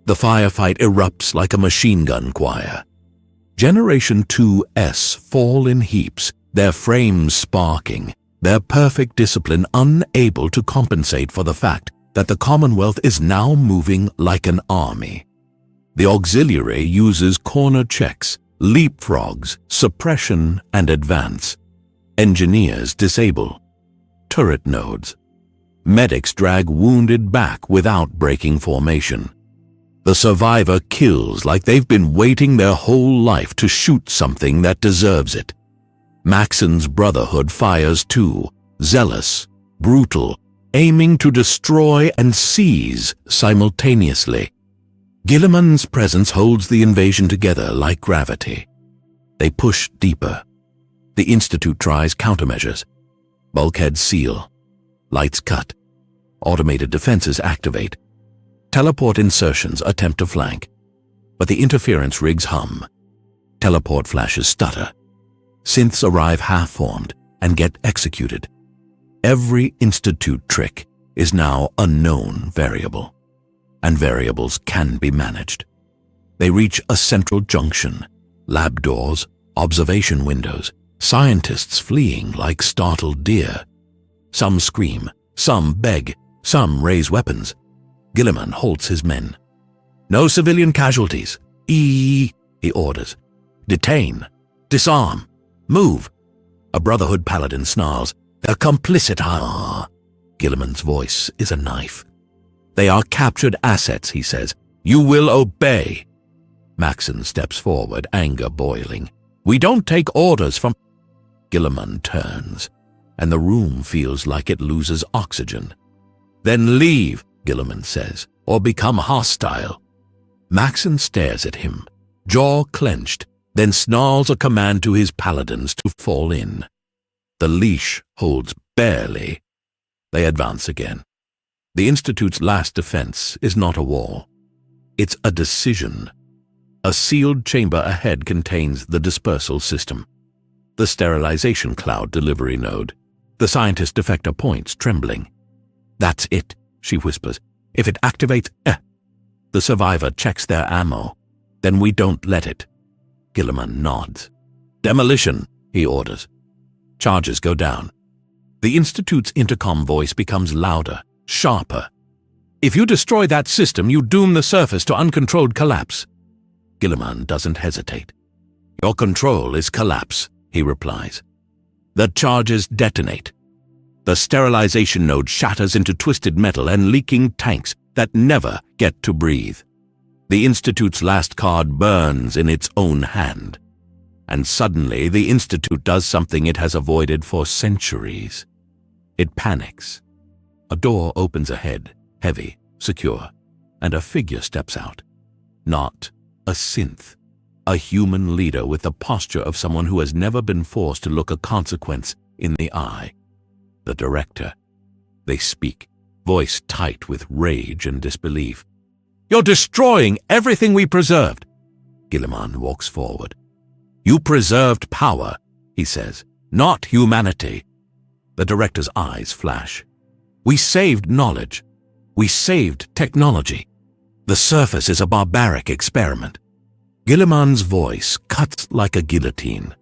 The firefight erupts like a machine gun choir. Generation 2S fall in heaps, their frames sparking, their perfect discipline unable to compensate for the fact that the Commonwealth is now moving like an army. The auxiliary uses corner checks, leapfrogs, suppression, and advance. Engineers disable. Turret nodes. Medics drag wounded back without breaking formation. The survivor kills like they've been waiting their whole life to shoot something that deserves it. Maxon's Brotherhood fires too, zealous, brutal, aiming to destroy and seize simultaneously. Guilliman's presence holds the invasion together like gravity. They push deeper. The Institute tries countermeasures. Bulkheads seal. Lights cut. Automated defenses activate. Teleport insertions attempt to flank. But the interference rigs hum. Teleport flashes stutter. Synths arrive half-formed and get executed. Every Institute trick is now a known variable, and variables can be managed. They reach a central junction, lab doors, Observation windows, scientists fleeing like startled deer. Some scream, some beg, some raise weapons. Guilliman halts his men. "No civilian casualties. He orders. "Detain. Disarm. Move." A Brotherhood paladin snarls, "They're complicit." Guilliman's voice is a knife. "They are captured assets," he says. "You will obey." Maxon steps forward, anger boiling. "We don't take orders from—" Guilliman turns, and the room feels like it loses oxygen. "Then leave," Guilliman says, "or become hostile." Maxon stares at him, jaw clenched, then snarls a command to his paladins to fall in. The leash holds barely. They advance again. The Institute's last defense is not a wall. It's a decision. A sealed chamber ahead contains the dispersal system, the sterilization cloud delivery node. The scientist defector points, trembling. "That's it," she whispers. "If it activates, The survivor checks their ammo. Then we don't let it." Guilliman nods. "Demolition," he orders. Charges go down. The Institute's intercom voice becomes louder, sharper. "If you destroy that system, you doom the surface to uncontrolled collapse." Guilliman doesn't hesitate. "Your control is collapse," he replies. The charges detonate. The sterilization node shatters into twisted metal and leaking tanks that never get to breathe. The Institute's last card burns in its own hand. And suddenly the Institute does something it has avoided for centuries. It panics. A door opens ahead, heavy, secure, and a figure steps out. Not a synth. A human leader with the posture of someone who has never been forced to look a consequence in the eye. The director. They speak, voice tight with rage and disbelief. "You're destroying everything we preserved." Guilliman walks forward. "You preserved power," he says, "not humanity." The director's eyes flash. "We saved knowledge. We saved technology. The surface is a barbaric experiment." Guilliman's voice cuts like a guillotine.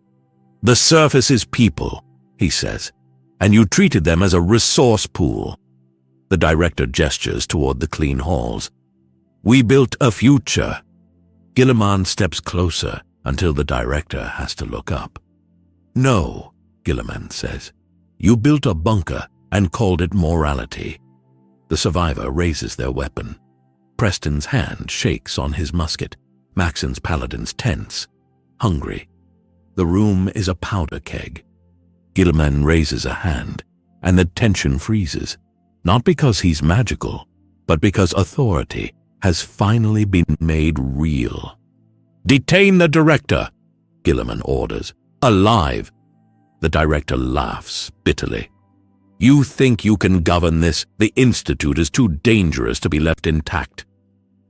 "The surface is people," he says, "and you treated them as a resource pool." The director gestures toward the clean halls. "We built a future." Guilliman steps closer until the director has to look up. "No," Guilliman says. "You built a bunker and called it morality." The survivor raises their weapon. Preston's hand shakes on his musket. Maxon's paladins tense, hungry. The room is a powder keg. Guilliman raises a hand, and the tension freezes, not because he's magical, but because authority has finally been made real. "Detain the director," Guilliman orders. "Alive." The director laughs bitterly. "You think you can govern this? The Institute is too dangerous to be left intact."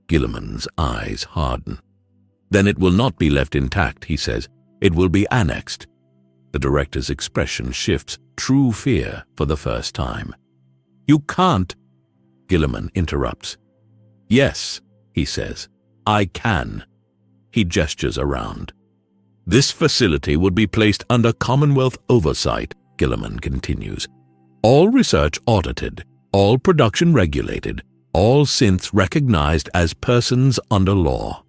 Guilliman's eyes harden. "Then it will not be left intact," he says. "It will be annexed." The director's expression shifts, true fear for the first time. "You can't," Guilliman interrupts. "Yes," he says, "I can." He gestures around. "This facility would be placed under Commonwealth oversight," Guilliman continues. "All research audited, all production regulated, all synths recognized as persons under law."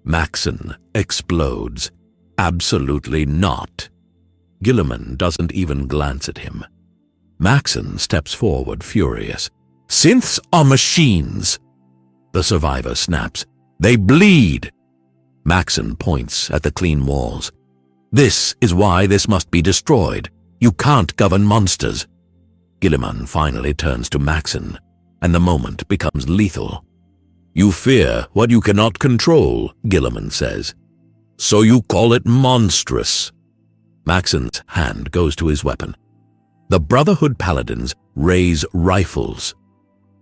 Maxon explodes. "Absolutely not." Guilliman doesn't even glance at him. Maxon steps forward, furious. "Synths are machines." The survivor snaps. "They bleed." Maxon points at the clean walls. "This is why this must be destroyed. You can't govern monsters." Guilliman finally turns to Maxon, and the moment becomes lethal. "You fear what you cannot control," Guilliman says. "So you call it monstrous." Maxon's hand goes to his weapon. The Brotherhood paladins raise rifles.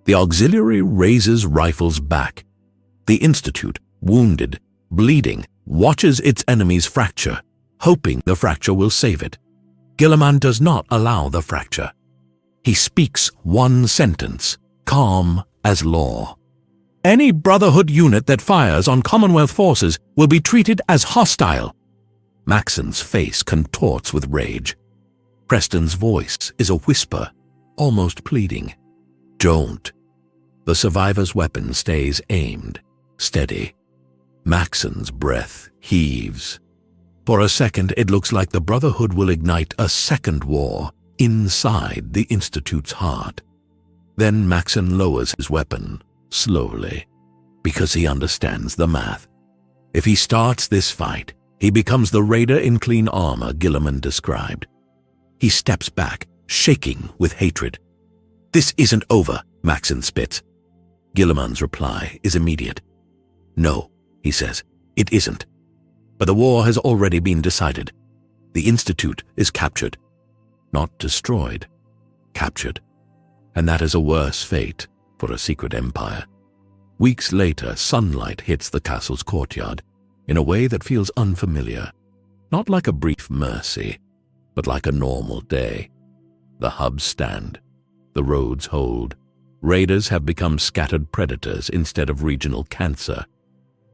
The auxiliary raises rifles back. The Institute, wounded, bleeding, watches its enemies fracture, hoping the fracture will save it. Guilliman does not allow the fracture. He speaks one sentence, calm as law. "Any Brotherhood unit that fires on Commonwealth forces will be treated as hostile." Maxon's face contorts with rage. Preston's voice is a whisper, almost pleading. Don't. The survivor's weapon stays aimed, steady. Maxon's breath heaves. For a second, it looks like the Brotherhood will ignite a second war inside the Institute's heart. Then Maxon lowers his weapon, slowly, because he understands the math. If he starts this fight, he becomes the raider in clean armor Guilliman described. He steps back, shaking with hatred. This isn't over, Maxon spits. Guilliman's reply is immediate. No, he says, it isn't. But the war has already been decided. The Institute is captured. Not destroyed, captured. And that is a worse fate for a secret empire. Weeks later, sunlight hits the castle's courtyard in a way that feels unfamiliar. Not like a brief mercy, but like a normal day. The hubs stand. The roads hold. Raiders have become scattered predators instead of regional cancer.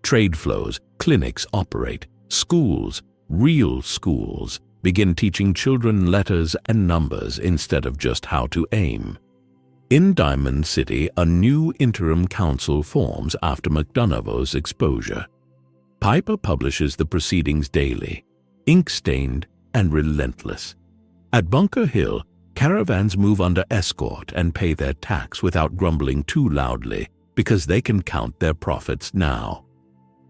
Trade flows, clinics operate, schools, real schools, begin teaching children letters and numbers instead of just how to aim. In Diamond City, a new interim council forms after McDonough's exposure. Piper publishes the proceedings daily, ink-stained and relentless. At Bunker Hill, caravans move under escort and pay their tax without grumbling too loudly because they can count their profits now.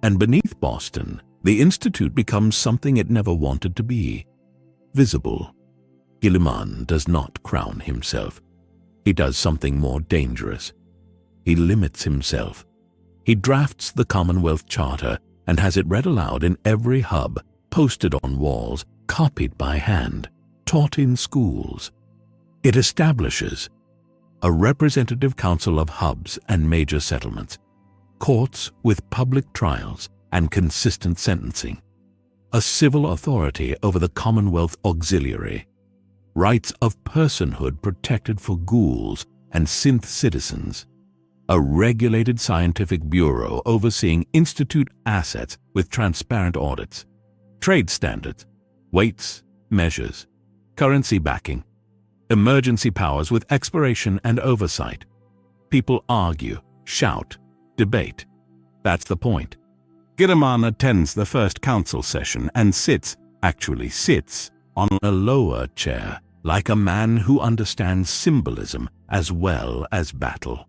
And beneath Boston, the Institute becomes something it never wanted to be. Visible. Guilliman does not crown himself. He does something more dangerous. He limits himself. He drafts the Commonwealth Charter and has it read aloud in every hub, posted on walls, copied by hand, taught in schools. It establishes a representative council of hubs and major settlements, courts with public trials and consistent sentencing, a civil authority over the Commonwealth Auxiliary, rights of personhood protected for ghouls and synth citizens, a regulated scientific bureau overseeing Institute assets with transparent audits, trade standards, weights, measures, currency backing, emergency powers with exploration and oversight. People argue, shout, debate. That's the point. Guilliman attends the first council session and actually sits, on a lower chair, like a man who understands symbolism as well as battle.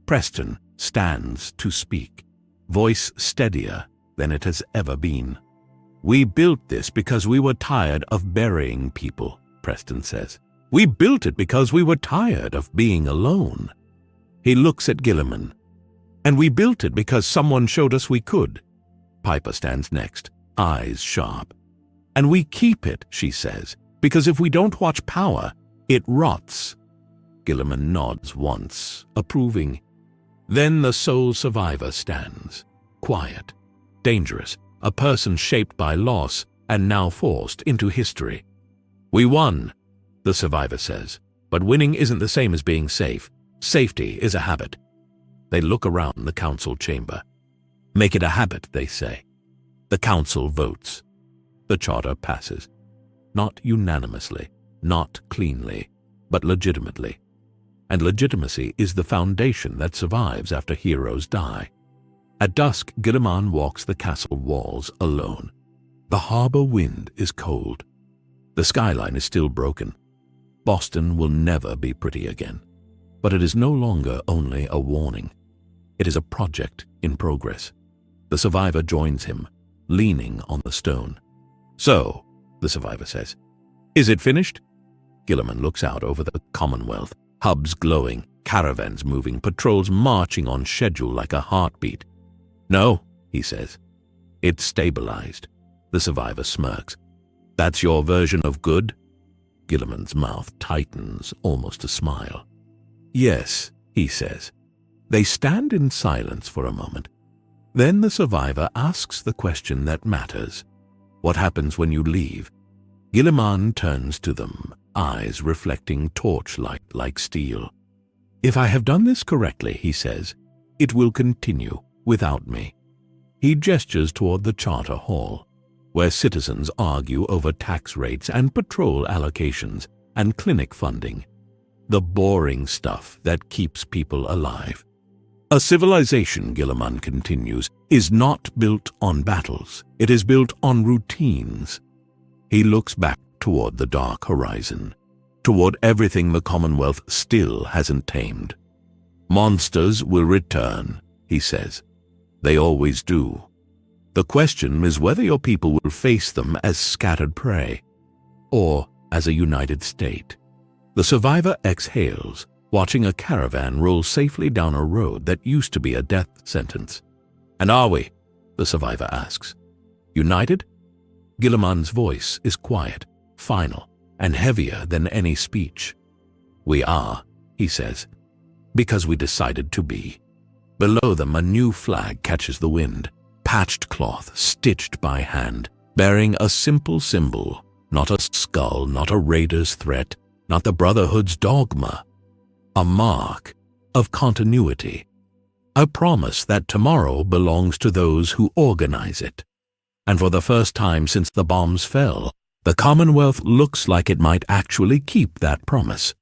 Preston stands to speak, voice steadier than it has ever been. We built this because we were tired of burying people, Preston says. We built it because we were tired of being alone. He looks at Guilliman. And we built it because someone showed us we could. Piper stands next, eyes sharp. And we keep it, she says, because if we don't watch power, it rots. Guilliman nods once, approving. Then the sole survivor stands, quiet, dangerous, a person shaped by loss and now forced into history. We won, the survivor says, but winning isn't the same as being safe. Safety is a habit. They look around the council chamber. Make it a habit, they say. The council votes. The charter passes. Not unanimously, not cleanly, but legitimately. And legitimacy is the foundation that survives after heroes die. At dusk, Guilliman walks the castle walls alone. The harbor wind is cold. The skyline is still broken. Boston will never be pretty again. But it is no longer only a warning. It is a project in progress. The survivor joins him, leaning on the stone. So, the survivor says, is it finished? Guilliman looks out over the Commonwealth, hubs glowing, caravans moving, patrols marching on schedule like a heartbeat. No, he says. It's stabilized. The survivor smirks. That's your version of good? Guilliman's mouth tightens, almost a smile. Yes, he says. They stand in silence for a moment. Then the survivor asks the question that matters. What happens when you leave? Guilliman turns to them, eyes reflecting torchlight like steel. If I have done this correctly, he says, it will continue without me. He gestures toward the charter hall. where citizens argue over tax rates and patrol allocations and clinic funding. The boring stuff that keeps people alive. A civilization, Guilliman continues, is not built on battles. It is built on routines. He looks back toward the dark horizon, toward everything the Commonwealth still hasn't tamed. Monsters will return, he says. They always do. The question is whether your people will face them as scattered prey, or as a united state. The survivor exhales, watching a caravan roll safely down a road that used to be a death sentence. "And are we?" the survivor asks. "United?" Guilliman's voice is quiet, final, and heavier than any speech. "We are," he says, "because we decided to be." Below them, a new flag catches the wind, patched cloth stitched by hand, bearing a simple symbol, not a skull, not a raider's threat, not the Brotherhood's dogma. A mark of continuity. A promise that tomorrow belongs to those who organize it. And for the first time since the bombs fell, the Commonwealth looks like it might actually keep that promise.